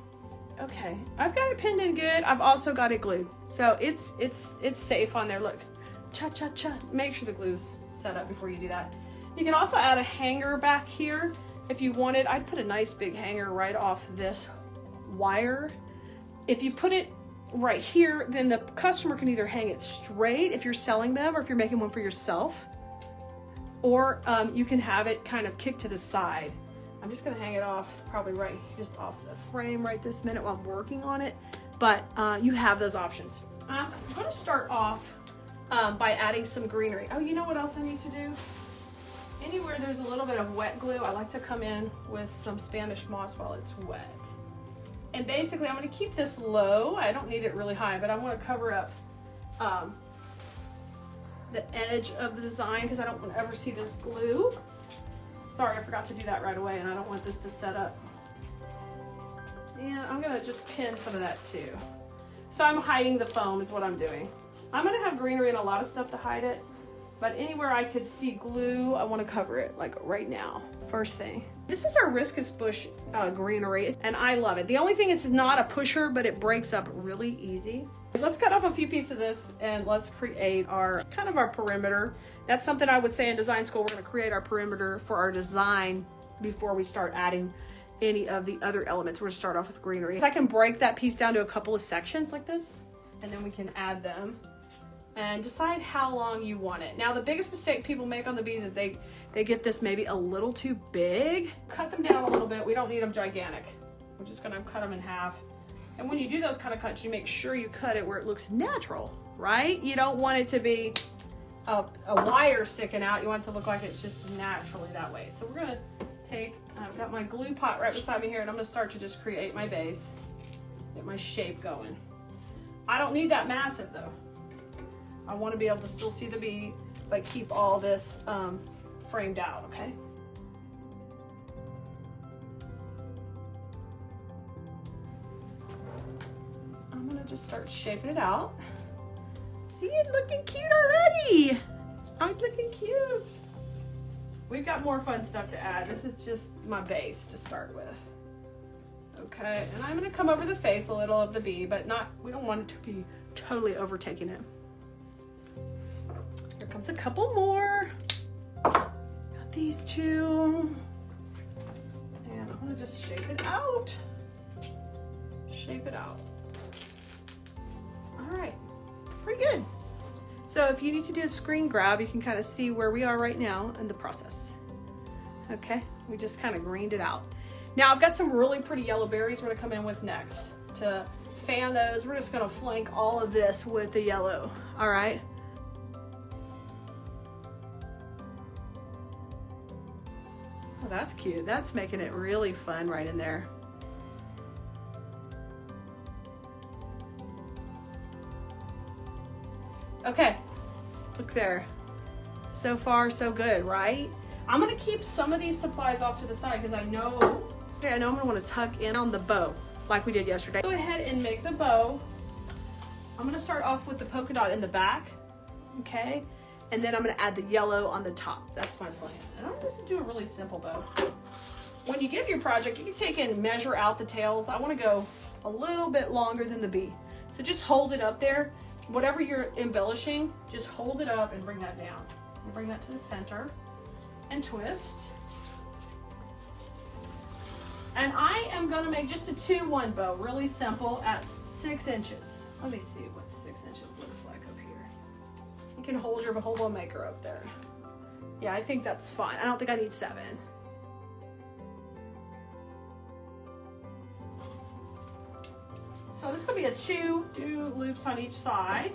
Okay, I've got it pinned in good. I've also got it glued. So it's safe on there. Look, cha-cha-cha. Make sure the glue's set up before you do that. You can also add a hanger back here If you wanted, I'd put a nice big hanger right off this wire. If you put it right here, then the customer can either hang it straight if you're selling them or if you're making one for yourself, or you can have it kind of kicked to the side. I'm just gonna hang it off, probably right just off the frame right this minute while I'm working on it, but you have those options. I'm gonna start off by adding some greenery. Oh, you know what else I need to do? Anywhere there's a little bit of wet glue, I like to come in with some Spanish moss while it's wet. And basically I'm gonna keep this low. I don't need it really high, but I wanna cover up the edge of the design because I don't want to ever see this glue. Sorry, I forgot to do that right away, and I don't want this to set up. And I'm gonna just pin some of that too. So I'm hiding the foam is what I'm doing. I'm gonna have greenery and a lot of stuff to hide it, but anywhere I could see glue, I wanna cover it, like right now, first thing. This is our Riscus bush greenery, and I love it. The only thing is it's not a pusher, but it breaks up really easy. Let's cut off a few pieces of this and let's create our kind of our perimeter. That's something I would say in design school. We're going to create our perimeter for our design before we start adding any of the other elements. We're going to start off with greenery. So I can break that piece down to a couple of sections like this, and then we can add them and decide how long you want it. Now the biggest mistake people make on the bees is they get this maybe a little too big. Cut them down a little bit. We don't need them gigantic. We're just going to cut them in half. And when you do those kind of cuts, you make sure you cut it where it looks natural, right? You don't want it to be a wire sticking out. You want it to look like it's just naturally that way. So we're gonna take, I've got my glue pot right beside me here, and I'm gonna start to just create my base, get my shape going. I don't need that massive though. I wanna be able to still see the bee, but keep all this framed out, okay? I'm gonna just start shaping it out. See it looking cute already. I'm looking cute. We've got more fun stuff to add. This is just my base to start with. Okay, and I'm gonna come over the face a little of the bee, but not, we don't want it to be totally overtaking it. Here comes a couple more. Got these two. And I'm gonna just shape it out. Shape it out. All right, pretty good. So if you need to do a screen grab, you can kind of see where we are right now in the process. Okay, we just kind of greened it out. Now I've got some really pretty yellow berries we're gonna come in with next. To fan those, we're just gonna flank all of this with the yellow, all right? Oh, that's cute. That's making it really fun right in there. Okay, look there. So far, so good, right? I'm gonna keep some of these supplies off to the side because I know I'm gonna wanna tuck in on the bow like we did yesterday. Go ahead and make the bow. I'm gonna start off with the polka dot in the back, okay? And then I'm gonna add the yellow on the top. That's my plan. And I'm just gonna do a really simple bow. When you get your project, you can take and measure out the tails. I wanna go a little bit longer than the bee. So just hold it up there. Whatever you're embellishing, just hold it up and bring that down. And bring that to the center and twist. And I am gonna make just a 2-1 bow, really simple at 6 inches. Let me see what 6 inches looks like up here. You can hold your whole bow maker up there. Yeah, I think that's fine. I don't think I need 7. So this could be a 2 loops on each side.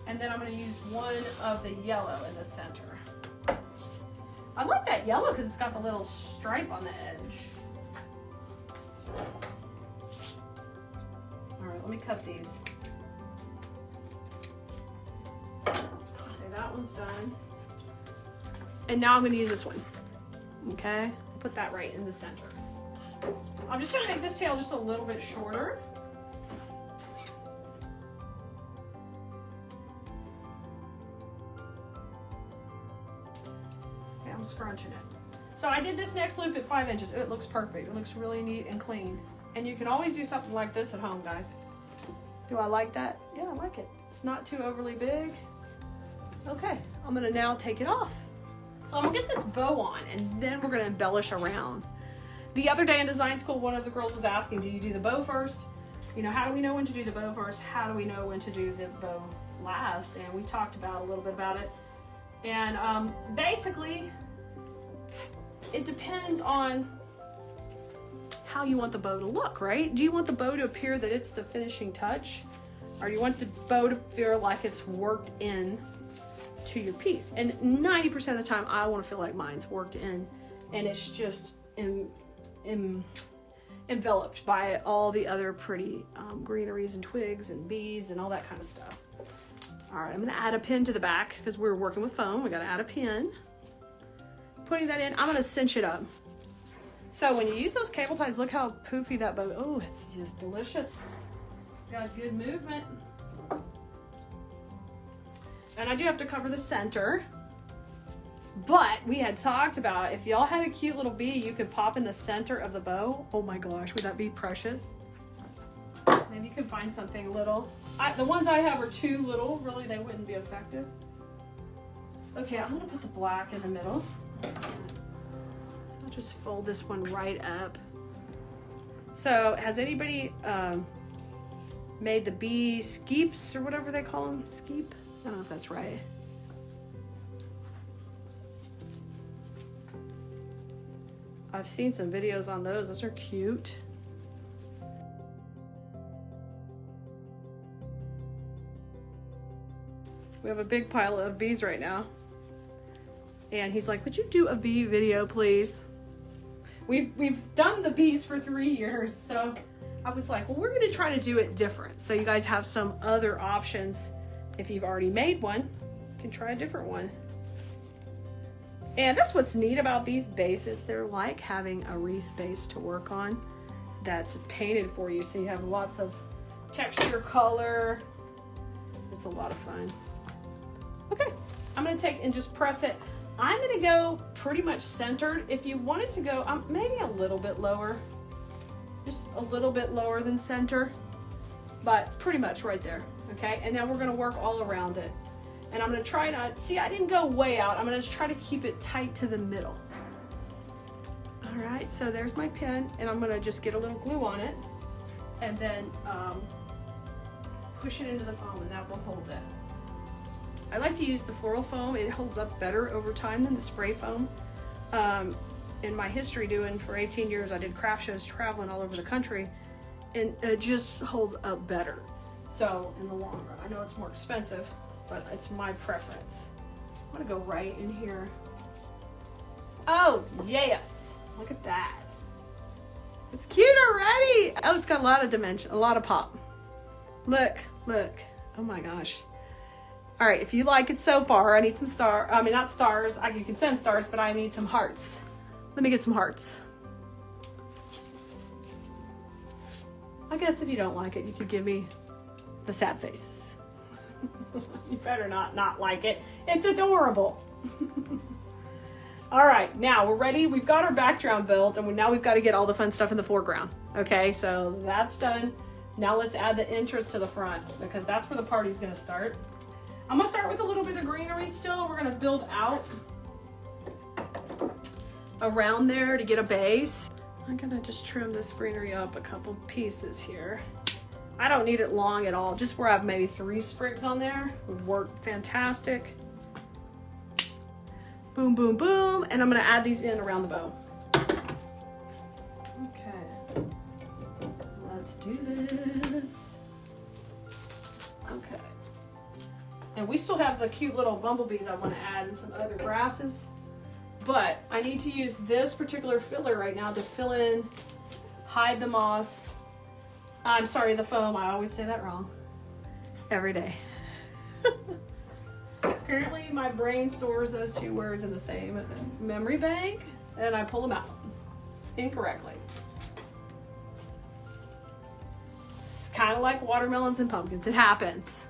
And then I'm gonna use one of the yellow in the center. I like that yellow because it's got the little stripe on the edge. All right, let me cut these. Okay, that one's done. And now I'm gonna use this one, okay? Put that right in the center. I'm just gonna make this tail just a little bit shorter. Okay, I'm scrunching it. So I did this next loop at 5 inches. It looks perfect. It looks really neat and clean. And you can always do something like this at home, guys. Do I like that? Yeah, I like it. It's not too overly big. Okay, I'm gonna now take it off. So I'm gonna get this bow on and then we're gonna embellish around. The other day in design school, one of the girls was asking, do you do the bow first? You know, how do we know when to do the bow first? How do we know when to do the bow last? And we talked about a little bit about it. And basically, it depends on how you want the bow to look, right? Do you want the bow to appear that it's the finishing touch? Or do you want the bow to feel like it's worked in to your piece? And 90% of the time, I want to feel like mine's worked in and it's just enveloped by all the other pretty greeneries and twigs and bees and all that kind of stuff. All right, I'm gonna add a pin to the back because we're working with foam. We gotta add a pin. Putting that in, I'm gonna cinch it up. So when you use those cable ties, look how poofy that bow, oh, it's just delicious. Got good movement. And I do have to cover the center. But we had talked about if y'all had a cute little bee you could pop in the center of the bow. Oh my gosh, would that be precious? Maybe you could find something little. The ones I have are too little. Really, they wouldn't be effective. Okay, I'm gonna put the black in the middle. So I'll just fold this one right up. So has anybody made the bee skeeps or whatever they call them? Skeep? I don't know if that's right. I've seen some videos on those. Those are cute. We have a big pile of bees right now. And he's like, would you do a bee video, please? We've done the bees for 3 years. So I was like, well, we're gonna try to do it different. So you guys have some other options. If you've already made one, you can try a different one. And that's what's neat about these bases. They're like having a wreath base to work on that's painted for you. So you have lots of texture, color. It's a lot of fun. Okay, I'm gonna take and just press it. I'm gonna go pretty much centered. If you wanted to go maybe a little bit lower, just a little bit lower than center, but pretty much right there, okay? And now we're gonna work all around it. And I'm gonna try not, see, I didn't go way out. I'm gonna just try to keep it tight to the middle. All right, so there's my pin, and I'm gonna just get a little glue on it and then push it into the foam, and that will hold it. I like to use the floral foam. It holds up better over time than the spray foam. In my history doing for 18 years, I did craft shows traveling all over the country, and it just holds up better. So in the long run, I know it's more expensive, but it's my preference. I'm gonna go right in here. Oh, yes. Look at that. It's cute already. Oh, it's got a lot of dimension, a lot of pop. Look, look. Oh my gosh. All right, if you like it so far, I need some not stars. You can send stars, but I need some hearts. Let me get some hearts. I guess if you don't like it, you could give me the sad faces. You better not like it. It's adorable. All right, now we're ready. We've got our background built, and now we've got to get all the fun stuff in the foreground. Okay, so that's done. Now let's add the interest to the front, because that's where the party's gonna start. I'm gonna start with a little bit of greenery still. We're gonna build out around there to get a base. I'm gonna just trim this greenery up a couple pieces here. I don't need it long at all. Just where I have maybe 3 sprigs on there would work fantastic. Boom, boom, boom. And I'm gonna add these in around the bow. Okay, let's do this. Okay. And we still have the cute little bumblebees I wanna add and some other grasses. But I need to use this particular filler right now to fill in, hide the moss. I'm sorry, the foam. I always say that wrong. Every day. Apparently my brain stores those 2 words in the same memory bank, and I pull them out incorrectly. It's kind of like watermelons and pumpkins. It happens.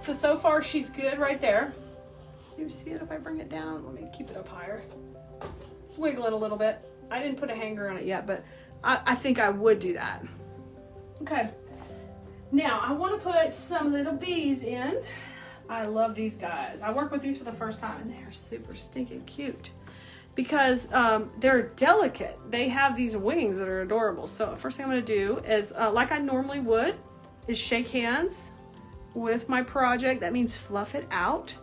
So far she's good right there. Do you see it if I bring it down? Let me keep it up higher. Let's wiggle it a little bit. I didn't put a hanger on it yet, but I think I would do that. Okay, now I want to put some little bees in. I love these guys. I worked with these for the first time and they're super stinking cute because they're delicate. They have these wings that are adorable. So first thing I'm gonna do is, like I normally would, is shake hands with my project. That means fluff it out.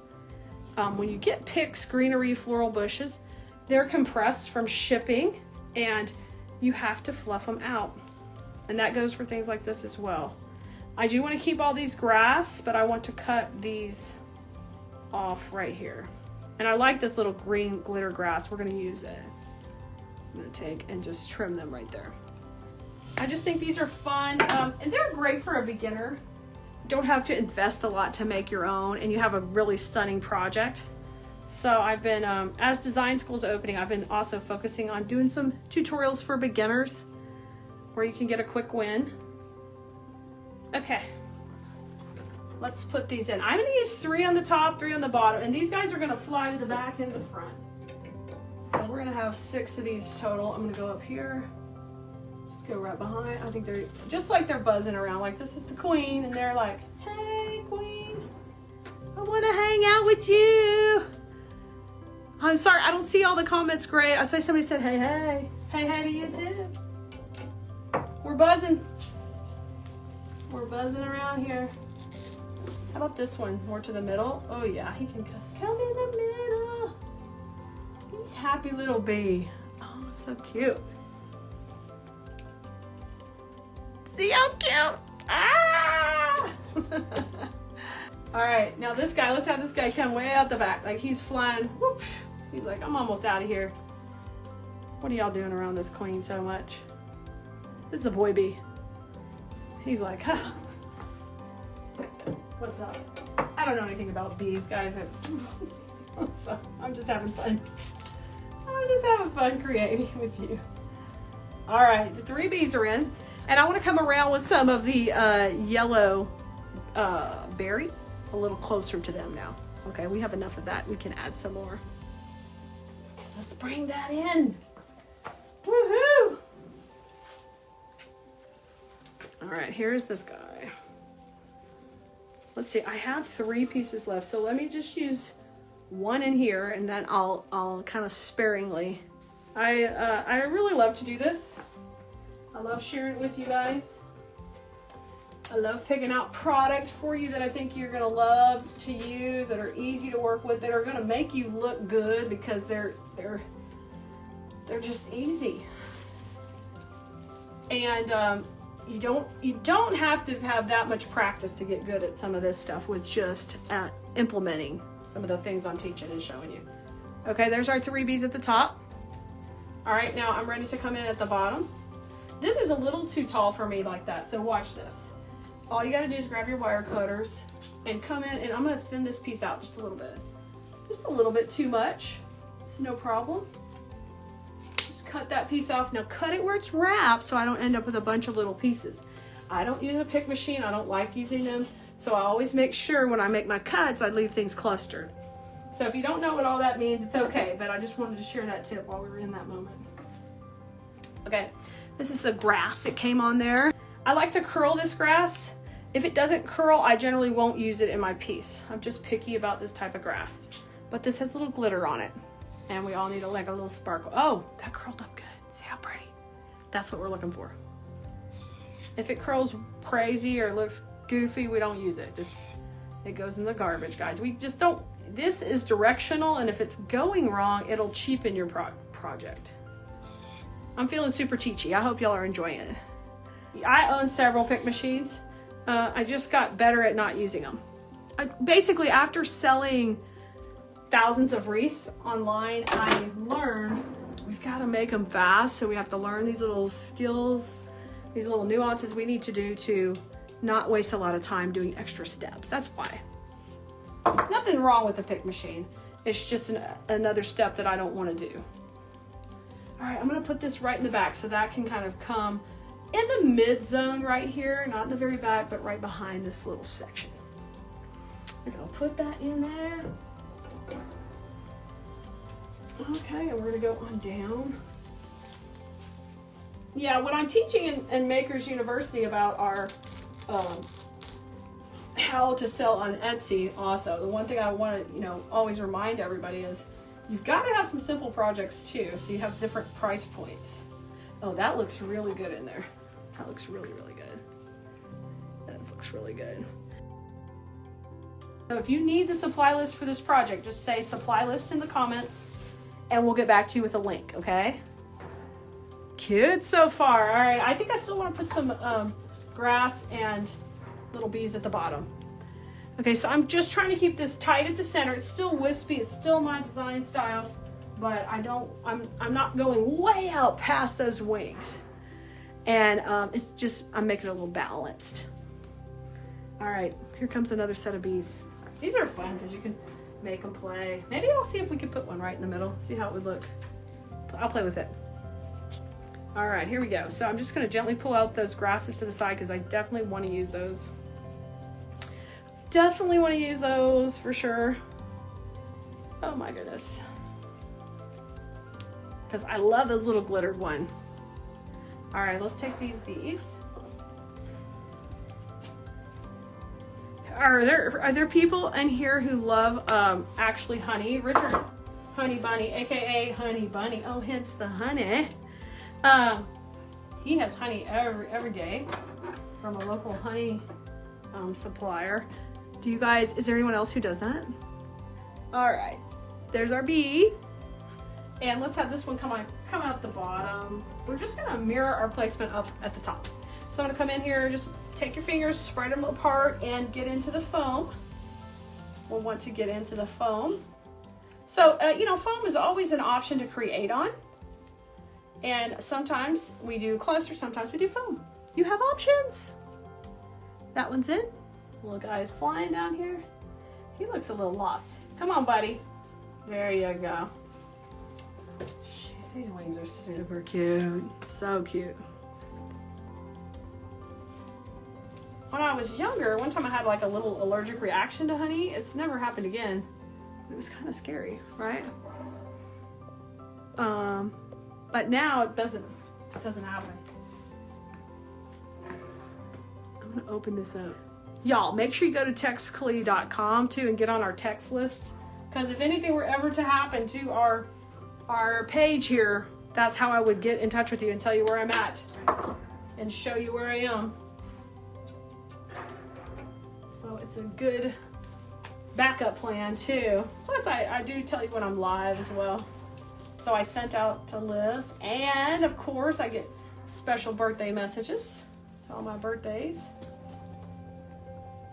When you get picks, greenery, floral bushes, they're compressed from shipping and you have to fluff them out. And that goes for things like this as well. I do want to keep all these grass, but I want to cut these off right here. And I like this little green glitter grass. We're going to use it. I'm going to take and just trim them right there. I just think these are fun, and they're great for a beginner. You don't have to invest a lot to make your own, and you have a really stunning project. So I've been, as design school's opening, I've been also focusing on doing some tutorials for beginners where you can get a quick win. Okay, let's put these in. I'm gonna use 3 on the top, 3 on the bottom, and these guys are gonna fly to the back and the front. So we're gonna have 6 of these total. I'm gonna go up here, just go right behind. I think they're just like they're buzzing around, like this is the queen, and they're like, hey queen, I wanna hang out with you. I'm sorry, I don't see all the comments great. I say somebody said, hey, hey, hey, hey to you too. We're buzzing. We're buzzing around here. How about this one? More to the middle? Oh yeah, he can come in the middle. He's happy little bee. Oh, so cute. See how cute? Ah! All right, now this guy, let's have this guy come way out the back. Like he's flying. Whoop. He's like, I'm almost out of here. What are y'all doing around this queen so much? This is a boy bee. He's like, huh. What's up? I don't know anything about bees, guys. So I'm just having fun. I'm just having fun creating with you. All right, the 3 bees are in. And I want to come around with some of the yellow berry a little closer to them now. Okay, we have enough of that. We can add some more. Let's bring that in. Woohoo! All right, here's this guy. Let's see, I have 3 pieces left, so let me just use 1 in here, and then I'll kind of sparingly. I really love to do this. I love sharing it with you guys. I love picking out products for you that I think you're gonna love to use, that are easy to work with, that are gonna make you look good because they're just easy. And you don't have to have that much practice to get good at some of this stuff with just implementing some of the things I'm teaching and showing you. Okay, there's our 3 bees at the top. All right, now I'm ready to come in at the bottom. This is a little too tall for me like that, so watch this. All you gotta do is grab your wire cutters and come in, and I'm gonna thin this piece out just a little bit. Just a little bit too much. It's no problem. Cut that piece off. Now cut it where it's wrapped so I don't end up with a bunch of little pieces. I don't use a pick machine. I don't like using them. So I always make sure when I make my cuts, I leave things clustered. So if you don't know what all that means, it's okay. But I just wanted to share that tip while we were in that moment. Okay, this is the grass that came on there. I like to curl this grass. If it doesn't curl, I generally won't use it in my piece. I'm just picky about this type of grass. But this has little glitter on it. And we all need like a little sparkle. Oh, that curled up good. See how pretty? That's what we're looking for. If it curls crazy or looks goofy, we don't use it. Just, it goes in the garbage, guys. We just don't, this is directional, and if it's going wrong, it'll cheapen your project. I'm feeling super teachy. I hope y'all are enjoying it. I own several pick machines. I just got better at not using them. Basically, after selling thousands of wreaths online, I learned we've got to make them fast, so we have to learn these little skills, these little nuances we need to do to not waste a lot of time doing extra steps. That's why. Nothing wrong with the pick machine. It's just another step that I don't want to do. All right, I'm going to put this right in the back so that can kind of come in the mid zone right here, not in the very back, but right behind this little section. I'm going to put that in there. Okay, and we're gonna go on down. Yeah, what I'm teaching in Makers University about our how to sell on Etsy also. The one thing I want to, you know, always remind everybody is you've got to have some simple projects too, so you have different price points. Oh, that looks really good in there. That looks really, really good. That looks really good. So if you need the supply list for this project, just say supply list in the comments and we'll get back to you with a link, okay? Cute so far. All right, I think I still want to put some grass and little bees at the bottom. Okay, so I'm just trying to keep this tight at the center. It's still wispy, it's still my design style, but I'm not going way out past those wings. And it's just, I'm making it a little balanced. All right, here comes another set of bees. These are fun because you can make them play. Maybe I'll see if we can put one right in the middle, see how it would look. I'll play with it. All right, here we go. So I'm just gonna gently pull out those grasses to the side because I definitely want to use those. Definitely want to use those for sure. Oh my goodness. Because I love those little glittered one. All right, let's take these bees. Are there people in here who love actually honey? Richard Honey Bunny, aka Honey Bunny. Oh, hence the honey. He has honey every day from a local honey supplier. Do you guys, is there anyone else who does that? All right, there's our bee. And let's have this one come out the bottom. We're just gonna mirror our placement up at the top. So I'm gonna come in here, just take your fingers, spread them apart and get into the foam. We'll want to get into the foam. So, you know, foam is always an option to create on. And sometimes we do cluster, sometimes we do foam. You have options. That one's in. Little guy's flying down here. He looks a little lost. Come on, buddy. There you go. Jeez, these wings are super cute. So cute. When I was younger, one time I had like a little allergic reaction to honey. It's never happened again. It was kind of scary, right? But now it doesn't happen. I'm gonna open this up. Y'all, make sure you go to textclee.com too and get on our text list. Because if anything were ever to happen to our page here, that's how I would get in touch with you and tell you where I'm at and show you where I am. So it's a good backup plan too. Plus I do tell you when I'm live as well. So I sent out to Liz, and of course I get special birthday messages to all my birthdays.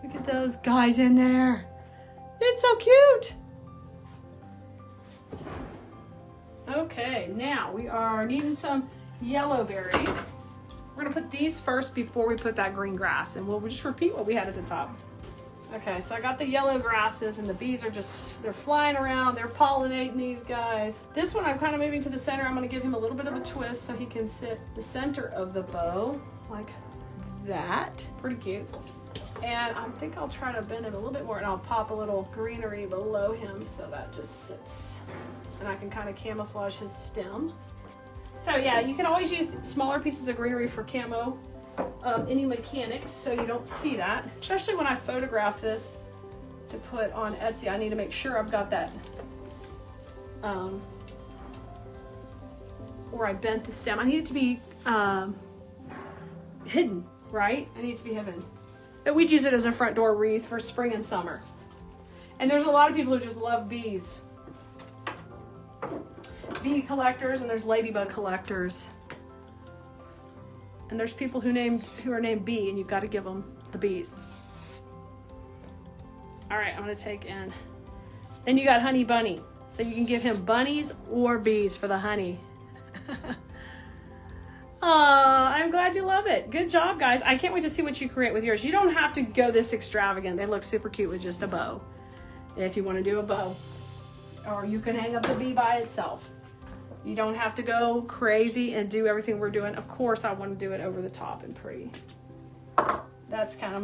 Look at those guys in there. It's so cute. Okay, now we are needing some yellow berries. We're gonna put these first before we put that green grass, and we'll just repeat what we had at the top. Okay, so I got the yellow grasses and the bees are just, they're flying around, they're pollinating these guys. This one I'm kind of moving to the center. I'm gonna give him a little bit of a twist so he can sit the center of the bow, like that. Pretty cute. And I think I'll try to bend it a little bit more and I'll pop a little greenery below him so that just sits. And I can kind of camouflage his stem. So yeah, you can always use smaller pieces of greenery for camo. Any mechanics, so you don't see that, especially when I photograph this to put on Etsy. I need to make sure I've got that where I bent the stem. I need it to be hidden, right? I need it to be hidden. But we'd use it as a front door wreath for spring and summer. And there's a lot of people who just love bees. Bee collectors, and there's ladybug collectors. And there's people who are named Bee, and you've got to give them the bees. All right, I'm gonna take in. Then you got Honey Bunny. So you can give him bunnies or bees for the honey. Aw, I'm glad you love it. Good job, guys. I can't wait to see what you create with yours. You don't have to go this extravagant. They look super cute with just a bow. If you want to do a bow. Or you can hang up the bee by itself. You don't have to go crazy and do everything we're doing. Of course, I want to do it over the top and pretty. That's kind of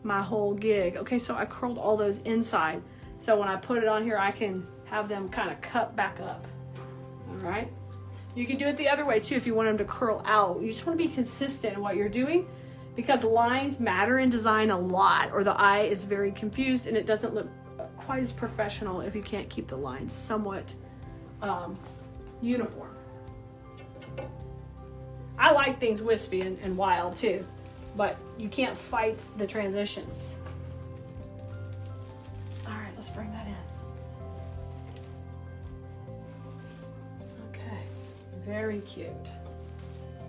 my whole gig. Okay, so I curled all those inside. So when I put it on here, I can have them kind of cut back up. All right. You can do it the other way too if you want them to curl out. You just want to be consistent in what you're doing. because lines matter in design a lot, or the eye is very confused and it doesn't look quite as professional if you can't keep the lines somewhat uniform. I like things wispy and wild too, but you can't fight the transitions. All right, let's bring that in. Okay, very cute.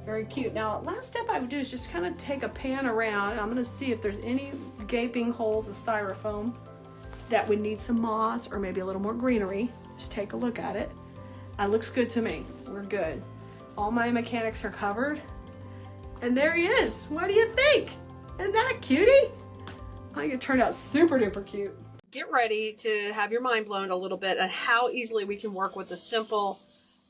Very cute. Now, last step I would do is just kind of take a pan around, and I'm going to see if there's any gaping holes of styrofoam that would need some moss or maybe a little more greenery. Just take a look at it. It looks good to me. We're good. All my mechanics are covered. And there he is. What do you think? Isn't that a cutie? I think it turned out super duper cute. Get ready to have your mind blown a little bit at how easily we can work with the simple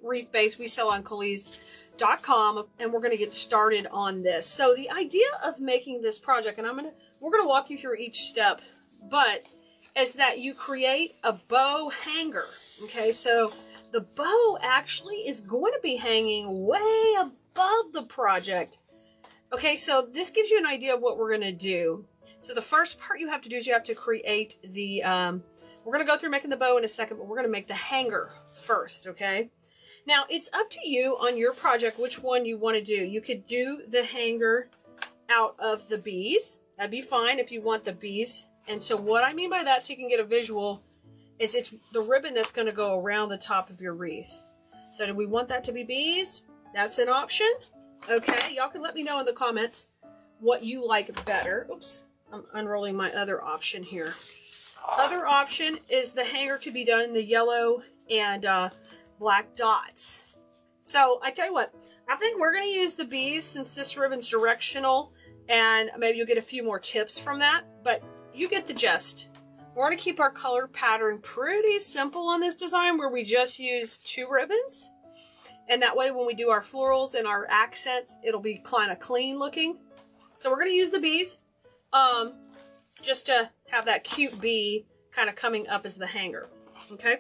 wreath base we sell on Colese.com, and we're going to get started on this. So the idea of making this project, and we're going to walk you through each step, but is that you create a bow hanger. Okay, so the bow actually is going to be hanging way above the project. Okay, so this gives you an idea of what we're going to do. So the first part you have to do is you have to create the, we're going to go through making the bow in a second, but we're going to make the hanger first, okay? Now, it's up to you on your project which one you want to do. You could do the hanger out of the bees. That'd be fine if you want the bees. And so what I mean by that, so you can get a visual, is it's the ribbon that's going to go around the top of your wreath. So do we want that to be bees? That's an option. Okay, y'all can let me know in the comments what you like better. Oops, I'm unrolling my other option here. Other option is the hanger to be done in the yellow and black dots. So I tell you what, I think we're going to use the bees since this ribbon's directional, and maybe you'll get a few more tips from that, but you get the gist. We're going to keep our color pattern pretty simple on this design, where we just use 2 ribbons, and that way when we do our florals and our accents, it'll be kind of clean looking. So we're going to use the bees just to have that cute bee kind of coming up as the hanger. Okay,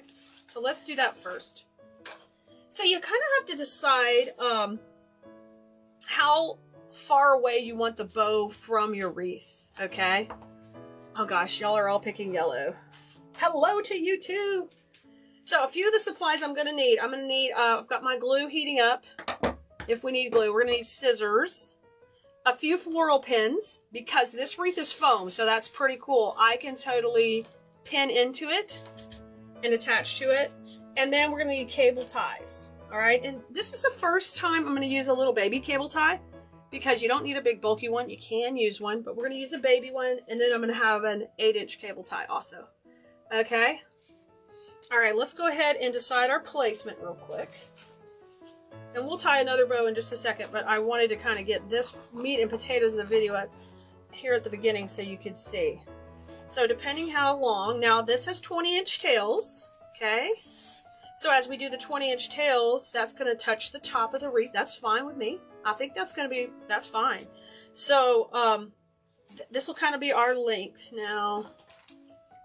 so let's do that first. So you kind of have to decide how far away you want the bow from your wreath, okay? Oh gosh, y'all are all picking yellow. Hello to you too. So a few of the supplies I'm going to need. I've got my glue heating up. If we need glue, we're going to need scissors, a few floral pins, because this wreath is foam, so that's pretty cool. I can totally pin into it and attach to it. And then we're going to need cable ties. All right. And this is the first time I'm going to use a little baby cable tie, because you don't need a big bulky one. You can use one, but we're going to use a baby one. And then I'm going to have an 8-inch cable tie also. Okay. All right. Let's go ahead and decide our placement real quick. And we'll tie another bow in just a second, but I wanted to kind of get this meat and potatoes of the video here at the beginning so you could see. So depending how long, now this has 20-inch tails. Okay. So as we do the 20-inch tails, that's going to touch the top of the wreath. That's fine with me. I think that's fine. So this will kind of be our length. Now,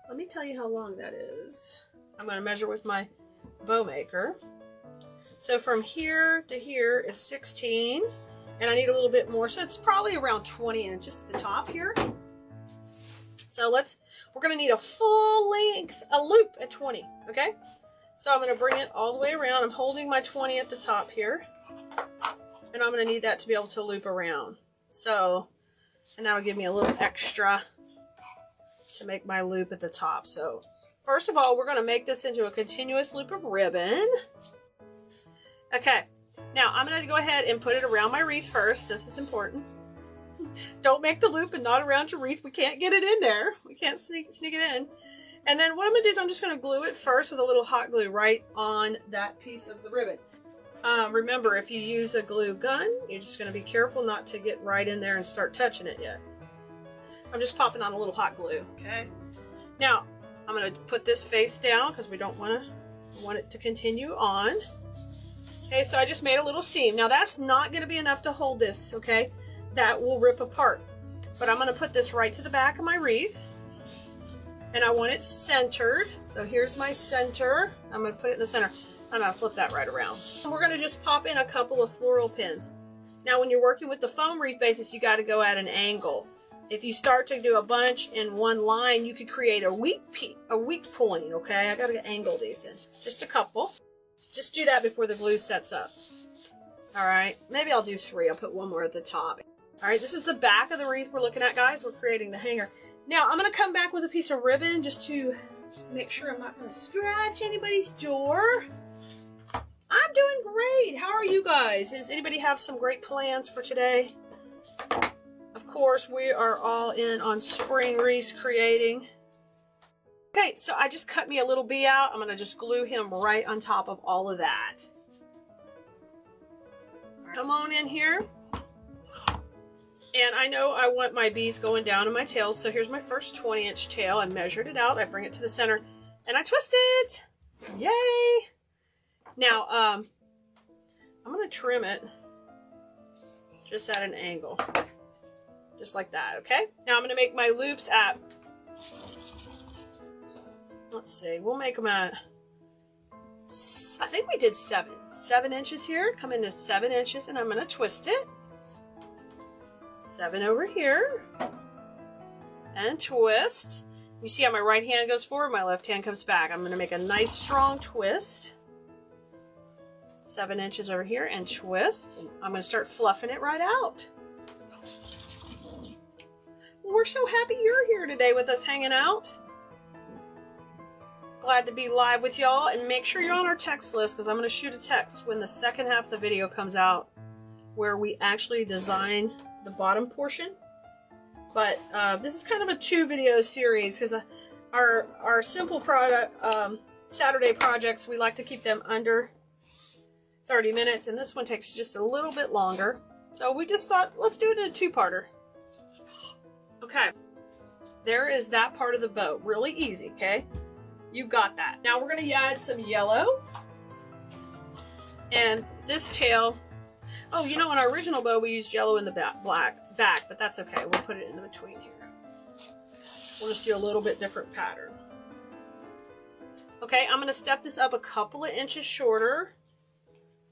let me tell you how long that is. I'm going to measure with my bow maker. So from here to here is 16, and I need a little bit more. So it's probably around 20 inches at the top here. So we're going to need a full length, a loop at 20, okay? So I'm going to bring it all the way around. I'm holding my 20 at the top here. And I'm going to need that to be able to loop around. So, and that'll give me a little extra to make my loop at the top. So, first of all, we're going to make this into a continuous loop of ribbon. Okay. Now, I'm going to go ahead and put it around my wreath first. This is important. Don't make the loop and not around your wreath. We can't get it in there. We can't sneak it in. And then what I'm going to do is I'm just going to glue it first with a little hot glue right on that piece of the ribbon. Remember, if you use a glue gun, you're just going to be careful not to get right in there and start touching it yet. I'm just popping on a little hot glue, okay? Now, I'm going to put this face down because we don't want it to continue on. Okay, so I just made a little seam. Now, that's not going to be enough to hold this, okay? That will rip apart. But I'm going to put this right to the back of my wreath. And I want it centered. So here's my center. I'm going to put it in the center. I'm going to flip that right around. And we're going to just pop in a couple of floral pins. Now when you're working with the foam wreath basis, you got to go at an angle. If you start to do a bunch in one line, you could create a weak point, okay? I got to angle these in. Just a couple. Just do that before the glue sets up. All right, maybe I'll do 3. I'll put one more at the top. All right, this is the back of the wreath we're looking at, guys. We're creating the hanger. Now, I'm going to come back with a piece of ribbon just to make sure I'm not going to scratch anybody's door. I'm doing great. How are you guys? Does anybody have some great plans for today? Of course, we are all in on spring wreaths creating. Okay, so I just cut me a little bee out. I'm going to just glue him right on top of all of that. Come on in here. And I know I want my bees going down in my tails, so here's my first 20-inch tail. I measured it out. I bring it to the center, and I twist it. Yay! Now, I'm going to trim it just at an angle. Just like that, okay? Now I'm going to make my loops at, let's see, we'll make them at, I think we did 7 inches here. Come into 7 inches, and I'm going to twist it. 7 over here. And twist. You see how my right hand goes forward, my left hand comes back. I'm going to make a nice strong twist. 7 inches over here and twist. And I'm going to start fluffing it right out. We're so happy you're here today with us hanging out. Glad to be live with y'all, and make sure you're on our text list because I'm going to shoot a text when the second half of the video comes out where we actually design the bottom portion. But this is kind of a 2-video series because our simple product Saturday projects, we like to keep them under 30 minutes, and this one takes just a little bit longer. So we just thought, let's do it in a 2-parter. Okay, there is that part of the bow. Really easy, okay? You got that. Now we're going to add some yellow. And this tail, oh, you know, in our original bow we used yellow in the back, but that's okay. We'll put it in the between here. We'll just do a little bit different pattern. Okay, I'm going to step this up a couple of inches shorter.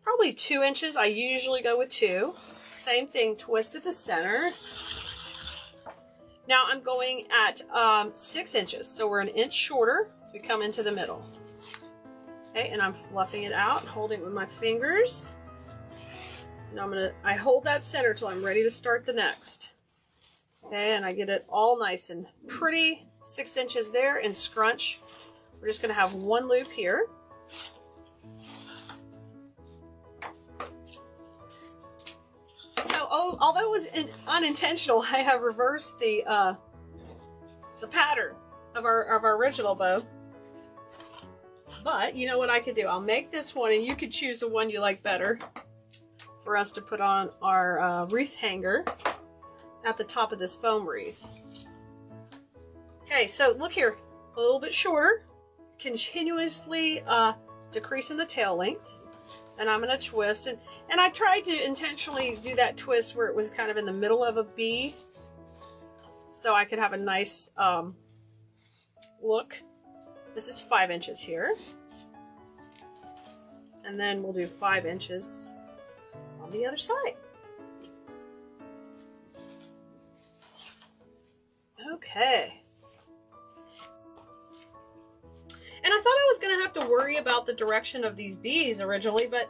Probably 2 inches. I usually go with 2. Same thing, twist at the center. Now I'm going at 6 inches, so we're an inch shorter as we come into the middle. Okay, and I'm fluffing it out, holding it with my fingers. And I hold that center till I'm ready to start the next. Okay, and I get it all nice and pretty. 6 inches there, and scrunch. We're just going to have one loop here. Although it was unintentional, I have reversed the pattern of our original bow. But you know what I could do? I'll make this one, and you could choose the one you like better for us to put on our wreath hanger at the top of this foam wreath. Okay, so look here, a little bit shorter, continuously decreasing the tail length. And I'm going to twist, and I tried to intentionally do that twist where it was kind of in the middle of a bee, so I could have a nice look. This is 5 inches here, and then we'll do 5 inches on the other side. Okay. And I thought I was going to have to worry about the direction of these bees originally, but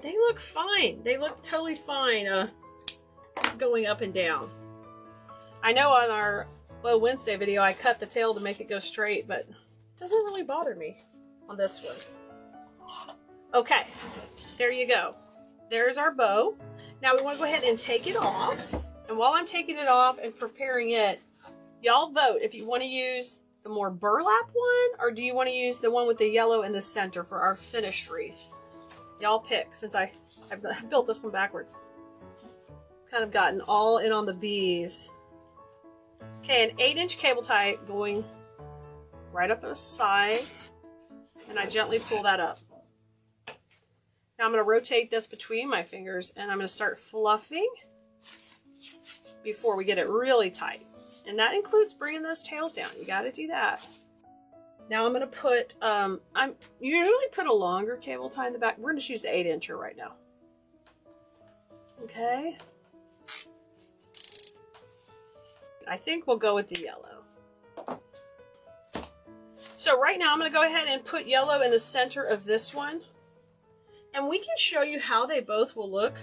they look fine. They look totally fine going up and down. I know on our Bow Wednesday video I cut the tail to make it go straight, but it doesn't really bother me on this one. Okay, there you go. There's our bow. Now we want to go ahead and take it off. And while I'm taking it off and preparing it, y'all vote if you want to use the more burlap one, or do you want to use the one with the yellow in the center for our finished wreath? Y'all pick, since I built this one backwards. Kind of gotten all in on the bees. Okay, an 8-inch cable tie going right up the side, and I gently pull that up. Now I'm going to rotate this between my fingers, and I'm going to start fluffing before we get it really tight. And that includes bringing those tails down. You got to do that. Now I'm going to put, I usually put a longer cable tie in the back. We're going to choose the 8-incher right now. Okay. I think we'll go with the yellow. So right now I'm going to go ahead and put yellow in the center of this one. And we can show you how they both will look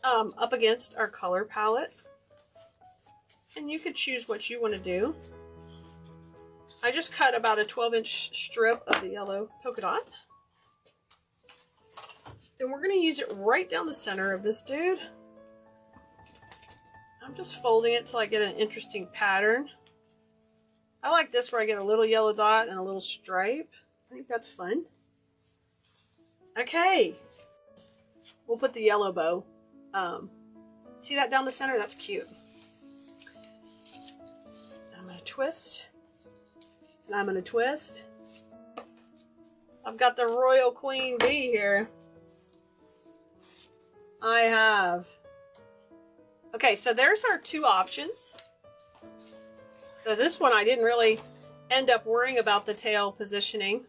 up against our color palette. And you could choose what you want to do. I just cut about a 12-inch strip of the yellow polka dot. And we're going to use it right down the center of this dude. I'm just folding it till I get an interesting pattern. I like this where I get a little yellow dot and a little stripe. I think that's fun. Okay. We'll put the yellow bow. See that down the center? That's cute. I'm going to twist. And I'm going to twist. I've got the Royal Queen Bee here. I have. Okay, so there's our two options. So this one I didn't really end up worrying about the tail positioning.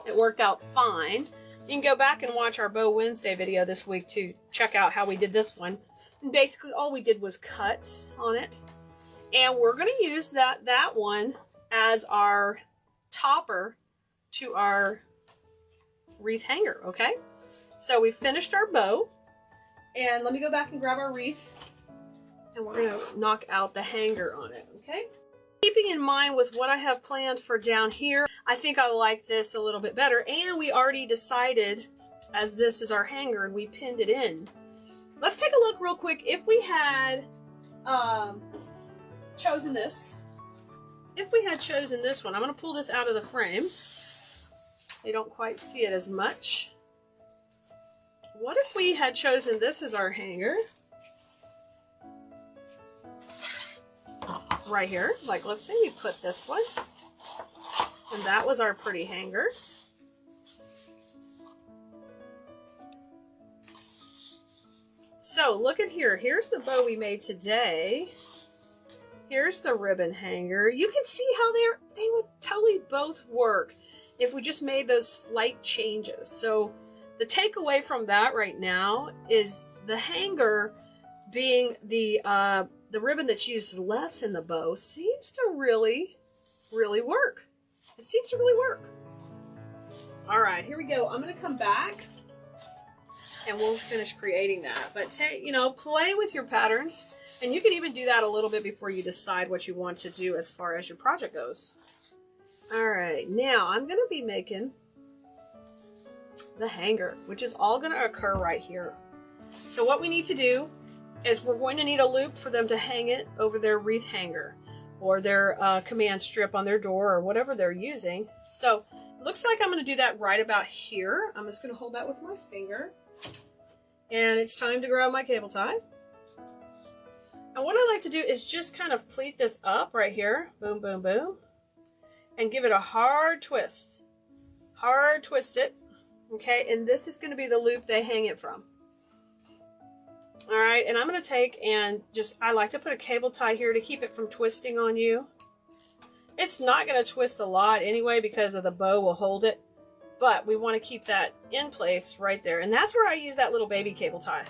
It worked out fine. You can go back and watch our Bow Wednesday video this week to check out how we did this one. And basically all we did was cuts on it. And we're going to use that one as our topper to our wreath hanger, okay? So we finished our bow. And let me go back and grab our wreath. And we're going to knock out the hanger on it, okay? Keeping in mind with what I have planned for down here, I think I like this a little bit better. And we already decided, as this is our hanger, and we pinned it in. Let's take a look real quick. If we had chosen this, one, I'm going to pull this out of the frame. You don't quite see it as much. What if we had chosen this as our hanger? Right here. Like, let's say we put this one. And that was our pretty hanger. So, look at here. Here's the bow we made today. Here's the ribbon hanger. You can see how they would totally both work if we just made those slight changes. So, the takeaway from that right now is the hanger being the ribbon that's used less in the bow seems to really, really work. It seems to really work. All right, here we go. I'm going to come back and we'll finish creating that. But play with your patterns, and you can even do that a little bit before you decide what you want to do as far as your project goes. All right, now I'm going to be making the hanger, which is all going to occur right here. So what we need to do is we're going to need a loop for them to hang it over their wreath hanger or their command strip on their door or whatever they're using. So it looks like I'm going to do that right about here. I'm just going to hold that with my finger. And it's time to grab my cable tie. And what I like to do is just kind of pleat this up right here. Boom, boom, boom. And give it a hard twist. Hard twist it. Okay, and this is going to be the loop they hang it from. All right, and I'm going to take and I like to put a cable tie here to keep it from twisting on you. It's not going to twist a lot anyway because of the bow will hold it, but we want to keep that in place right there. And that's where I use that little baby cable tie.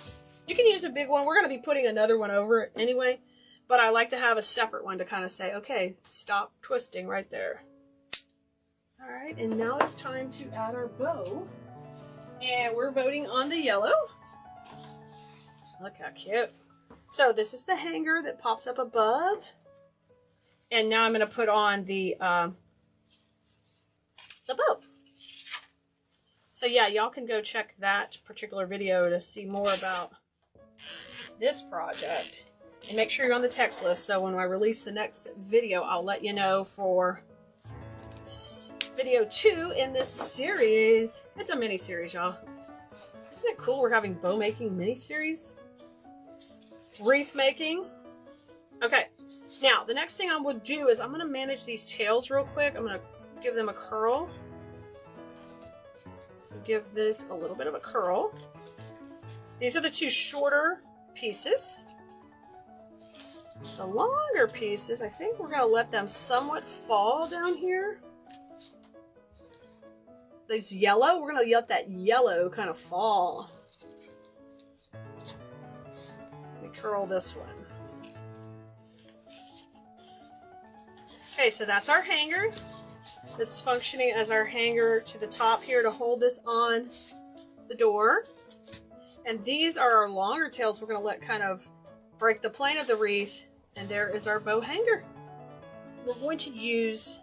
You can use a big one. We're going to be putting another one over it anyway, but I like to have a separate one to kind of say, okay, stop twisting right there. All right, and now it's time to add our bow. And we're voting on the yellow. Look how cute. So this is the hanger that pops up above. And now I'm going to put on the bow. So yeah, y'all can go check that particular video to see more about this project. And make sure you're on the text list so when I release the next video, I'll let you know for video 2 in this series. It's a mini series, y'all. Isn't it cool we're having bow making mini series? Wreath making. Okay, now the next thing I will do is I'm going to manage these tails real quick. I'm going to give them a curl. Give this a little bit of a curl. These are the two shorter pieces. The longer pieces, I think we're going to let them somewhat fall down here. These yellow, we're going to let that yellow kind of fall. curl this one. Okay, so that's our hanger. That's functioning as our hanger to the top here to hold this on the door. And these are our longer tails we're going to let kind of break the plane of the wreath. And there is our bow hanger. We're going to use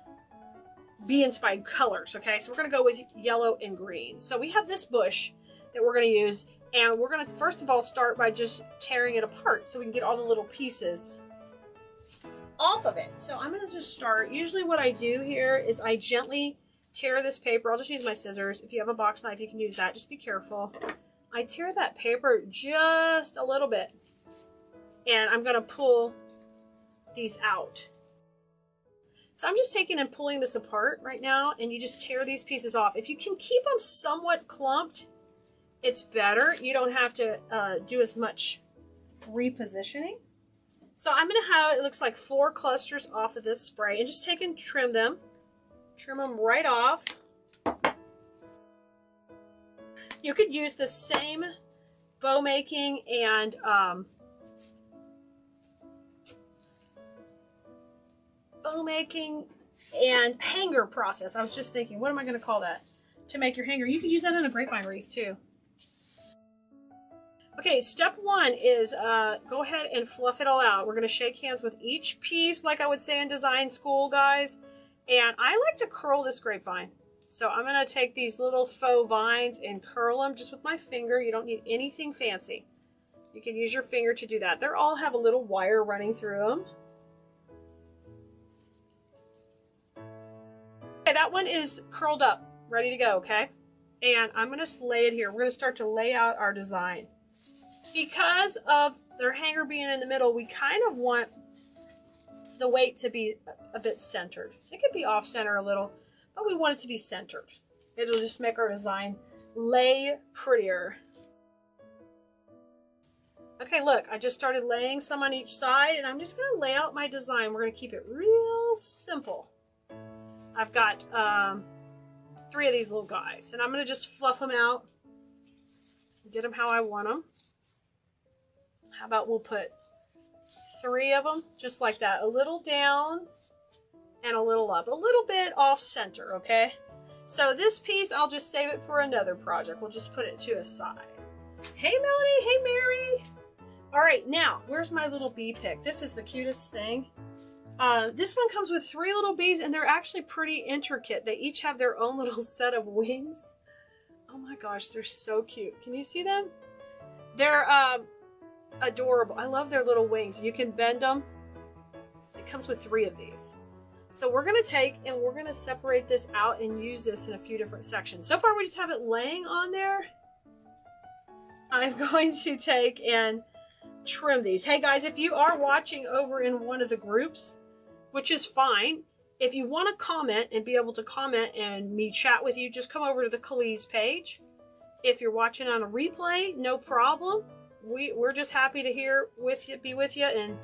bee-inspired colors, okay? So we're going to go with yellow and green. So we have this bush that we're going to use, and we're going to first of all start by just tearing it apart so we can get all the little pieces off of it. So I'm going to just start. Usually what I do here is I gently tear this paper. I'll just use my scissors. If you have a box knife, you can use that. Just be careful. I tear that paper just a little bit, and I'm going to pull these out. So I'm just taking and pulling this apart right now, and you just tear these pieces off. If you can keep them somewhat clumped, it's better. You don't have to do as much repositioning. So I'm going to have, it looks like 4 clusters off of this spray, and just take and trim them. Trim them right off. You could use the same bow making and hanger process. I was just thinking, what am I going to call that? To make your hanger. You could use that in a grapevine wreath too. Okay, step 1 is go ahead and fluff it all out. We're going to shake hands with each piece, like I would say in design school, guys. And I like to curl this grapevine. So I'm going to take these little faux vines and curl them just with my finger. You don't need anything fancy. You can use your finger to do that. They all have a little wire running through them. Okay, that one is curled up, ready to go, okay? And I'm going to lay it here. We're going to start to lay out our design. Because of their hanger being in the middle, we kind of want the weight to be a bit centered. It could be off center a little, but we want it to be centered. It'll just make our design lay prettier. Okay, look, I just started laying some on each side, and I'm just going to lay out my design. We're going to keep it real simple. I've got 3 of these little guys, and I'm going to just fluff them out, get them how I want them. How about we'll put 3 of them, just like that, a little down and a little up, a little bit off center, okay? So this piece, I'll just save it for another project. We'll just put it to a side. Hey, Melanie, hey, Mary. All right, now, where's my little bee pick? This is the cutest thing. This one comes with 3 little bees, and they're actually pretty intricate. They each have their own little set of wings. Oh my gosh, they're so cute. Can you see them? They're adorable. I love their little wings. You can bend them. It comes with 3 of these. So we're going to take and we're going to separate this out and use this in a few different sections. So far we just have it laying on there. I'm going to take and trim these. Hey guys, if you are watching over in one of the groups, which is fine, if you want to comment and be able to comment and me chat with you, just come over to the Khalees page. If you're watching on a replay, no problem. We're just happy to be with you and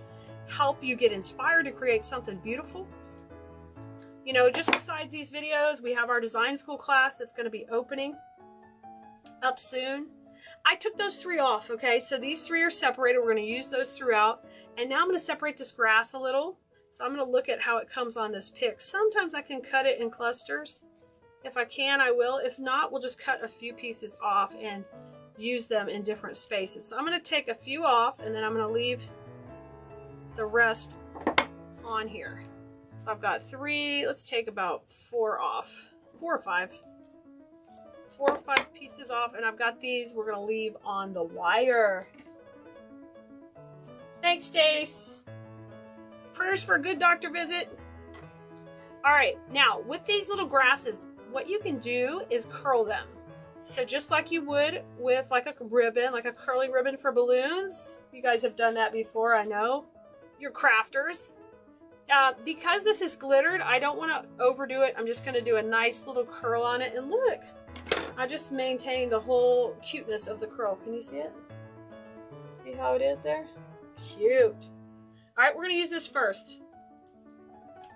help you get inspired to create something beautiful. You know, just besides these videos, we have our design school class that's going to be opening up soon. I took those 3 off, okay? So these 3 are separated. We're going to use those throughout. And now I'm going to separate this grass a little. So I'm going to look at how it comes on this pick. Sometimes I can cut it in clusters. If I can, I will. If not, we'll just cut a few pieces off and use them in different spaces. So I'm going to take a few off, and then I'm going to leave the rest on here. So I've got 3, let's take about 4 off. 4 or 5. 4 or 5 pieces off, and I've got these we're going to leave on the wire. Thanks, Stace. Prayers for a good doctor visit. All right, now with these little grasses, what you can do is curl them. So just like you would with like a ribbon, like a curly ribbon for balloons. You guys have done that before, I know. You're crafters. Because this is glittered, I don't want to overdo it. I'm just going to do a nice little curl on it. And look, I just maintained the whole cuteness of the curl. Can you see it? See how it is there? Cute. All right, we're going to use this first.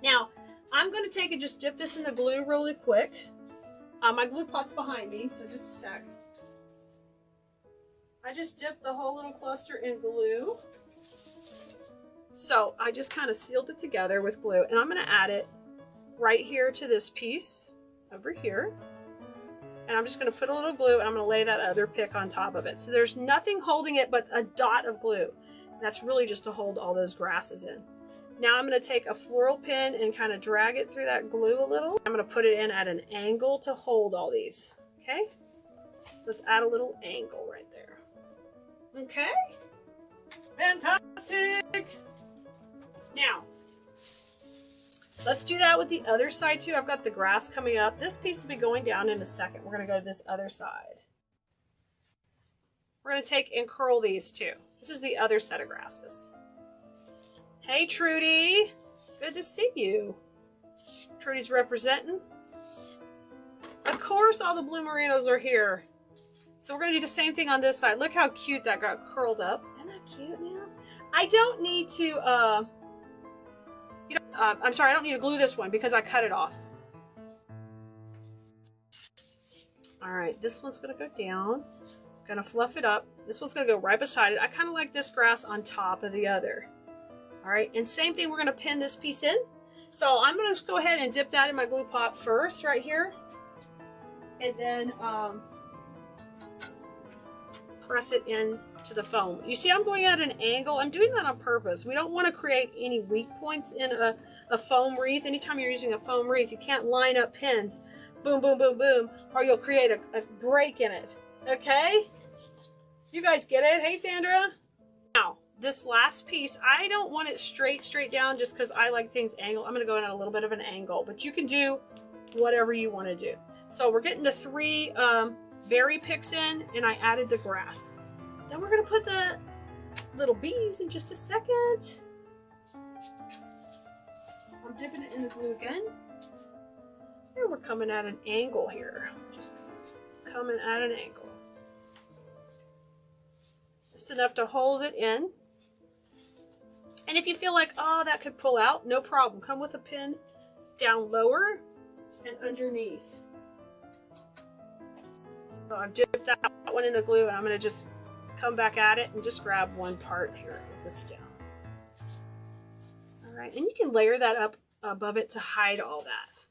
Now, I'm going to take and just dip this in the glue really quick. My glue pot's behind me, so just a sec. I just dipped the whole little cluster in glue. So I just kind of sealed it together with glue, and I'm going to add it right here to this piece over here. And I'm just going to put a little glue, and I'm going to lay that other pick on top of it. So there's nothing holding it but a dot of glue. And that's really just to hold all those grasses in. Now I'm going to take a floral pin and kind of drag it through that glue a little. I'm going to put it in at an angle to hold all these. Okay? So let's add a little angle right there. Okay? Fantastic! Now, let's do that with the other side too. I've got the grass coming up. This piece will be going down in a second. We're going to go to this other side. We're going to take and curl these too. This is the other set of grasses. Hey Trudy, good to see you. Trudy's representing. Of course all the blue merinos are here. So we're going to do the same thing on this side. Look how cute that got curled up. Isn't that cute now? I don't need to, I'm sorry, I don't need to glue this one because I cut it off. All right, this one's going to go down. I'm going to fluff it up. This one's going to go right beside it. I kind of like this grass on top of the other. All right, and same thing, we're going to pin this piece in. So I'm going to go ahead and dip that in my glue pot first right here. And then press it into the foam. You see I'm going at an angle. I'm doing that on purpose. We don't want to create any weak points in a foam wreath. Anytime you're using a foam wreath, you can't line up pins, boom, boom, boom, boom, or you'll create a break in it. Okay? You guys get it? Hey, Sandra? Now, this last piece, I don't want it straight down just because I like things angled. I'm going to go in at a little bit of an angle, but you can do whatever you want to do. So we're getting the 3 berry picks in, and I added the grass. Then we're going to put the little bees in just a second. I'm dipping it in the glue again. And we're coming at an angle here. Just coming at an angle. Just enough to hold it in. And if you feel like, oh, that could pull out, no problem. Come with a pin down lower and underneath. So I've dipped that one in the glue, and I'm going to just come back at it and just grab one part here with the stem. All right, and you can layer that up above it to hide all that.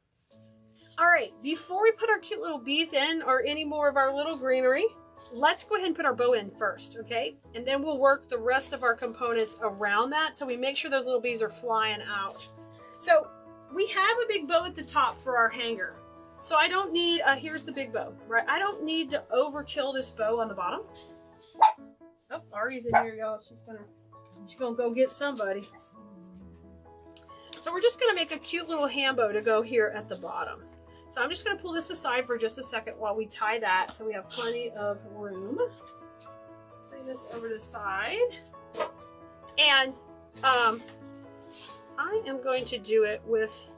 All right, before we put our cute little bees in or any more of our little greenery, let's go ahead and put our bow in first, okay? And then we'll work the rest of our components around that so we make sure those little bees are flying out. So we have a big bow at the top for our hanger. So I don't need, here's the big bow, right? I don't need to overkill this bow on the bottom. Oh, Ari's in here, y'all. She's gonna go get somebody. So we're just gonna make a cute little hand bow to go here at the bottom. So I'm just gonna pull this aside for just a second while we tie that so we have plenty of room. Bring this over to the side. And I am going to do it with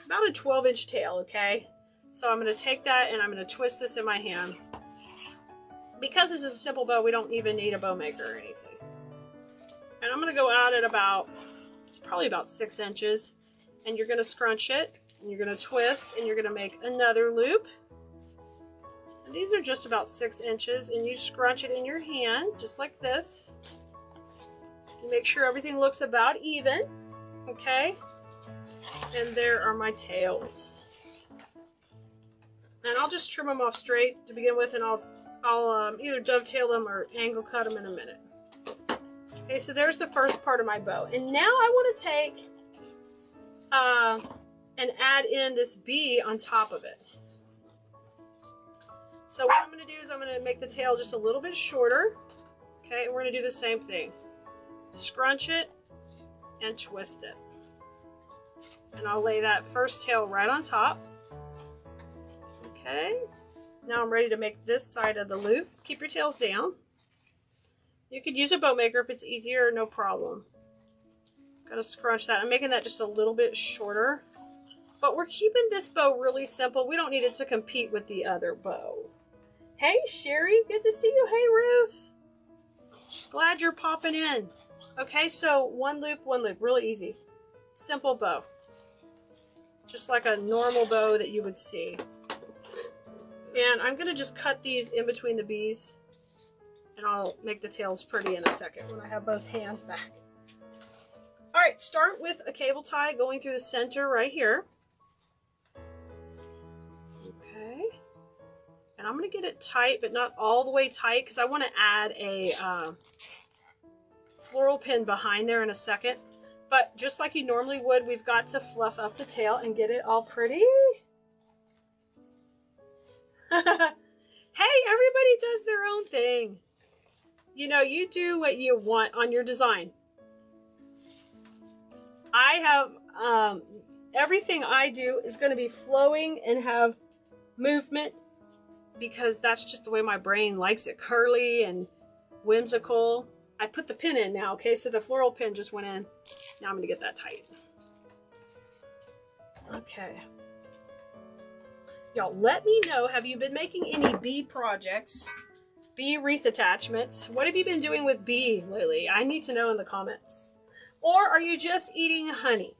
about a 12-inch tail, okay? So I'm going to take that and I'm going to twist this in my hand. Because this is a simple bow, we don't even need a bow maker or anything. And I'm going to go out at about, it's probably about 6 inches. And you're going to scrunch it, and you're going to twist, and you're going to make another loop. And these are just about 6 inches, and you scrunch it in your hand, just like this. You make sure everything looks about even, okay? And there are my tails. And I'll just trim them off straight to begin with, and I'll either dovetail them or angle cut them in a minute. Okay, so there's the first part of my bow. And now I want to take and add in this bee on top of it. So what I'm going to do is I'm going to make the tail just a little bit shorter. Okay, and we're going to do the same thing. Scrunch it and twist it. And I'll lay that first tail right on top. Okay, now I'm ready to make this side of the loop. Keep your tails down. You could use a bow maker if it's easier, no problem. Gotta scrunch that. I'm making that just a little bit shorter. But we're keeping this bow really simple. We don't need it to compete with the other bow. Hey, Sherry, good to see you. Hey, Ruth. Glad you're popping in. Okay, so one loop, really easy. Simple bow. Just like a normal bow that you would see. And I'm gonna just cut these in between the bees. And I'll make the tails pretty in a second when I have both hands back. All right, start with a cable tie going through the center right here. Okay. And I'm going to get it tight, but not all the way tight, because I want to add a floral pin behind there in a second. But just like you normally would, we've got to fluff up the tail and get it all pretty. Hey, everybody does their own thing. You know, you do what you want on your design. I have, everything I do is going to be flowing and have movement, because that's just the way my brain likes it. Curly and whimsical. I put the pin in now, okay? So the floral pin just went in. Now I'm going to get that tight. Okay. Y'all, let me know, have you been making any bee projects? Bee wreath attachments? What have you been doing with bees lately? I need to know in the comments. Or are you just eating honey?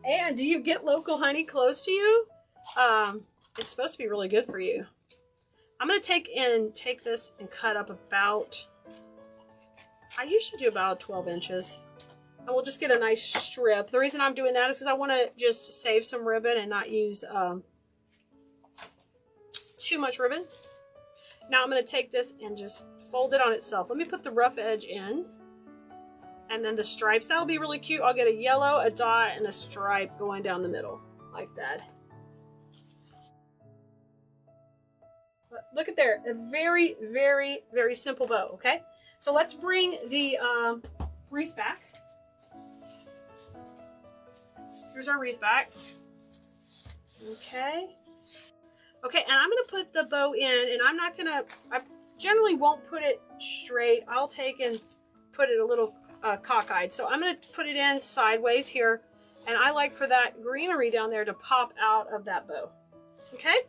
And do you get local honey close to you? It's supposed to be really good for you. I'm going to take this and cut up about, I usually do about 12 inches. And we'll just get a nice strip. The reason I'm doing that is because I want to just save some ribbon and not use too much ribbon. Now I'm going to take this and just fold it on itself. Let me put the rough edge in. And then the stripes, that'll be really cute. I'll get a yellow, a dot, and a stripe going down the middle, like that. But look at there, a very, very, very simple bow, okay? So let's bring the wreath back. Here's our wreath back. Okay. Okay, and I'm gonna put the bow in, and I generally won't put it straight. I'll take and put it a little cockeyed. So I'm gonna put it in sideways here, and I like for that greenery down there to pop out of that bow. Okay,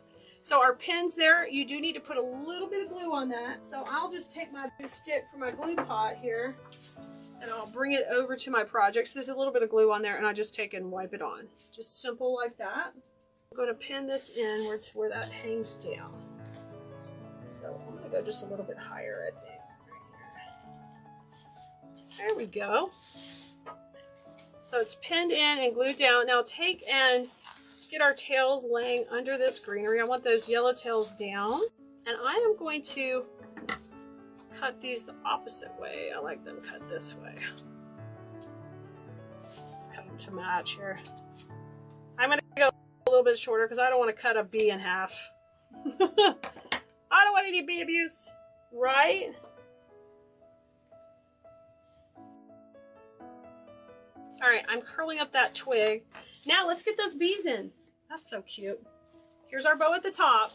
so our pins there, you do need to put a little bit of glue on that. So I'll just take my glue stick from my glue pot here, and I'll bring it over to my project. So there's a little bit of glue on there, and I just take and wipe it on. Just simple like that. I'm going to pin this in where that hangs down. So I'm going to go just a little bit higher, I think. There we go. So it's pinned in and glued down. Now take and let's get our tails laying under this greenery. I want those yellow tails down. And I am going to cut these the opposite way. I like them cut this way. Let's cut them to match here. I'm going to go a little bit shorter because I don't want to cut a bee in half. I don't want any bee abuse, right? All right, I'm curling up that twig. Now let's get those bees in. That's so cute. Here's our bow at the top.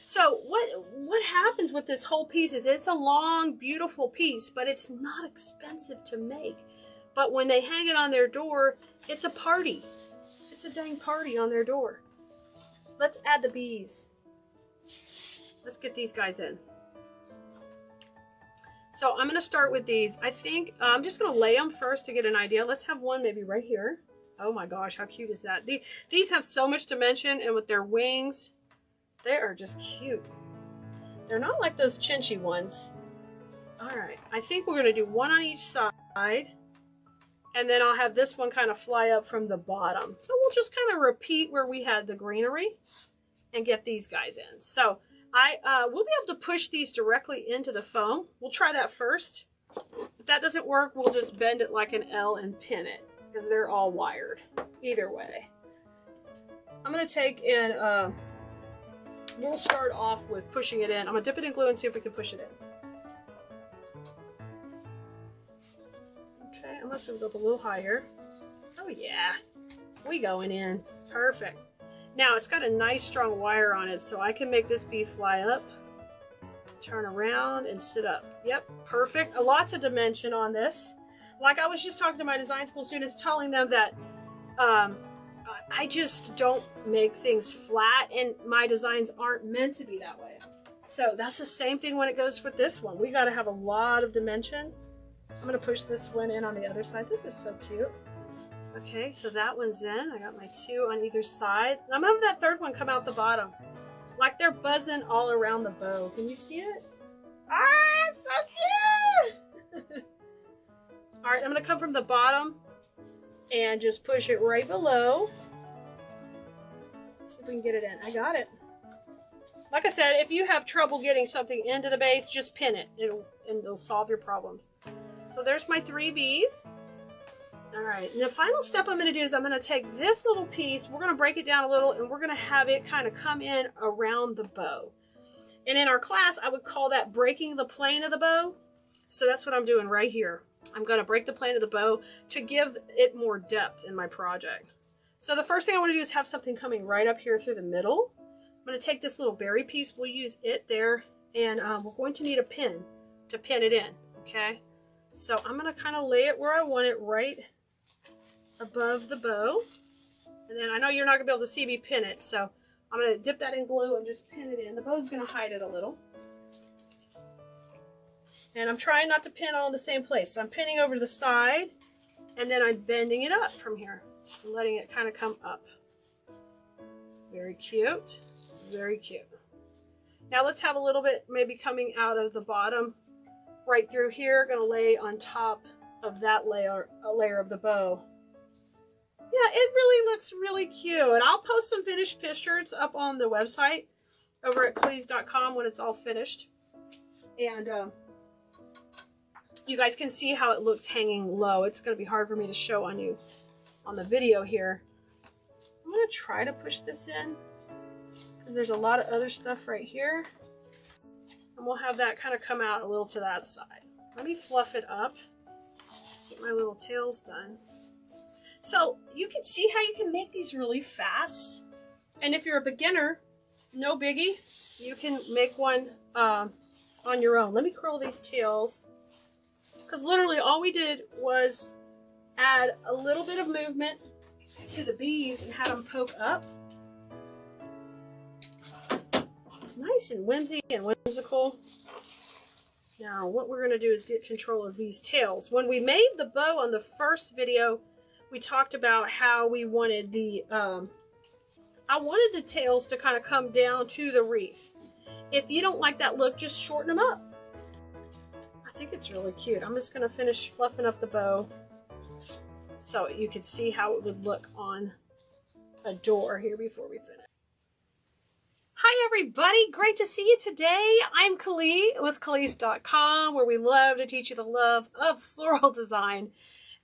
So what happens with this whole piece is it's a long, beautiful piece, but it's not expensive to make. But when they hang it on their door, it's a party. It's a dang party on their door. Let's add the bees. Let's get these guys in. So I'm going to start with these. I think I'm just going to lay them first to get an idea. Let's have one maybe right here. Oh my gosh, how cute is that? These have so much dimension, and with their wings, they are just cute. They're not like those chinchy ones. All right, I think we're going to do one on each side, and then I'll have this one kind of fly up from the bottom. So we'll just kind of repeat where we had the greenery and get these guys in. So we'll be able to push these directly into the foam. We'll try that first. If that doesn't work, we'll just bend it like an L and pin it, because they're all wired. Either way. I'm going to take and we'll start off with pushing it in. I'm going to dip it in glue and see if we can push it in. Okay, I'm going to go up a little higher. Oh yeah, we going in. Perfect. Now it's got a nice strong wire on it, so I can make this bee fly up, turn around, and sit up. Yep, perfect. Lots of dimension on this. Like I was just talking to my design school students, telling them that I just don't make things flat, and my designs aren't meant to be that way. So that's the same thing when it goes with this one. We got to have a lot of dimension. I'm going to push this one in on the other side. This is so cute. Okay, so that one's in. I got my two on either side. I'm gonna have that third one come out the bottom. Like they're buzzing all around the bow. Can you see it? Ah, it's so cute! All right, I'm going to come from the bottom and just push it right below. Let's see if we can get it in. I got it. Like I said, if you have trouble getting something into the base, just pin it. It'll solve your problems. So there's my 3 bees. All right, and the final step I'm going to do is I'm going to take this little piece, we're going to break it down a little, and we're going to have it kind of come in around the bow. And in our class, I would call that breaking the plane of the bow. So that's what I'm doing right here. I'm going to break the plane of the bow to give it more depth in my project. So the first thing I want to do is have something coming right up here through the middle. I'm going to take this little berry piece, we'll use it there, and we're going to need a pin to pin it in, okay? So I'm going to kind of lay it where I want it, right above the bow. And then I know you're not going to be able to see me pin it, so I'm going to dip that in glue and just pin it in. The bow's going to hide it a little. And I'm trying not to pin all in the same place. So I'm pinning over to the side, and then I'm bending it up from here and letting it kind of come up. Very cute. Very cute. Now let's have a little bit maybe coming out of the bottom right through here. Going to lay on top of that layer, a layer of the bow. Yeah, it really looks really cute. I'll post some finished pictures up on the website over at please.com when it's all finished. And you guys can see how it looks hanging low. It's going to be hard for me to show on you on the video here. I'm going to try to push this in because there's a lot of other stuff right here. And we'll have that kind of come out a little to that side. Let me fluff it up. Get my little tails done. So you can see how you can make these really fast. And if you're a beginner, no biggie. You can make one on your own. Let me curl these tails. Because literally all we did was add a little bit of movement to the bees and had them poke up. It's nice and whimsy and whimsical. Now what we're going to do is get control of these tails. When we made the bow on the first video, we talked about how we wanted the, I wanted the tails to kind of come down to the wreath. If you don't like that look, just shorten them up. I think it's really cute. I'm just going to finish fluffing up the bow so you can see how it would look on a door here before we finish. Hi everybody, great to see you today. I'm Kali with Kali's.com, where we love to teach you the love of floral design.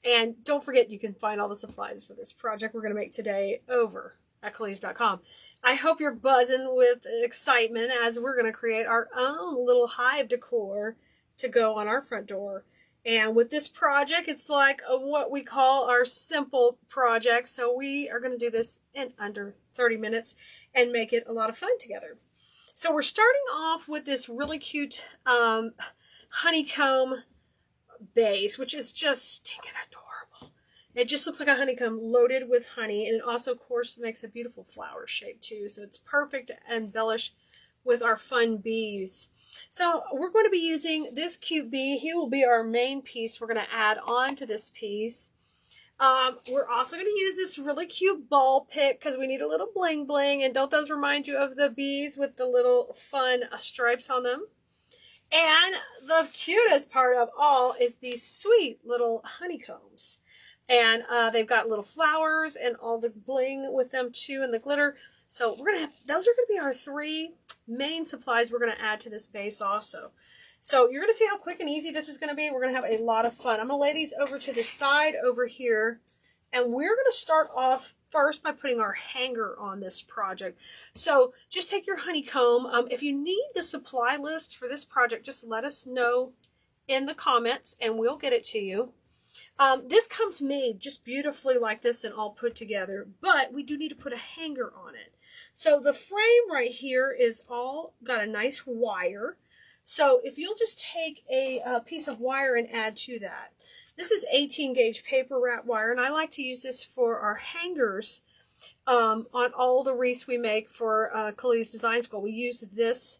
And don't forget, you can find all the supplies for this project we're going to make today over at Kali's.com. I hope you're buzzing with excitement as we're going to create our own little hive decor to go on our front door. And with this project, it's like what we call our simple project. So we are going to do this in under 30 minutes and make it a lot of fun together. So we're starting off with this really cute honeycomb base, which is just stinking adorable. It just looks like a honeycomb loaded with honey, and it also, of course, makes a beautiful flower shape too. So it's perfect to embellish with our fun bees. So we're going to be using this cute bee. He will be our main piece we're going to add on to this piece. We're also going to use this really cute ball pick because we need a little bling bling. And don't those remind you of the bees with the little fun stripes on them? And the cutest part of all is these sweet little honeycombs. And they've got little flowers and all the bling with them too, and the glitter. So we're going to have, those are going to be our 3 main supplies we're going to add to this base also. So you're going to see how quick and easy this is going to be. We're going to have a lot of fun. I'm going to lay these over to the side over here. And we're going to start off first by putting our hanger on this project. So just take your honeycomb. If you need the supply list for this project, just let us know in the comments and we'll get it to you. This comes made just beautifully like this and all put together, but we do need to put a hanger on it. So the frame right here is all got a nice wire. So if you'll just take a piece of wire and add to that. This is 18 gauge paper wrap wire, and I like to use this for our hangers on all the wreaths we make for Kali's Design School. We use this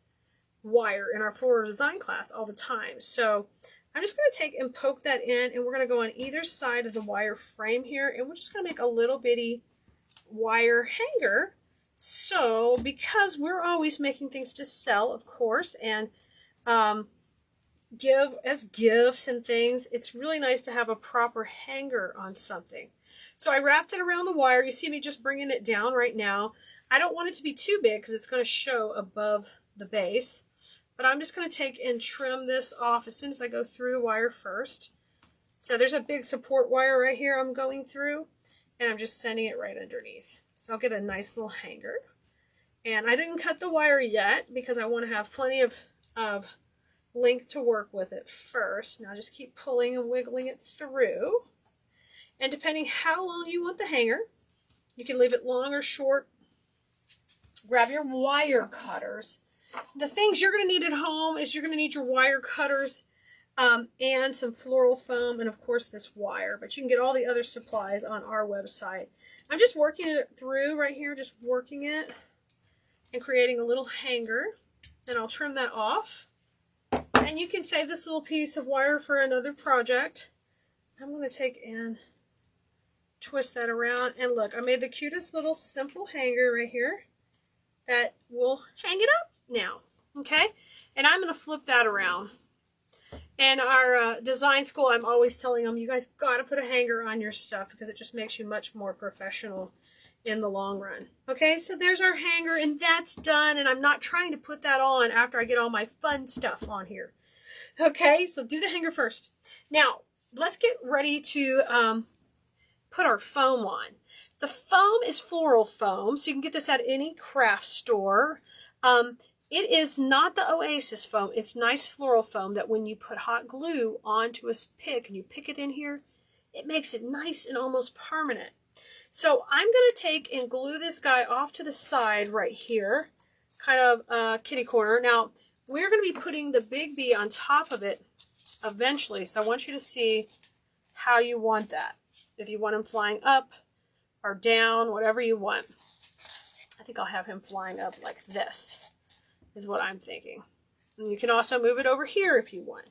wire in our floral design class all the time. So I'm just going to take and poke that in, and we're going to go on either side of the wire frame here, and we're just going to make a little bitty wire hanger. So because we're always making things to sell, of course, and give as gifts and things, it's really nice to have a proper hanger on something. So I wrapped it around the wire. You see me just bringing it down right now. I don't want it to be too big because it's going to show above the base. But I'm just going to take and trim this off as soon as I go through the wire first. So there's a big support wire right here I'm going through, and I'm just sending it right underneath. So I'll get a nice little hanger. And I didn't cut the wire yet because I want to have plenty of length to work with it first. Now just keep pulling and wiggling it through. And depending how long you want the hanger, you can leave it long or short. Grab your wire cutters. The things you're going to need at home is you're going to need your wire cutters and some floral foam and of course this wire. But you can get all the other supplies on our website. I'm just working it through right here, just working it and creating a little hanger. Then I'll trim that off. And you can save this little piece of wire for another project. I'm going to take and twist that around. And look, I made the cutest little simple hanger right here that will hang it up now. Okay? And I'm going to flip that around. And our design school, I'm always telling them, you guys got to put a hanger on your stuff because it just makes you much more professional in the long run. Okay, so there's our hanger and that's done. And I'm not trying to put that on after I get all my fun stuff on here. Okay, so do the hanger first. Now, let's get ready to put our foam on. The foam is floral foam, so you can get this at any craft store. It is not the Oasis foam. It's nice floral foam that when you put hot glue onto a pick and you pick it in here, it makes it nice and almost permanent. So I'm going to take and glue this guy off to the side right here, kind of kitty corner. Now, we're going to be putting the big bee on top of it eventually, so I want you to see how you want that. If you want him flying up or down, whatever you want. I think I'll have him flying up like this, is what I'm thinking. And you can also move it over here if you want.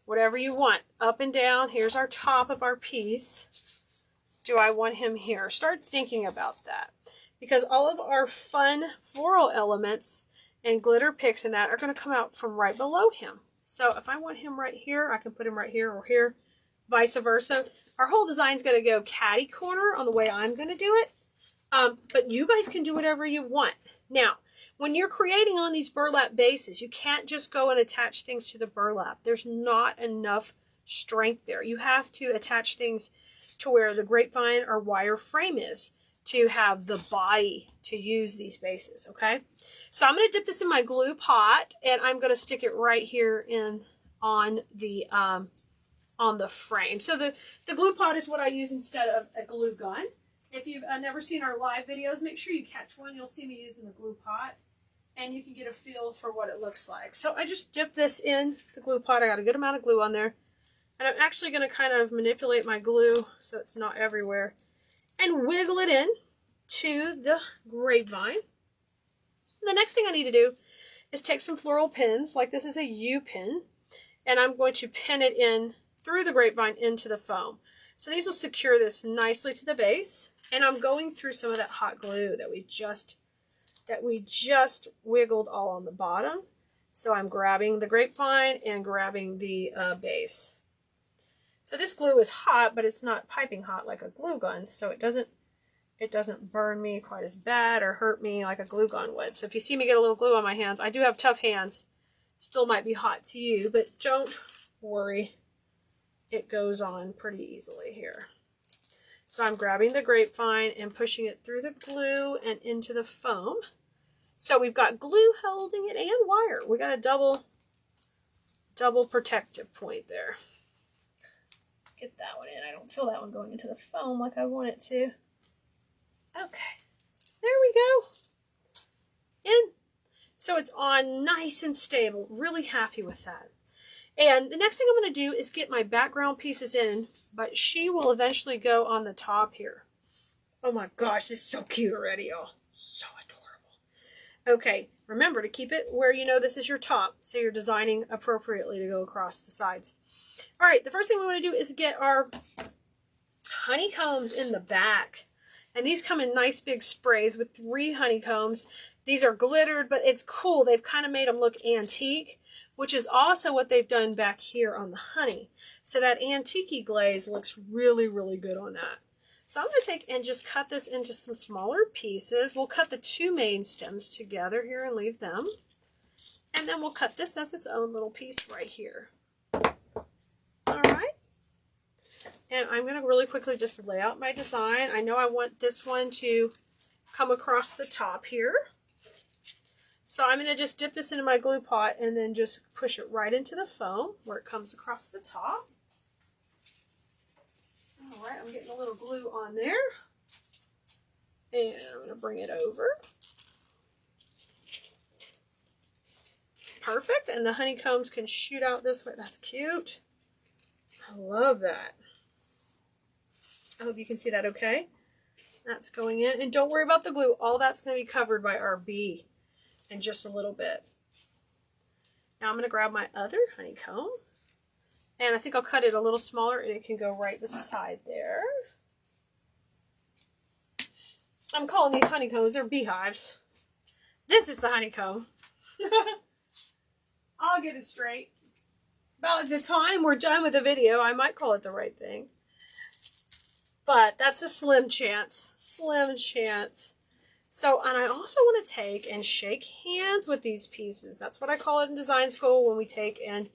Whatever you want, up and down. Here's our top of our piece. Do I want him here? Start thinking about that. Because all of our fun floral elements and glitter picks and that are going to come out from right below him. So if I want him right here, I can put him right here or here, vice versa. Our whole design is going to go catty corner on the way I'm going to do it. But you guys can do whatever you want. Now, when you're creating on these burlap bases, you can't just go and attach things to the burlap. There's not enough strength there. You have to attach things to where the grapevine or wire frame is to have the body to use these bases, okay? So I'm going to dip this in my glue pot, and I'm going to stick it right here in on the frame. So the glue pot is what I use instead of a glue gun. If you've never seen our live videos, make sure you catch one. You'll see me using the glue pot, and you can get a feel for what it looks like. So I just dip this in the glue pot. I got a good amount of glue on there. And I'm actually going to kind of manipulate my glue so it's not everywhere and wiggle it in to the grapevine. And the next thing I need to do is take some floral pins, like this is a U pin, and I'm going to pin it in through the grapevine into the foam. So these will secure this nicely to the base. And I'm going through some of that hot glue that we just wiggled all on the bottom. So I'm grabbing the grapevine and grabbing the base. So this glue is hot, but it's not piping hot like a glue gun, so it doesn't burn me quite as bad or hurt me like a glue gun would. So if you see me get a little glue on my hands, I do have tough hands. Still might be hot to you, but don't worry. It goes on pretty easily here. So I'm grabbing the grapevine and pushing it through the glue and into the foam. So we've got glue holding it and wire. We got a double protective point there. Get that one in. I don't feel that one going into the foam like I want it to. Okay. There we go. In. So it's on nice and stable. Really happy with that. And the next thing I'm going to do is get my background pieces in, but she will eventually go on the top here. Oh my gosh, this is so cute already, y'all. So adorable. Okay, remember to keep it where you know this is your top, so you're designing appropriately to go across the sides. All right, the first thing we want to do is get our honeycombs in the back. And these come in nice big sprays with 3 honeycombs. These are glittered, but it's cool. They've kind of made them look antique, which is also what they've done back here on the honey. So that antique-y glaze looks really, really good on that. So I'm going to take and just cut this into some smaller pieces. We'll cut the 2 main stems together here and leave them. And then we'll cut this as its own little piece right here. All right. And I'm going to really quickly just lay out my design. I know I want this one to come across the top here. So I'm going to just dip this into my glue pot and then just push it right into the foam where it comes across the top. All right, I'm getting a little glue on there. And I'm going to bring it over. Perfect, and the honeycombs can shoot out this way. That's cute. I love that. I hope you can see that okay. That's going in, and don't worry about the glue. All that's going to be covered by our bee in just a little bit. Now I'm going to grab my other honeycomb, and I think I'll cut it a little smaller, and it can go right beside there. I'm calling these honeycombs, they're beehives. This is the honeycomb. I'll get it straight. About the time we're done with the video, I might call it the right thing. But that's a slim chance. Slim chance. So, and I also want to take and shake hands with these pieces. That's what I call it in design school, when we take and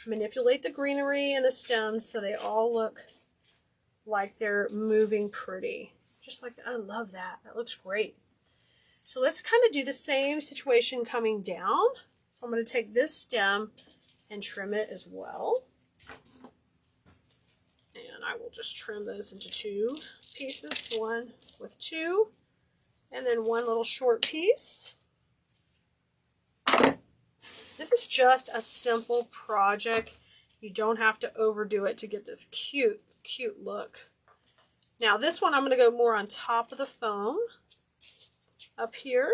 manipulate the greenery and the stems so they all look like they're moving pretty. Just like that. I love that. That looks great. So let's kind of do the same situation coming down. So I'm going to take this stem and trim it as well. And I will just trim those into 2 pieces, one with 2, and then one little short piece. This is just a simple project. You don't have to overdo it to get this cute, cute look. Now this one I'm going to go more on top of the foam up here.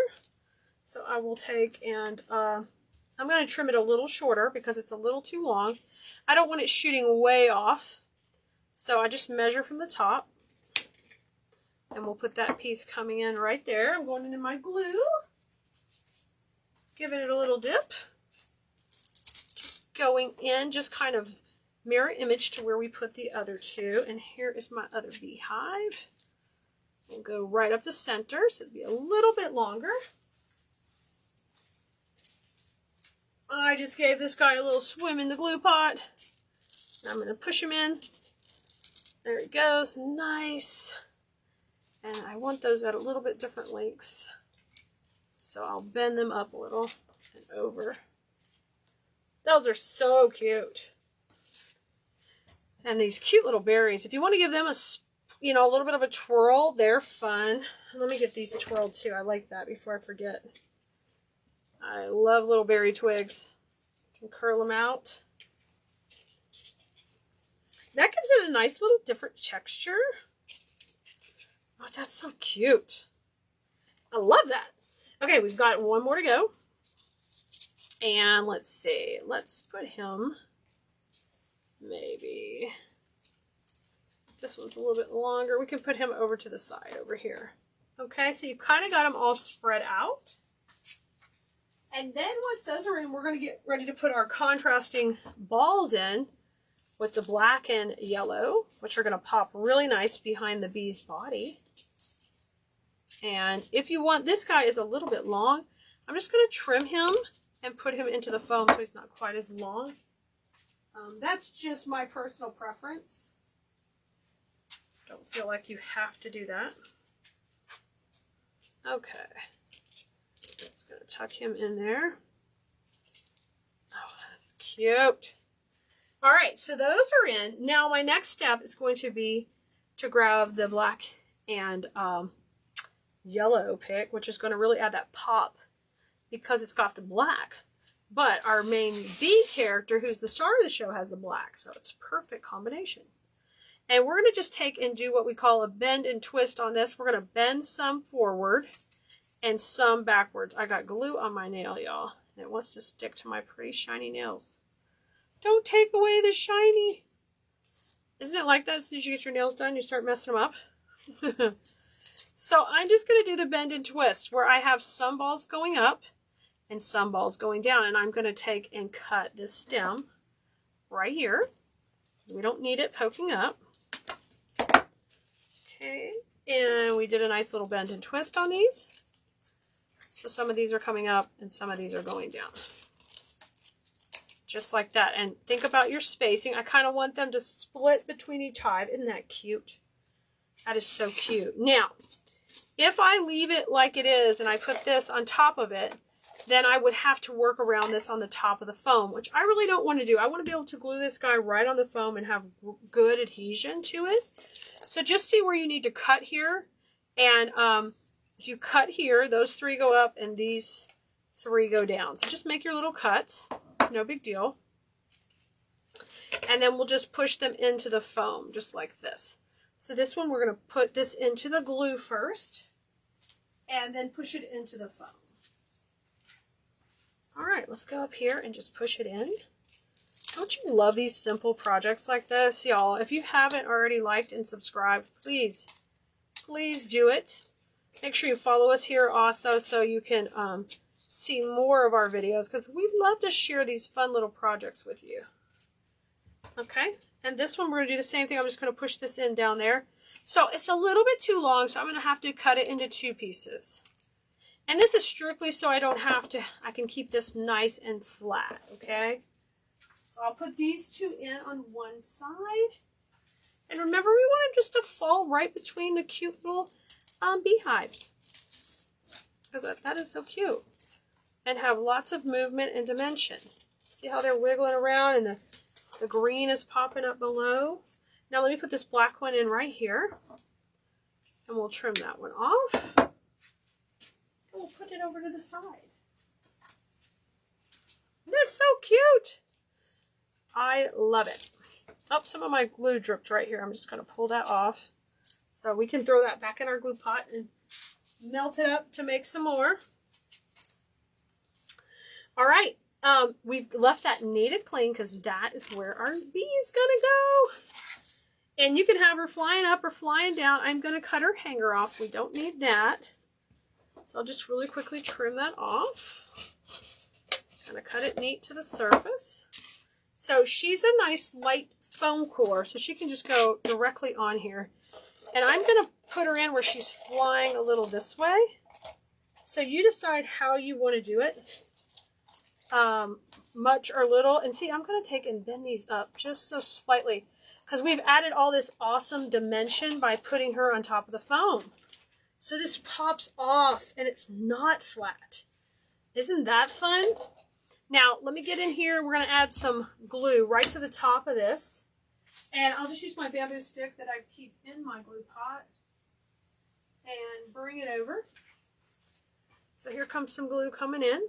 So I will take and I'm going to trim it a little shorter because it's a little too long. I don't want it shooting way off. So I just measure from the top. And we'll put that piece coming in right there. I'm going into my glue. Giving it a little dip. Just going in, just kind of mirror image to where we put the other 2. And here is my other beehive. We'll go right up the center, so it'll be a little bit longer. I just gave this guy a little swim in the glue pot. I'm going to push him in. There he goes. Nice. And I want those at a little bit different lengths. So I'll bend them up a little and over. Those are so cute. And these cute little berries, if you want to give them a, you know, a little bit of a twirl, they're fun. Let me get these twirled too. I like that before I forget. I love little berry twigs. You can curl them out. That gives it a nice little different texture. Oh, that's so cute. I love that. Okay, we've got one more to go. And let's see. Let's put him, maybe. This one's a little bit longer. We can put him over to the side over here. Okay, so you've kind of got them all spread out. And then once those are in, we're going to get ready to put our contrasting balls in with the black and yellow, which are going to pop really nice behind the bee's body. And if you want, this guy is a little bit long. I'm just going to trim him and put him into the foam so he's not quite as long. That's just my personal preference. Don't feel like you have to do that. Okay. Just going to tuck him in there. Oh, that's cute. All right, so those are in. Now my next step is going to be to grab the black and yellow pick, which is going to really add that pop because it's got the black. But our main bee character, who's the star of the show, has the black, so it's a perfect combination. And we're going to just take and do what we call a bend and twist on this. We're going to bend some forward and some backwards. I got glue on my nail, y'all, and it wants to stick to my pretty shiny nails. Don't take away the shiny. Isn't it like that? As soon as you get your nails done, you start messing them up. So I'm just going to do the bend and twist where I have some balls going up and some balls going down. And I'm going to take and cut this stem right here because we don't need it poking up. Okay, and we did a nice little bend and twist on these. So some of these are coming up and some of these are going down. Just like that. And think about your spacing. I kind of want them to split between each hive. Isn't that cute? That is so cute. Now, if I leave it like it is and I put this on top of it, then I would have to work around this on the top of the foam, which I really don't want to do. I want to be able to glue this guy right on the foam and have good adhesion to it. So just see where you need to cut here. And if you cut here, those 3 go up and these 3 go down. So just make your little cuts. It's no big deal. And then we'll just push them into the foam, just like this. So this one, we're going to put this into the glue first and then push it into the foam. All right, let's go up here and just push it in. Don't you love these simple projects like this, y'all? If you haven't already liked and subscribed, please do it. Make sure you follow us here also so you can see more of our videos because we'd love to share these fun little projects with you. Okay, and this one we're going to do the same thing. I'm just going to push this in down there. So it's a little bit too long, so I'm going to have to cut it into 2 pieces. And this is strictly so I don't have to, I can keep this nice and flat, okay? So I'll put these 2 in on one side. And remember, we want them just to fall right between the cute little beehives. Because that is so cute. And have lots of movement and dimension. See how they're wiggling around and the green is popping up below. Now let me put this black one in right here. And we'll trim that one off. And we'll put it over to the side. That's so cute. I love it. Oh, some of my glue dripped right here. I'm just going to pull that off. So we can throw that back in our glue pot and melt it up to make some more. All right. We've left that kneaded clean because that is where our bee is going to go. And you can have her flying up or flying down. I'm going to cut her hanger off. We don't need that. So I'll just really quickly trim that off. Kind of cut it neat to the surface. So she's a nice light foam core, so she can just go directly on here. And I'm going to put her in where she's flying a little this way. So you decide how you want to do it. Much or little. And see, I'm going to take and bend these up just so slightly because we've added all this awesome dimension by putting her on top of the foam. So this pops off and it's not flat. Isn't that fun? Now, let me get in here. We're going to add some glue right to the top of this. And I'll just use my bamboo stick that I keep in my glue pot and bring it over. So here comes some glue coming in.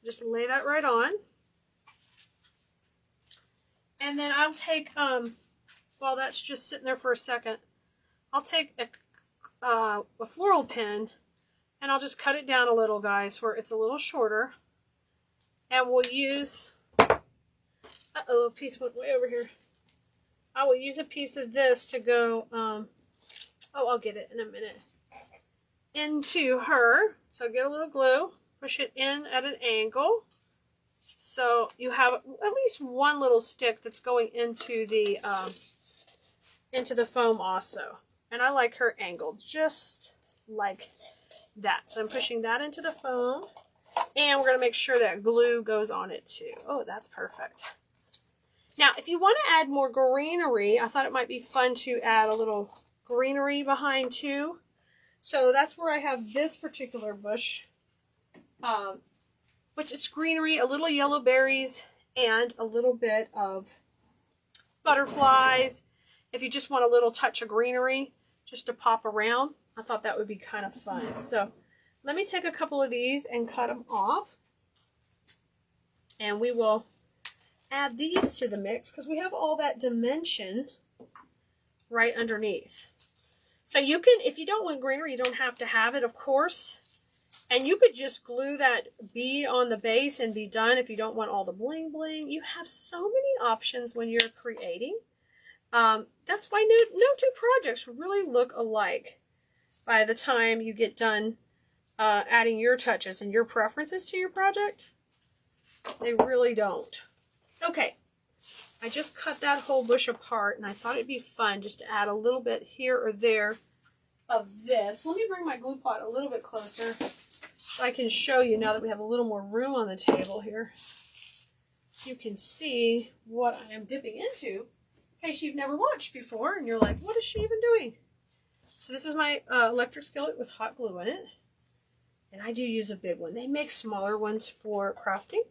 Just lay that right on. And then I'll take, while that's just sitting there for a second, I'll take a floral pin and I'll just cut it down a little, guys, where it's a little shorter. And we'll use, a piece went way over here. I will use a piece of this to go, I'll get it in a minute, into her. So get a little glue, push it in at an angle. So you have at least one little stick that's going into the foam also. And I like her angled just like that. So I'm pushing that into the foam. And we're going to make sure that glue goes on it too. Oh, that's perfect. Now, if you want to add more greenery, I thought it might be fun to add a little greenery behind too. So that's where I have this particular bush, which it's greenery, a little yellow berries, and a little bit of butterflies. If you just want a little touch of greenery just to pop around, I thought that would be kind of fun. So let me take a couple of these and cut them off. And we will add these to the mix because we have all that dimension right underneath. So you can, if you don't want greenery, you don't have to have it, of course. And you could just glue that bee on the base and be done if you don't want all the bling bling. You have so many options when you're creating. That's why no two projects really look alike. by the time you get done adding your touches and your preferences to your project. They really don't. Okay, I just cut that whole bush apart, and I thought it'd be fun just to add a little bit here or there of this. Let me bring my glue pot a little bit closer so I can show you now that we have a little more room on the table here. You can see what I am dipping into in case you've never watched before and you're like, what is she even doing? So this is my electric skillet with hot glue in it. And I do use a big one. They make smaller ones for crafting.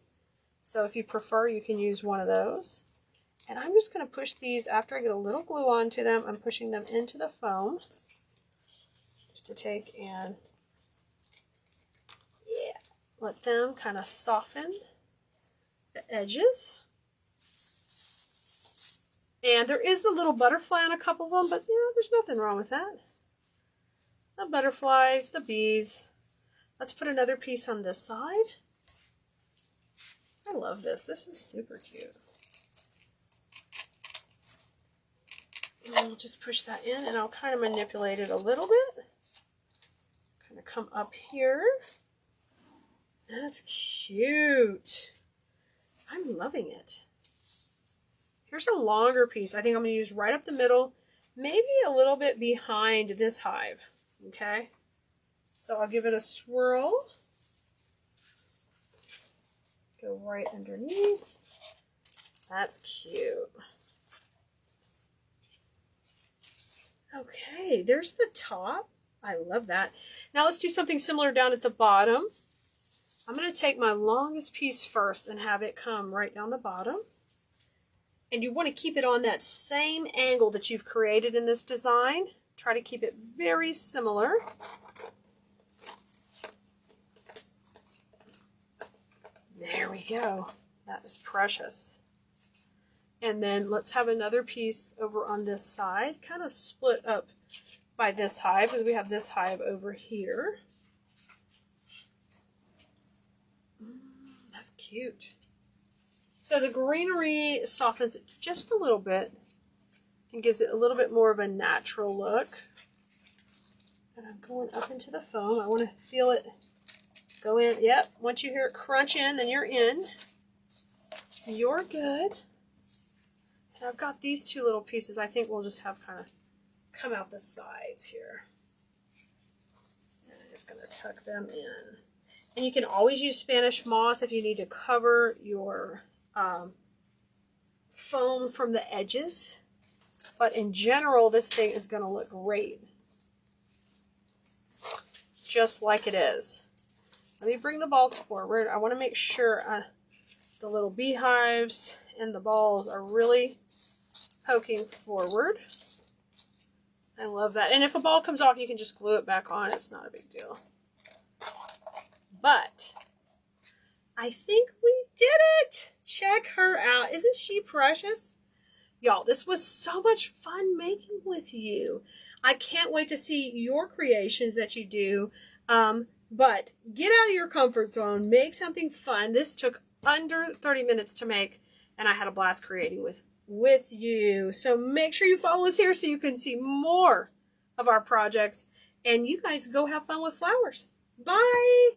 So if you prefer, you can use one of those. And I'm just going to push these, after I get a little glue onto them, I'm pushing them into the foam. Just to take and, yeah, let them kind of soften the edges. And there is the little butterfly on a couple of them, but yeah, there's nothing wrong with that. The butterflies, the bees. Let's put another piece on this side. I love this. This is super cute. And I'll just push that in, and I'll kind of manipulate it a little bit. Kind of come up here. That's cute. I'm loving it. Here's a longer piece. I think I'm going to use right up the middle, maybe a little bit behind this hive. Okay? So I'll give it a swirl. Go right underneath. That's cute. Okay, there's the top. I love that. Now let's do something similar down at the bottom. I'm going to take my longest piece first and have it come right down the bottom. And you want to keep it on that same angle that you've created in this design. Try to keep it very similar. There we go. That is precious. And then let's have another piece over on this side, kind of split up by this hive, because we have this hive over here. That's cute. So the greenery softens it just a little bit and gives it a little bit more of a natural look. And I'm going up into the foam. I want to feel it go in. Yep, once you hear it crunch in, then you're in. You're good. And I've got these two little pieces. I think we'll just have kind of come out the sides here. And I'm just going to tuck them in. And you can always use Spanish moss if you need to cover your foam from the edges. But in general, this thing is going to look great. Just like it is. Let me bring the balls forward. I want to make sure the little beehives and the balls are really poking forward. I love that. And if a ball comes off, you can just glue it back on. It's not a big deal. But I think we did it. Check her out. Isn't she precious? Y'all, this was so much fun making with you. I can't wait to see your creations that you do. But get out of your comfort zone. Make something fun. This took under 30 minutes to make, and I had a blast creating with you. So make sure you follow us here so you can see more of our projects. And you guys go have fun with flowers. Bye!